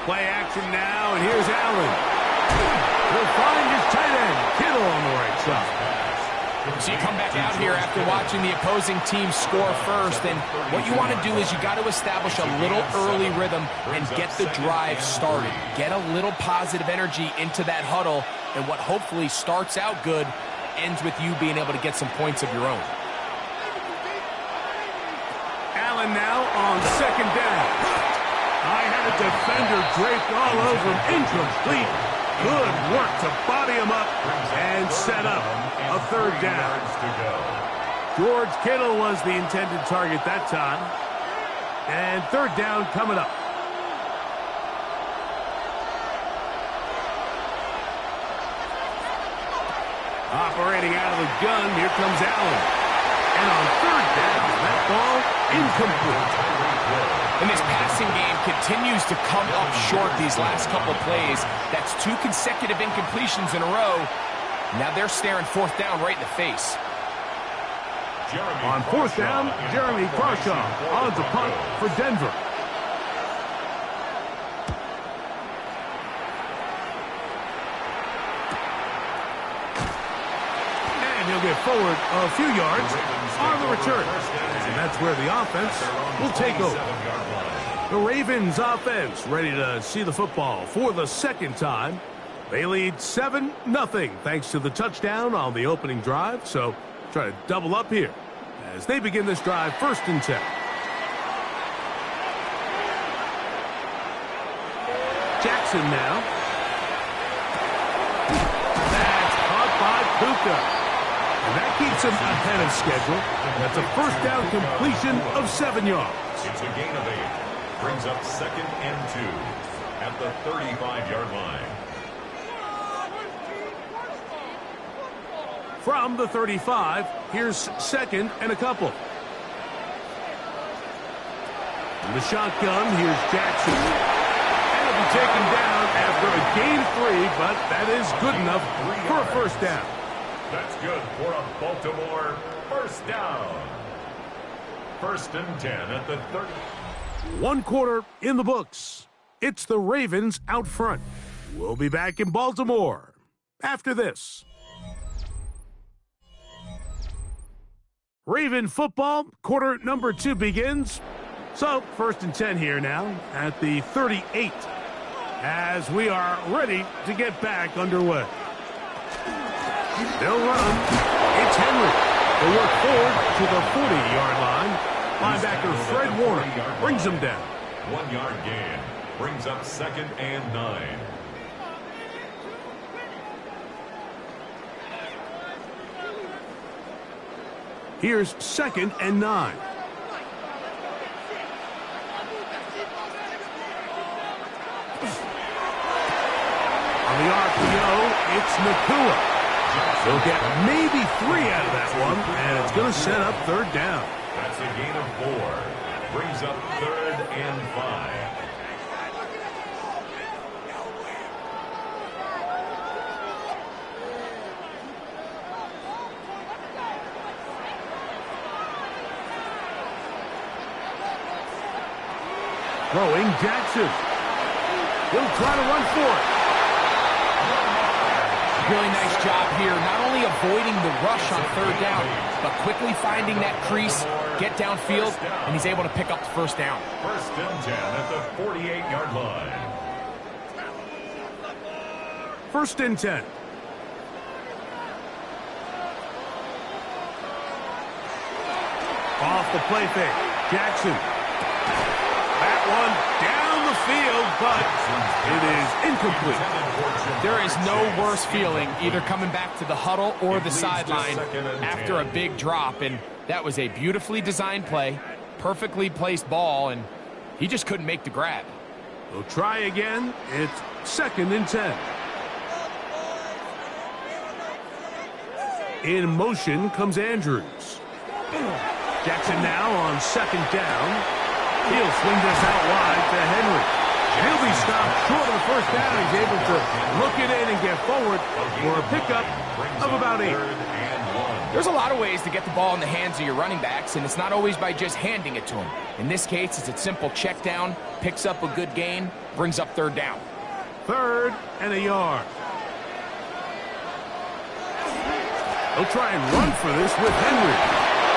Play action now, and here's Allen. He'll find his tight end, Kittle, on the right side. So you come back out here after watching the opposing team score first, and what you want to do is you got to establish a little early rhythm and get the drive started. Get a little positive energy into that huddle, and what hopefully starts out good ends with you being able to get some points of your own. Allen now on second down. I had a defender draped all over him. Incomplete. Good work to body him up and set up a third down. George Kittle was the intended target that time. And third down coming up. Operating out of the gun, here comes Allen. And on third down, that ball incomplete. And this passing game continues to come up short these last couple plays. That's 2 consecutive incompletions in a row. Now they're staring fourth down right in the face. On fourth down, Jeremy Crawshaw on to punt for Denver. And he'll get forward a few yards on the return. And that's where the offense will take over. The Ravens offense ready to see the football for the second time. They lead 7-0 thanks to the touchdown on the opening drive. So try to double up here as they begin this drive first and 10. Jackson now. That's caught by Puka. And that keeps him ahead of schedule. That's a first down completion of 7 yards. It's a gain of 8. Brings up 2nd and 2 at the 35-yard line. From the 35, here's 2nd and a couple. In the shotgun, here's Jackson. And he'll be taken down after a gain of 3, but that is good enough for a first down. That's good for a Baltimore first down. 1st and 10 at the 30. 1 quarter in the books. It's the Ravens out front. We'll be back in Baltimore after this. Raven football, quarter number 2 begins. So, 1st and 10 here now at the 38 as we are ready to get back underway. They'll run. It's Henry. They work forward to the 40-yard line. Linebacker Fred Warner brings them down. 1 yard gain. Brings up 2nd and 9. Here's 2nd and 9. On the RPO, it's Nacua. They'll get maybe 3 out of that one, and it's going to set up 3rd down. That's a gain of 4. Brings up 3rd and 5. Throwing Jackson. He'll try to run for it. Really nice job here, not only avoiding the rush on 3rd down, but quickly finding that crease, get downfield, and he's able to pick up the 1st down. 1st and 10 at the 48-yard line. 1st and 10. Off the play fake. Jackson. That one down the field, but it is incomplete. There is no worse feeling either coming back to the huddle or the sideline after a big drop, and that was a beautifully designed play, perfectly placed ball, and he just couldn't make the grab. They'll try again. It's 2nd and 10. In motion comes Andrews. Jackson now on 2nd down. He'll swing this out wide to Henry. He'll be stopped short of the 1st down. He's able to look it in and get forward for a pickup of about 8. There's a lot of ways to get the ball in the hands of your running backs, and it's not always by just handing it to them. In this case, it's a simple check down, picks up a good gain, brings up 3rd down. 3rd and a yard. They'll try and run for this with Henry,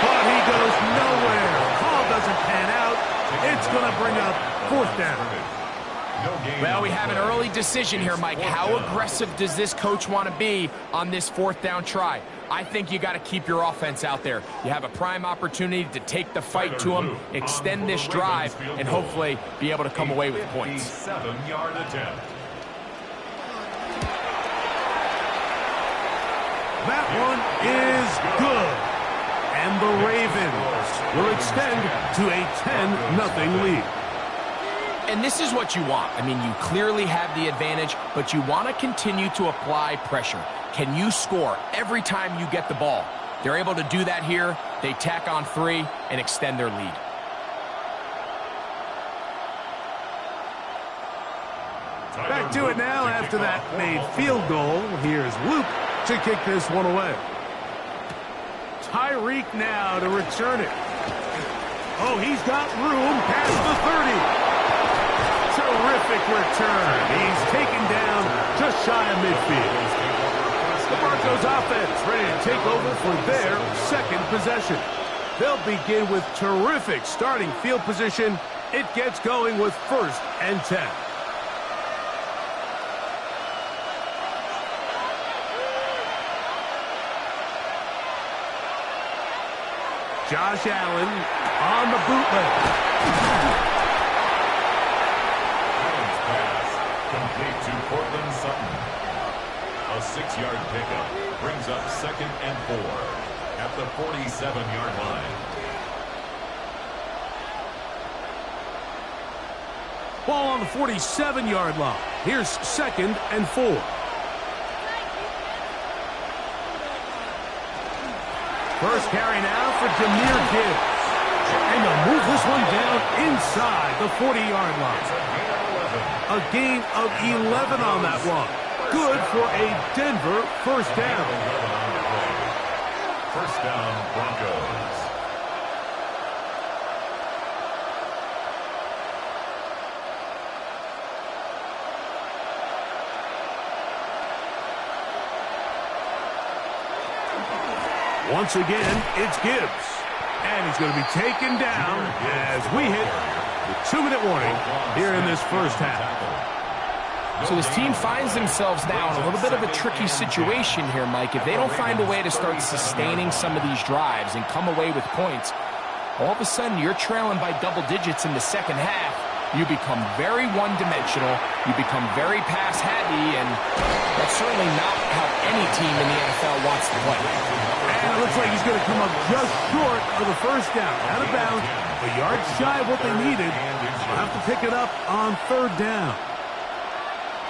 but he goes nowhere. Call doesn't pan out. It's going to bring up 4th down. Well, we have an early decision here, Mike. How aggressive does this coach want to be on this 4th down try? I think you got to keep your offense out there. You have a prime opportunity to take the fight to them, extend this drive, and hopefully be able to come away with points. 7-yard attempt. That one is good. And the Ravens will extend to a 10-0 lead. And this is what you want. I mean, you clearly have the advantage, but you want to continue to apply pressure. Can you score every time you get the ball? They're able to do that here. They tack on 3 and extend their lead. Back to it now after that made field goal. Here's Luke to kick this one away. Tyreek now to return it. Oh, he's got room past the 30. Terrific return. He's taken down just shy of midfield. The Broncos offense ready to take over for their 2nd possession. They'll begin with terrific starting field position. It gets going with 1st and 10. Josh Allen on the bootleg. Allen's pass complete to Cortland Sutton. A 6-yard pickup brings up 2nd and 4 at the 47-yard line. Ball on the 47-yard line. Here's 2nd and 4. First carry now for Jahmyr Gibbs. And they'll move this one down inside the 40-yard line. A gain of 11 on that one. Good for a Denver 1st down. 1st down, Broncos. Once again, it's Gibbs. And he's going to be taken down as we hit the 2-minute warning here in this 1st half. So this team finds themselves now in a little bit of a tricky situation here, Mike. If they don't find a way to start sustaining some of these drives and come away with points, all of a sudden you're trailing by double digits in the 2nd half. you become very one-dimensional, you become very pass-happy, and that's certainly not how any team in the NFL wants to play. And it looks like he's going to come up just short of the first down. Out of bounds, a yard shy of what they needed. They'll have to pick it up on third down.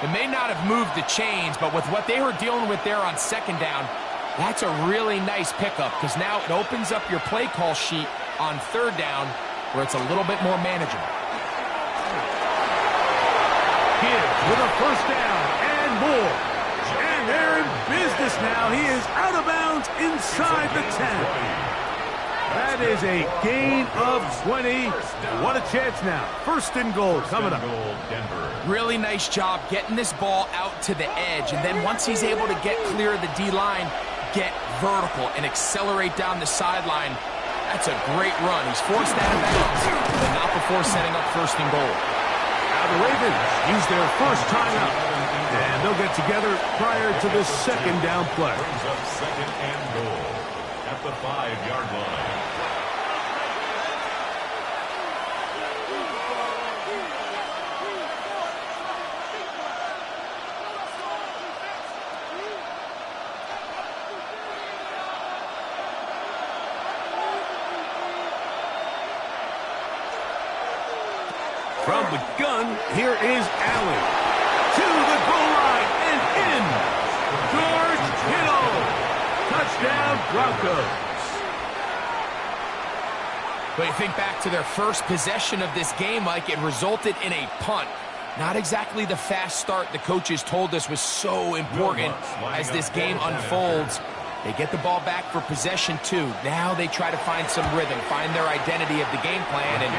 It may not have moved the chains, but with what they were dealing with there on second down, that's a really nice pickup because now it opens up your play call sheet on third down where it's a little bit more manageable. Gibbs with a first down and more. And they're in business now. He is out of bounds inside the 10. That is a gain of 20. What a chance now. First and goal coming up. Really nice job getting this ball out to the edge. And then once he's able to get clear of the D-line, get vertical and accelerate down the sideline. That's a great run. He's forced out of bounds, but not before setting up first and goal. Now the Ravens use their first timeout. And they'll get together prior to the second down play. Brings up second and goal at the 5-yard line. From the gun, here is Allen. To the goal line and in. George Kittle. Touchdown, Broncos. But you think back to their first possession of this game, Mike, it resulted in a punt. Not exactly the fast start the coaches told us was so important as this game unfolds. They get the ball back for possession two. Now they try to find some rhythm, find their identity of the game plan, and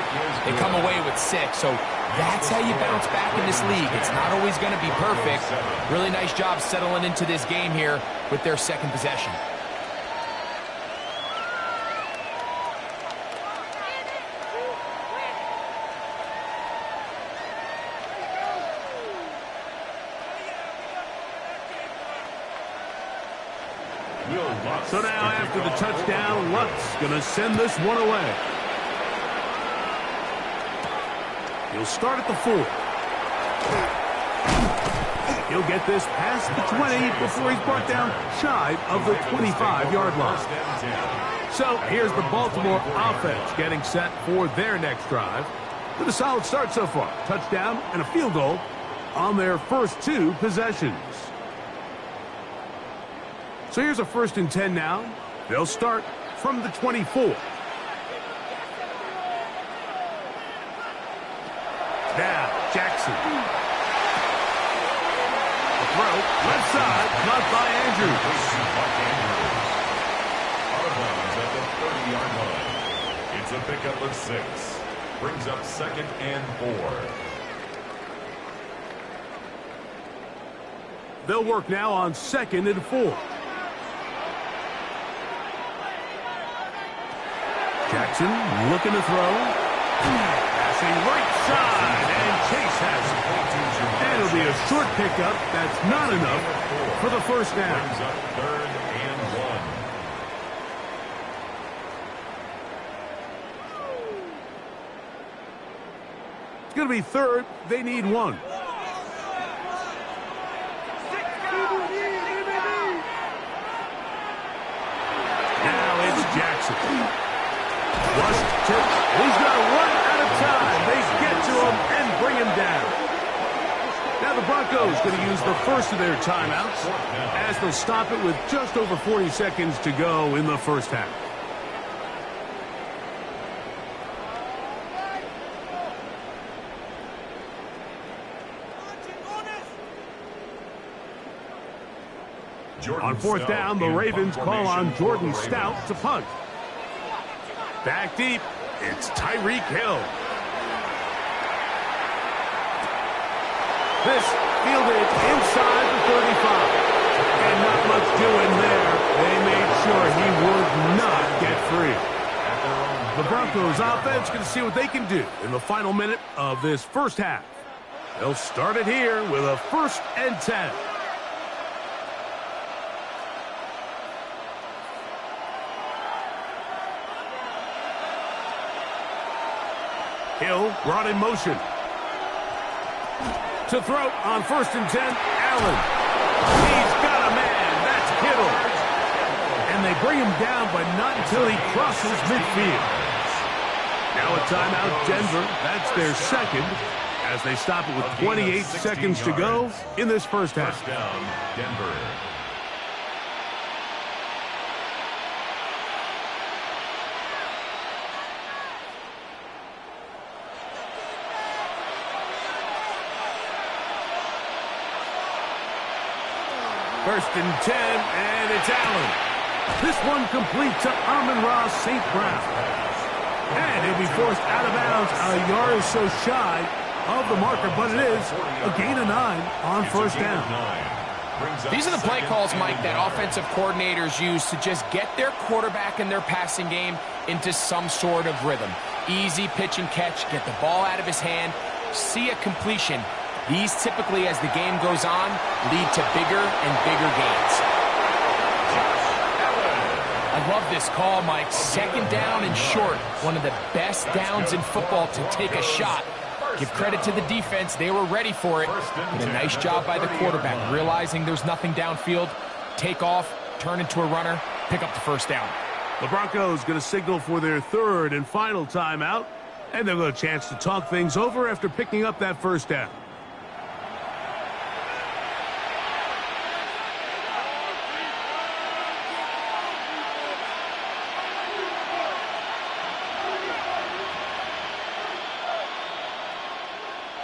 they come away with 6. So that's how you bounce back in this league. It's not always going to be perfect. Really nice job settling into this game here with their second possession. So now after the touchdown, Lutz going to send this one away. He'll start at the 4. He'll get this past the 20 before he's brought down shy of the 25-yard line. So here's the Baltimore offense getting set for their next drive. With a solid start so far. Touchdown and a field goal on their first 2 possessions. So here's a 1st and 10 now. They'll start from the 24. Now, Jackson. The throw, left side, caught by Andrews. Out of bounds at the 30-yard line. It's a pickup of 6. Brings up second and 4. They'll work now on 2nd and 4. Jackson looking to throw. Passing right side, and Chase has it. And it'll be a short pickup. That's not enough for the first down. Brings up 3rd and 1. It's going to be 3rd. They need 1. Now it's Jackson. He's going to run out of time. They get to him and bring him down. Now the Broncos going to use the first of their timeouts as they'll stop it with just over 40 seconds to go in the first half. On 4th down, the Ravens call on Jordan Stout to punt. Back deep, it's Tyreek Hill. This fielded inside the 35. And not much doing there. They made sure he would not get free. The Broncos offense going to see what they can do in the final minute of this first half. They'll start it here with a 1st and 10. Hill brought in motion. To throw on 1st and 10, Allen. He's got a man. That's Kittle. And they bring him down, but not until he crosses midfield. Now a timeout, Denver. That's their second, as they stop it with 28 seconds to go in this first half. First down, Denver. First and 10, and it's Allen. This one complete to Amon-Ra St. Brown. And he'll be forced out of bounds a yard or so shy of the marker, but it is a gain of 9 on first down. These are the play calls, Mike, that offensive coordinators use to just get their quarterback and their passing game into some sort of rhythm. Easy pitch and catch, get the ball out of his hand, see a completion. These typically, as the game goes on, lead to bigger and bigger gains. I love this call, Mike. Second down and short. One of the best downs in football to take a shot. Give credit to the defense. They were ready for it. And a nice job by the quarterback, realizing there's nothing downfield. Take off, turn into a runner, pick up the first down. The Broncos going to signal for their third and final timeout. And they'll get a chance to talk things over after picking up that first down.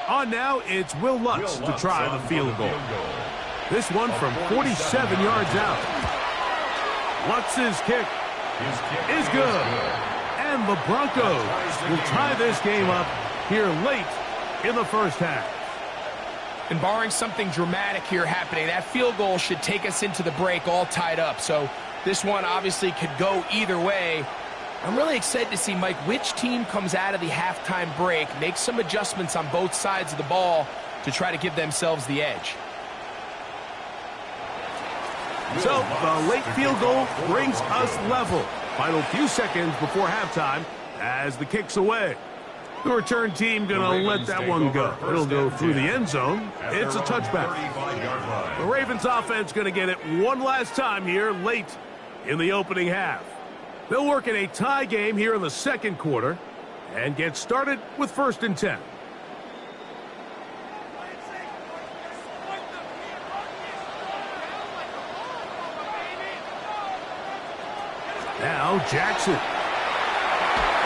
On now, it's Will Lutz to try the field goal. This one from 47 yards out. Lutz's kick is good. And the Broncos will tie this game up here late in the first half. And barring something dramatic here happening, that field goal should take us into the break all tied up. So this one obviously could go either way. I'm really excited to see, Mike, which team comes out of the halftime break, makes some adjustments on both sides of the ball to try to give themselves the edge. So the late field goal brings us level. Final few seconds before halftime as the kick's away. The return team going to let that one go. It'll go through the end zone. It's a touchback. The Ravens offense going to get it one last time here late in the opening half. They'll work in a tie game here in the second quarter and get started with 1st and 10. Now Jackson.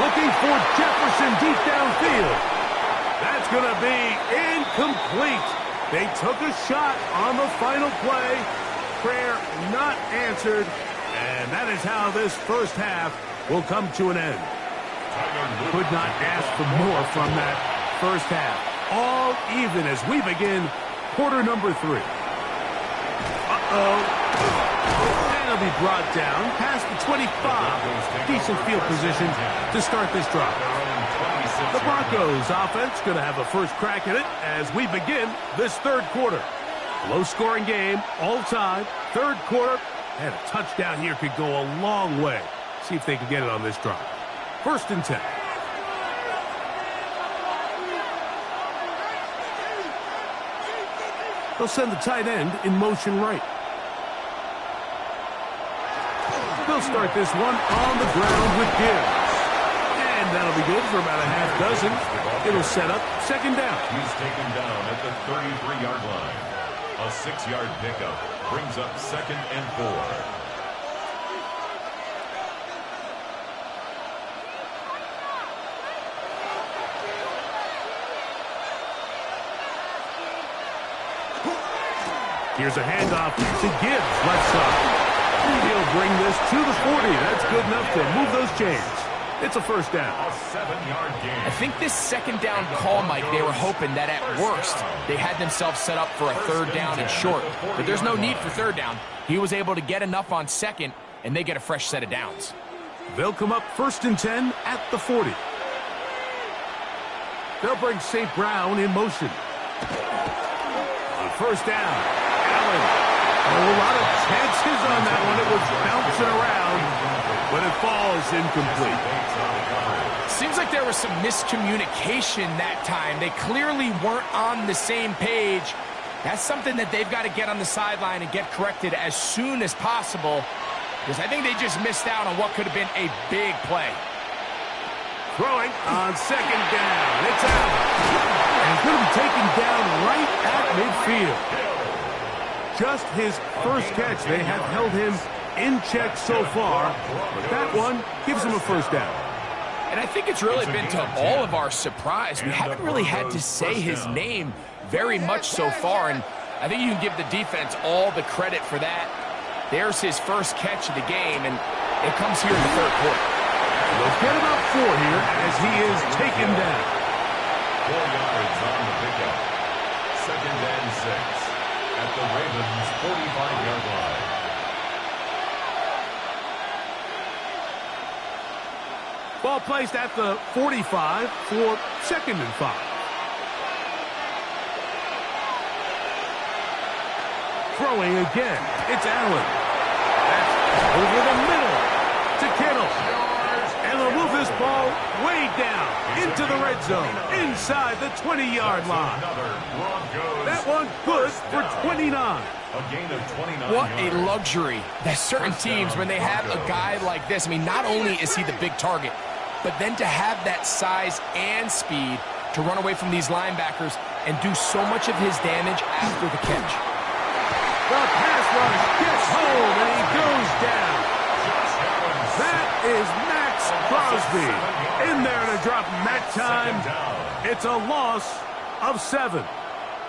Looking for Jefferson deep downfield. That's going to be incomplete. They took a shot on the final play. Prayer not answered. And that is how this first half will come to an end. Could not ask for more from that first half. All even as we begin quarter number 3. And he'll be brought down past the 25. Decent field position to start this drive. The Broncos offense going to have a first crack at it as we begin this third quarter. Low-scoring game, all time, third quarter. And a touchdown here could go a long way. See if they can get it on this drive. 1st and 10. They'll send the tight end in motion right. They'll start this one on the ground with Gibbs. And that'll be good for about a half dozen. It'll set up second down. He's taken down at the 33-yard line. A 6-yard pickup brings up 2nd and 4. Here's a handoff to Gibbs, left side. He'll bring this to the 40. That's good enough to move those chains. It's a first down. A 7-yard gain. I think this second down call, Mike, they were hoping that at worst they had themselves set up for a third down and short. But there's no need for third down. He was able to get enough on second, and they get a fresh set of downs. They'll come up 1st and 10 at the 40. They'll bring St. Brown in motion. On first down, Allen. A lot of chances on that one. It was bouncing around, but it falls incomplete. Seems like there was some miscommunication that time. They clearly weren't on the same page. That's something that they've got to get on the sideline and get corrected as soon as possible, because I think they just missed out on what could have been a big play. Throwing on second down. It's out. And he's going to be taken down right at midfield. Just his first catch. They have held him in check so far, but that one gives him a first down. And I think it's really been to all of our surprise. We haven't really had to say his name very much so far, and I think you can give the defense all the credit for that. There's his first catch of the game, and it comes here in the third quarter. They'll get about 4 here as he is taken down. 4 yards on the pickup. 2nd and 6 at the Ravens' 45-yard line. Ball placed at the 45 for 2nd and 5. Throwing again. It's Allen. That's over the middle to Kittle. And they'll move this ball way down into the red zone, inside the 20-yard line. That one good for 29. A gain of 29 What a yards. luxury that certain teams, when they have a guy like this, I mean, not only is he the big target, but then to have that size and speed to run away from these linebackers and do so much of his damage after the catch. The pass rush gets home, and he goes down. That is Max Crosby in there to drop him that time. It's a loss of 7.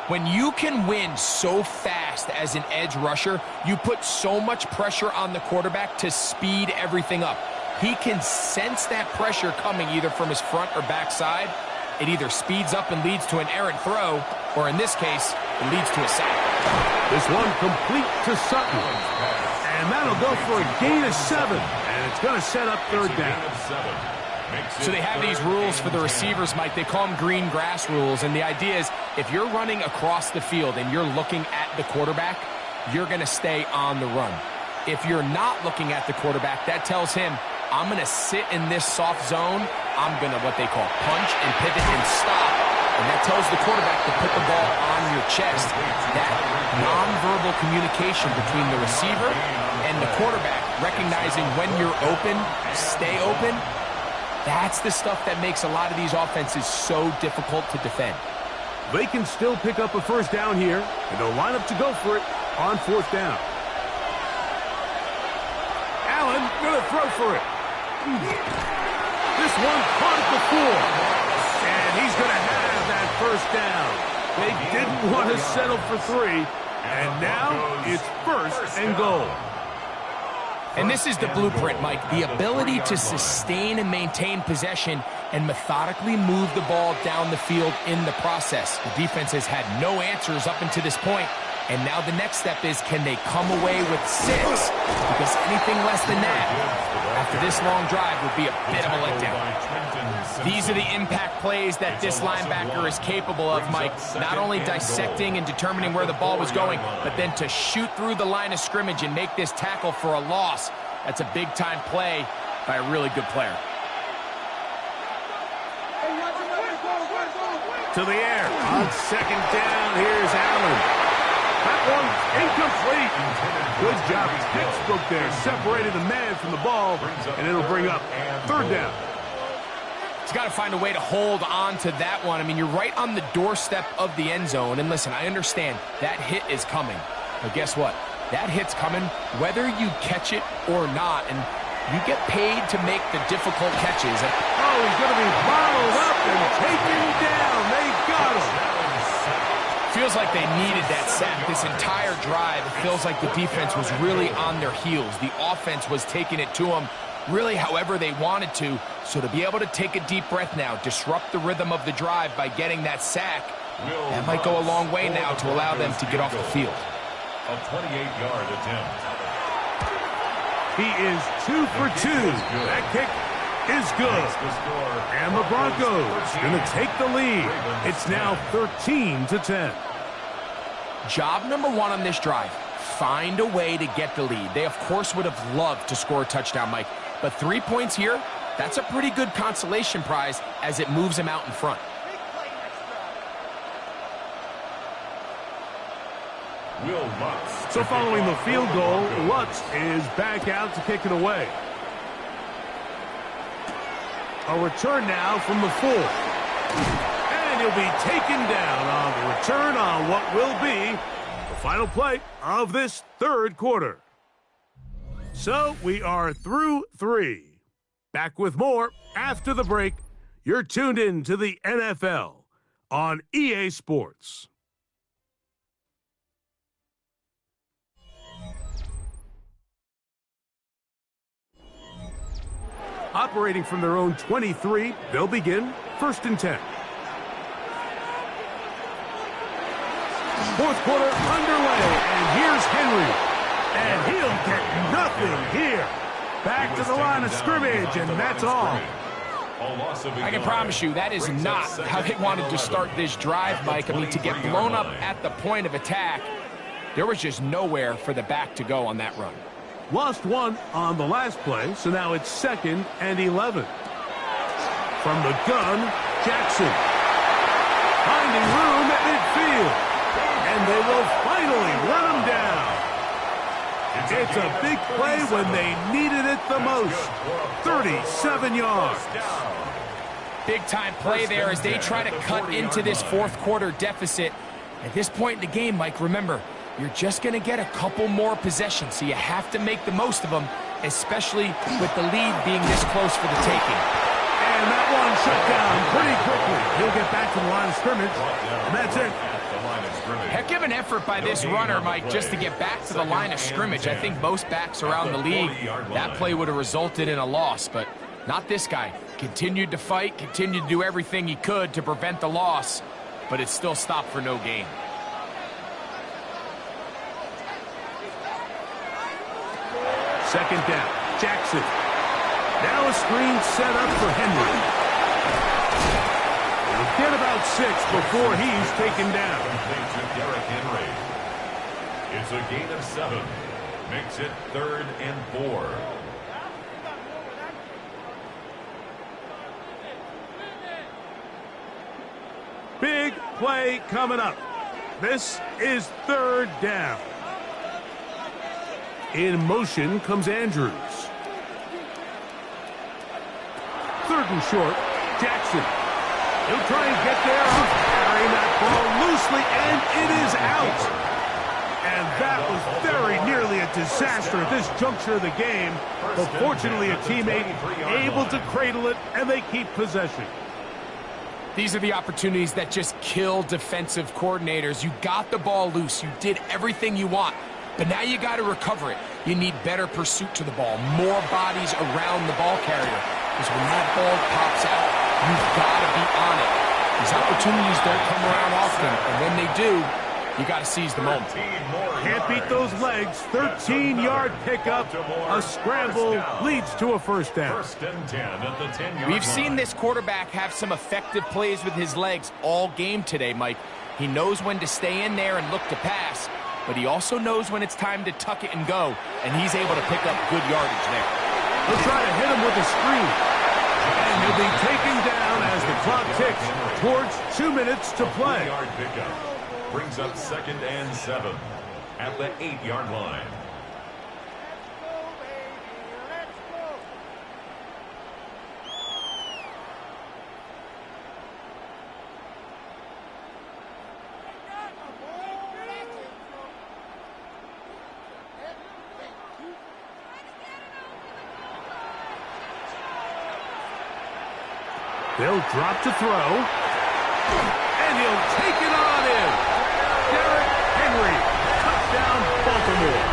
When you can win so fast as an edge rusher, you put so much pressure on the quarterback to speed everything up. He can sense that pressure coming either from his front or back side. It either speeds up and leads to an errant throw, or in this case, it leads to a sack. This one complete to Sutton. And that'll go for a gain of 7. And it's going to set up 3rd down. So they have these rules for the receivers, Mike. They call them green grass rules. And the idea is if you're running across the field and you're looking at the quarterback, you're going to stay on the run. If you're not looking at the quarterback, that tells him, I'm going to sit in this soft zone. I'm going to what they call punch and pivot and stop. And that tells the quarterback to put the ball on your chest. That nonverbal communication between the receiver and the quarterback, recognizing when you're open, stay open, that's the stuff that makes a lot of these offenses so difficult to defend. They can still pick up a first down here, and they'll line up to go for it on 4th down. Allen going to throw for it. This one caught at the 4. And he's going to have that first down. They didn't want to settle for 3. And now it's 1st and goal. And this is the blueprint, Mike. The ability to sustain and maintain possession and methodically move the ball down the field in the process. The defense has had no answers up until this point. And now the next step is, can they come away with 6? Because anything less than that, after this long drive, would be a bit of a letdown. These are the impact plays that this linebacker is capable of, Mike. Not only dissecting and determining where the ball was going, but then to shoot through the line of scrimmage and make this tackle for a loss. That's a big-time play by a really good player. To the air. On 2nd down, here's Allen. That one incomplete. Good job. Textbook there. Separated the man from the ball, and it'll bring up 3rd down. He's got to find a way to hold on to that one. I mean, you're right on the doorstep of the end zone. And listen, I understand that hit is coming. But guess what? That hit's coming whether you catch it or not. And you get paid to make the difficult catches. Oh, he's going to be bottled up and taken down. They got him. Feels like they needed that sack this entire drive. It feels like the defense was really on their heels. The offense was taking it to them really however they wanted to. So to be able to take a deep breath now, disrupt the rhythm of the drive by getting that sack, that might go a long way now to allow them to get off the field. A 28-yard attempt. He is 2 for 2. That kick is good. And the Broncos going to take the lead. It's now 13-10. Job number 1 on this drive, find a way to get the lead. They, of course, would have loved to score a touchdown, Mike. But 3 points here, That's a pretty good consolation prize as it moves him out in front. Will Lutz. So following the field goal, Lutz is back out to kick it away. A return now from the 4. And he'll be taken down on the return on what will be the final play of this third quarter. So we are through 3. Back with more after the break. You're tuned in to the NFL on EA Sports. Operating from their own 23, they'll begin 1st and 10. Fourth quarter underway, and here's Henry. And he'll get nothing here. Back to the line of scrimmage, and that's all. I can promise you that is not how they wanted to start this drive, Mike. I mean, to get blown up at the point of attack, there was just nowhere for the back to go on that run. Lost 1 on the last play, so now it's 2nd and 11. From the gun, Jackson. Finding room at midfield. And they will finally run him down. It's a big play when they needed it the most. 37 yards. Big-time play there as they try to cut into this fourth quarter deficit. At this point in the game, Mike, remember, you're just going to get a couple more possessions, so you have to make the most of them, especially with the lead being this close for the taking. And that one shut down pretty quickly. He'll get back to the line of scrimmage, and that's it. Heck of an effort by this runner, Mike, just to get back to the line of scrimmage. I think most backs around the league, that play would have resulted in a loss, but not this guy. Continued to fight, continued to do everything he could to prevent the loss, but it still stopped for no gain. Second down, Jackson. Now a screen set up for Henry. He'll get about 6 before he's taken down. To Derrick Henry. It's a gain of 7. Makes it 3rd and 4. Big play coming up. This is 3rd down. In motion comes Andrews. 3rd and short, Jackson. He'll try and get there, carrying that ball loosely, and it is out. And that was very nearly a disaster at this juncture of the game. But fortunately, a teammate able to cradle it, and they keep possession. These are the opportunities that just kill defensive coordinators. You got the ball loose. You did everything you want. But now you got to recover it. You need better pursuit to the ball, more bodies around the ball carrier. Because when that ball pops out, you've got to be on it. These opportunities don't come around often, and when they do, you got to seize the moment. Can't beat those legs. 13-yard pickup. A scramble leads to a first down. 1st and 10 at the 10-yard line. We've seen this quarterback have some effective plays with his legs all game today, Mike. He knows when to stay in there and look to pass, but he also knows when it's time to tuck it and go, and he's able to pick up good yardage there. He'll try to hit him with a screen. And he'll be taken down as the clock ticks towards 2 minutes to play. Yard pickup brings up 2nd and 7 at the 8-yard line. They'll drop to throw. And he'll take it on in. Derrick Henry. Touchdown, Baltimore.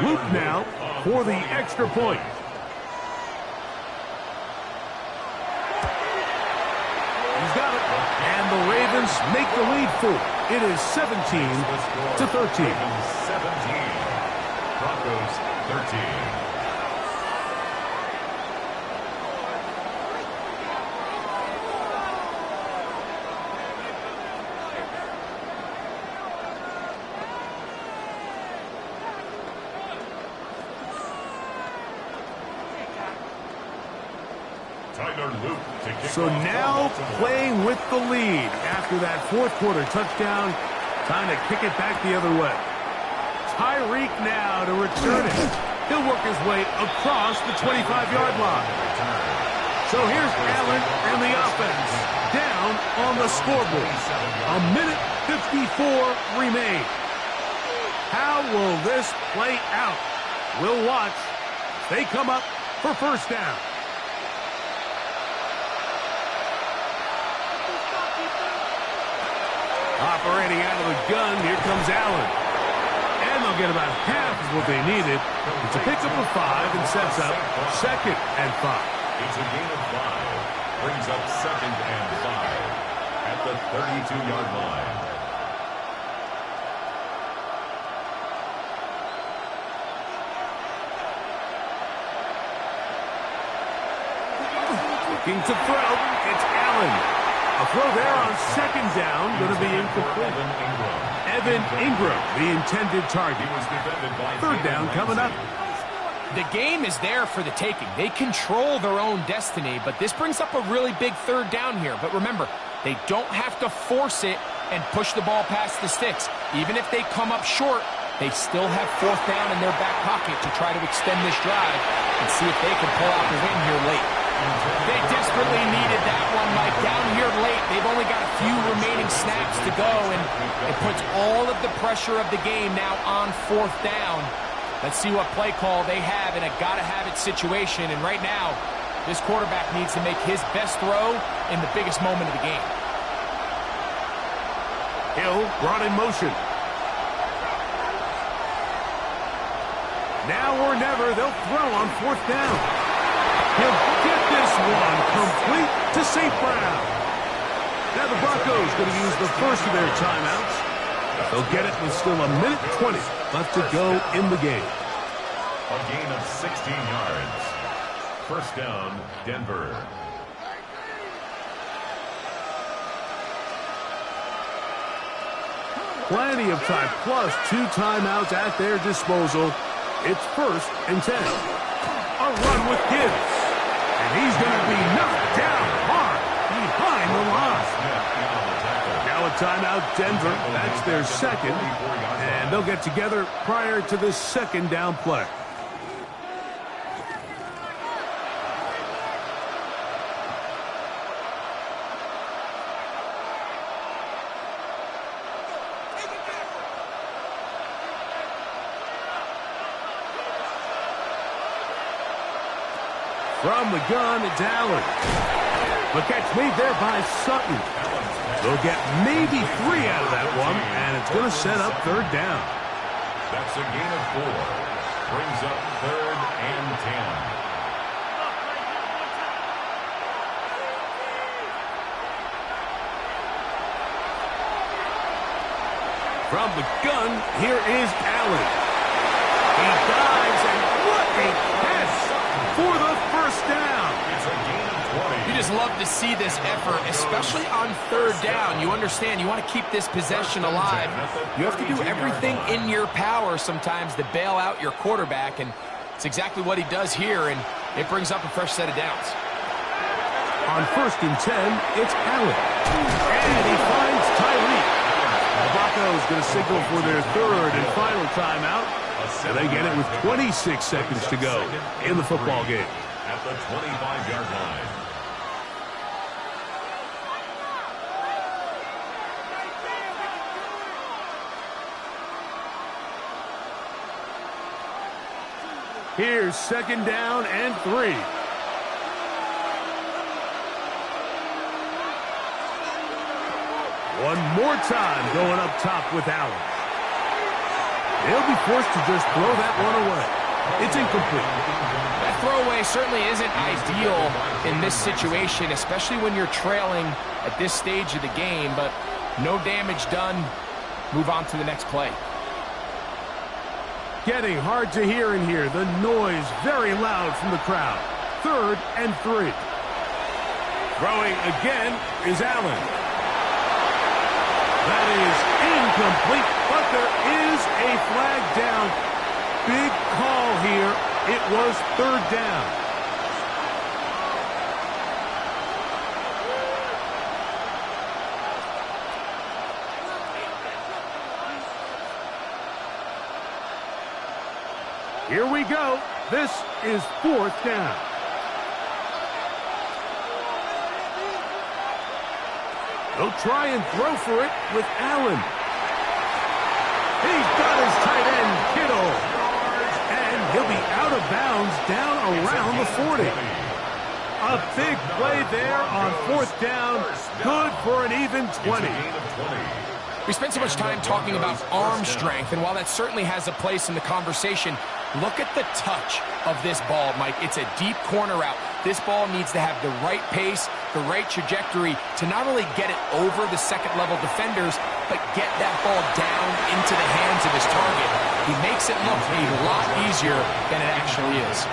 Luke now for the extra point. And the Ravens make the lead 4. It is 17-13. 17. Broncos 13. Tyler Luke to kick So off now for Baltimore. playing with the lead after that fourth quarter touchdown. Time to kick it back the other way. Tyreek now to return it. He'll work his way across the 25-yard line. So here's Allen and the offense down on the scoreboard. A minute 54 remain. How will this play out? We'll watch. They come up for first down. Operating out of the gun, here comes Allen. And they'll get about half of what they needed. It's a pickup of 5 and sets up 2nd and 5. It's a gain of 5. Brings up 2nd and 5 at the 32-yard line. Looking to throw, it's Allen. A throw there on 2nd down, going to be incomplete. Evan Ingram, the intended target. 3rd down coming up. The game is there for the taking. They control their own destiny, but this brings up a really big 3rd down here. But remember, they don't have to force it and push the ball past the sticks. Even if they come up short, they still have 4th down in their back pocket to try to extend this drive and see if they can pull out the win here late. They desperately needed that one, Mike. Down here late, they've only got a few remaining snaps to go, and it puts all of the pressure of the game now on 4th down. Let's see what play call they have in a gotta-have-it situation, and right now, this quarterback needs to make his best throw in the biggest moment of the game. Hill brought in motion. Now or never, they'll throw on 4th down. He'll get this one complete to St. Brown. Now the Broncos going to use the first of their timeouts. They'll get it with still a minute 20 left to go in the game. A gain of 16 yards. First down, Denver. Plenty of time, plus 2 timeouts at their disposal. It's 1st and 10. A run with Gibbs. And he's going to be knocked down hard behind the line. Now a timeout, Denver. That's their 2nd. And they'll get together prior to the 2nd down play. From the gun, it's Allen. The catch made there by Sutton. They'll get maybe 3 out of that one, and it's going to set up 3rd down. That's a gain of 4. Brings up 3rd and 10. From the gun, here is Allen. He dives, and what a catch for the first down. It's a gain of 20. You just love to see this effort, especially on 3rd down. You understand, you want to keep this possession alive. You have to do everything in your power sometimes to bail out your quarterback, and it's exactly what he does here, and it brings up a fresh set of downs. On 1st and 10, it's Allen. And he finds Tyreek. The Broncos going to signal for their 3rd and final timeout. And they get it with 26 seconds to go in the football game. At the 25-yard line. Here's 2nd down and 3. One more time going up top with Allen. They'll be forced to just throw that one away. It's incomplete. That throwaway certainly isn't ideal in this situation, especially when you're trailing at this stage of the game, but no damage done. Move on to the next play. Getting hard to hear in here. The noise very loud from the crowd. 3rd and 3. Throwing again is Allen. That is incomplete, but there is a flag down. Big call here. It was 3rd down. Here we go. This is 4th down. They'll try and throw for it with Allen. He's got his tight end, Kittle. And he'll be out of bounds down around the 40. A big play there on 4th down. Good for an even 20. We spent so much time talking about arm strength, and while that certainly has a place in the conversation, look at the touch of this ball, Mike. It's a deep corner route. This ball needs to have the right pace, the right trajectory to not only get it over the second-level defenders, but get that ball down into the hands of his target. He makes it look a lot easier than it actually is.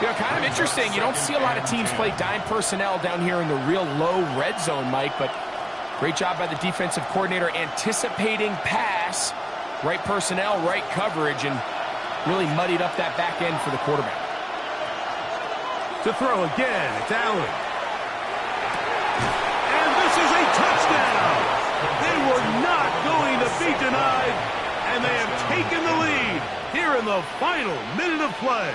You know, kind of interesting. You don't see a lot of teams play dime personnel down here in the real low red zone, Mike, but great job by the defensive coordinator anticipating pass, right personnel, right coverage, and really muddied up that back end for the quarterback. To throw again, it's Allen. And this is a touchdown! They were not going to be denied, and they have taken the lead here in the final minute of play.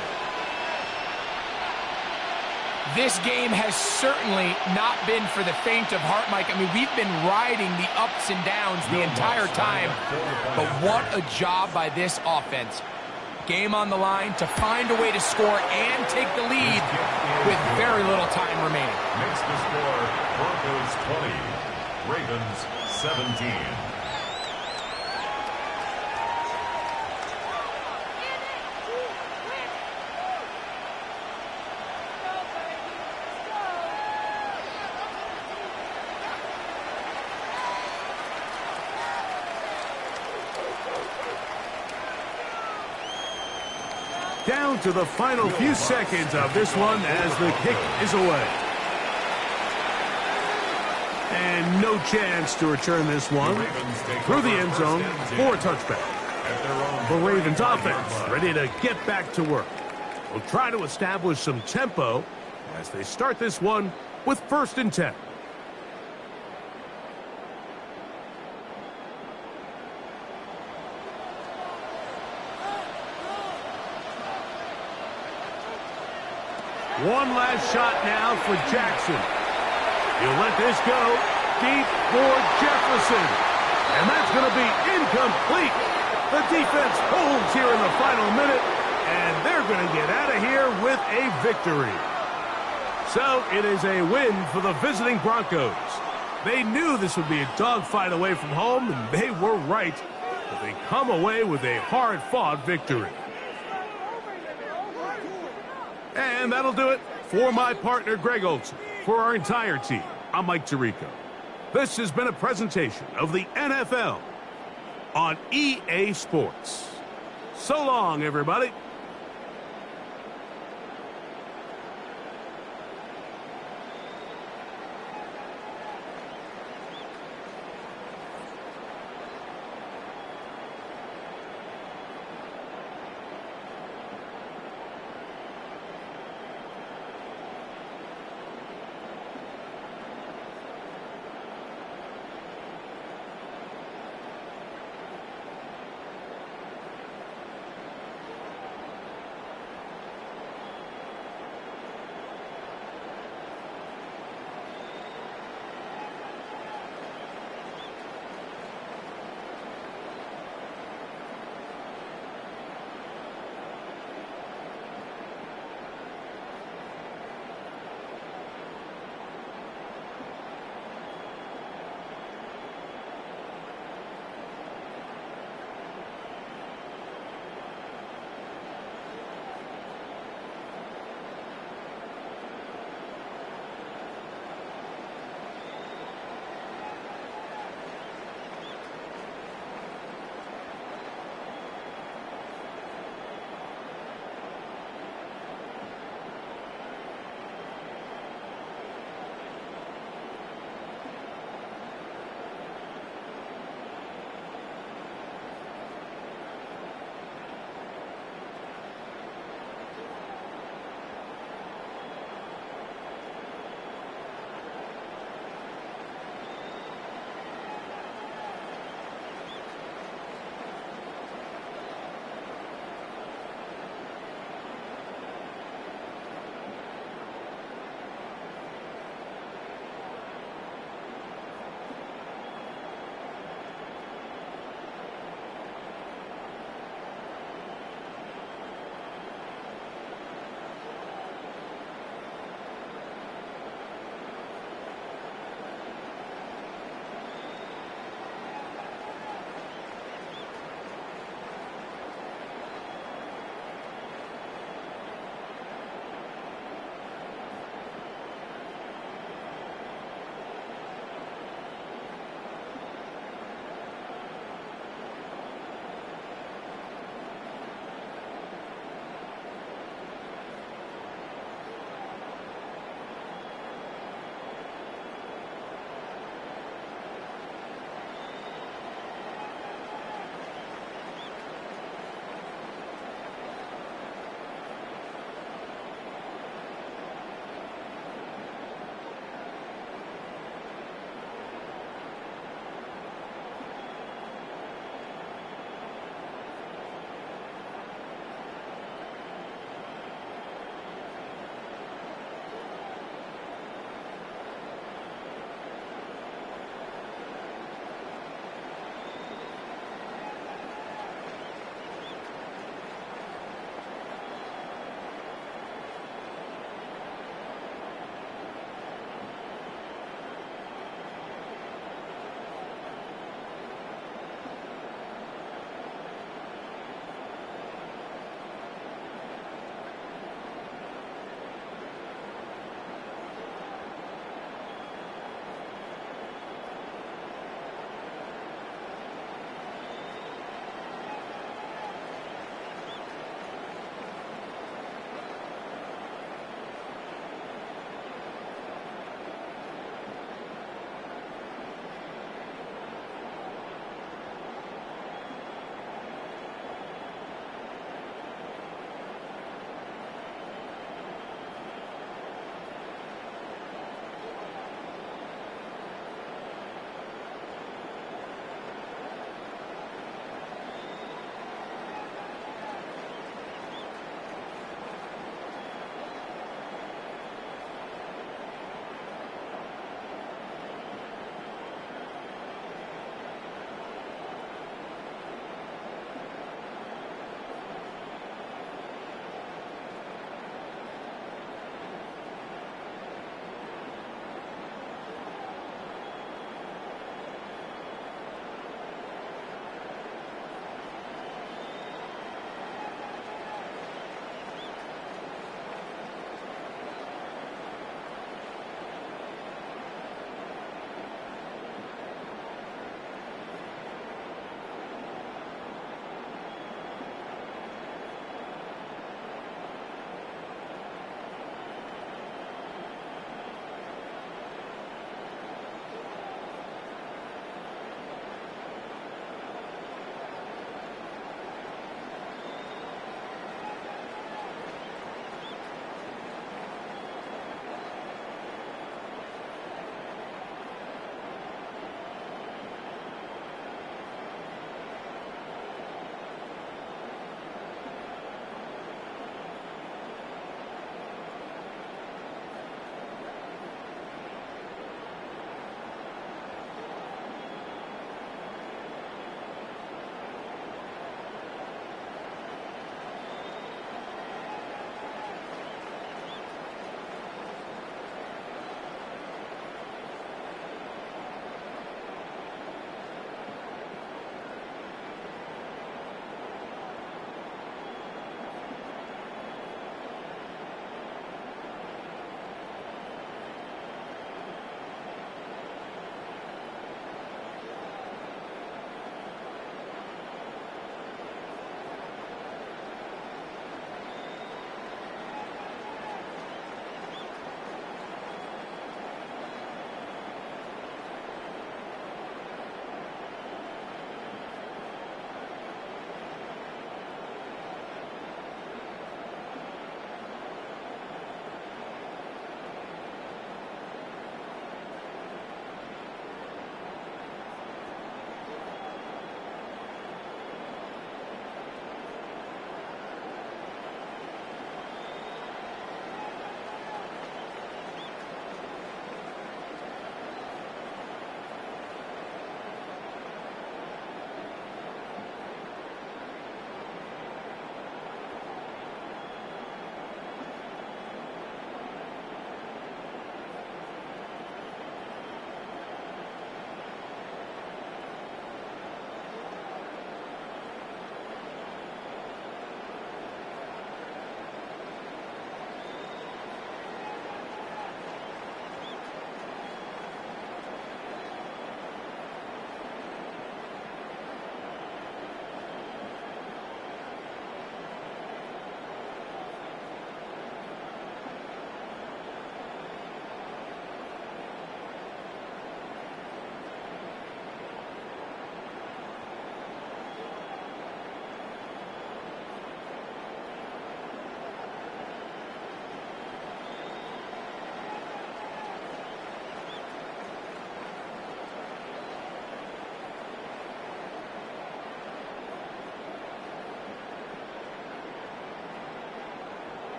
This game has certainly not been for the faint of heart, Mike. I mean, we've been riding the ups and downs the entire time, but what a job by this offense. Game on the line to find a way to score and take the lead with very little time remaining. Makes the score Broncos 20, Ravens 17. Down to the final few seconds of this one as the kick is away. And no chance to return this one through the end zone for a touchback. The Ravens offense ready to get back to work. Will try to establish some tempo as they start this one with 1st and 10. One last shot now for Jackson. He'll let this go deep for Jefferson. And that's going to be incomplete. The defense holds here in the final minute, and they're going to get out of here with a victory. So it is a win for the visiting Broncos. They knew this would be a dogfight away from home, and they were right. But they come away with a hard-fought victory. And that'll do it for my partner, Greg Olson. For our entire team, I'm Mike Tirico. This has been a presentation of the NFL on EA Sports. So long, everybody.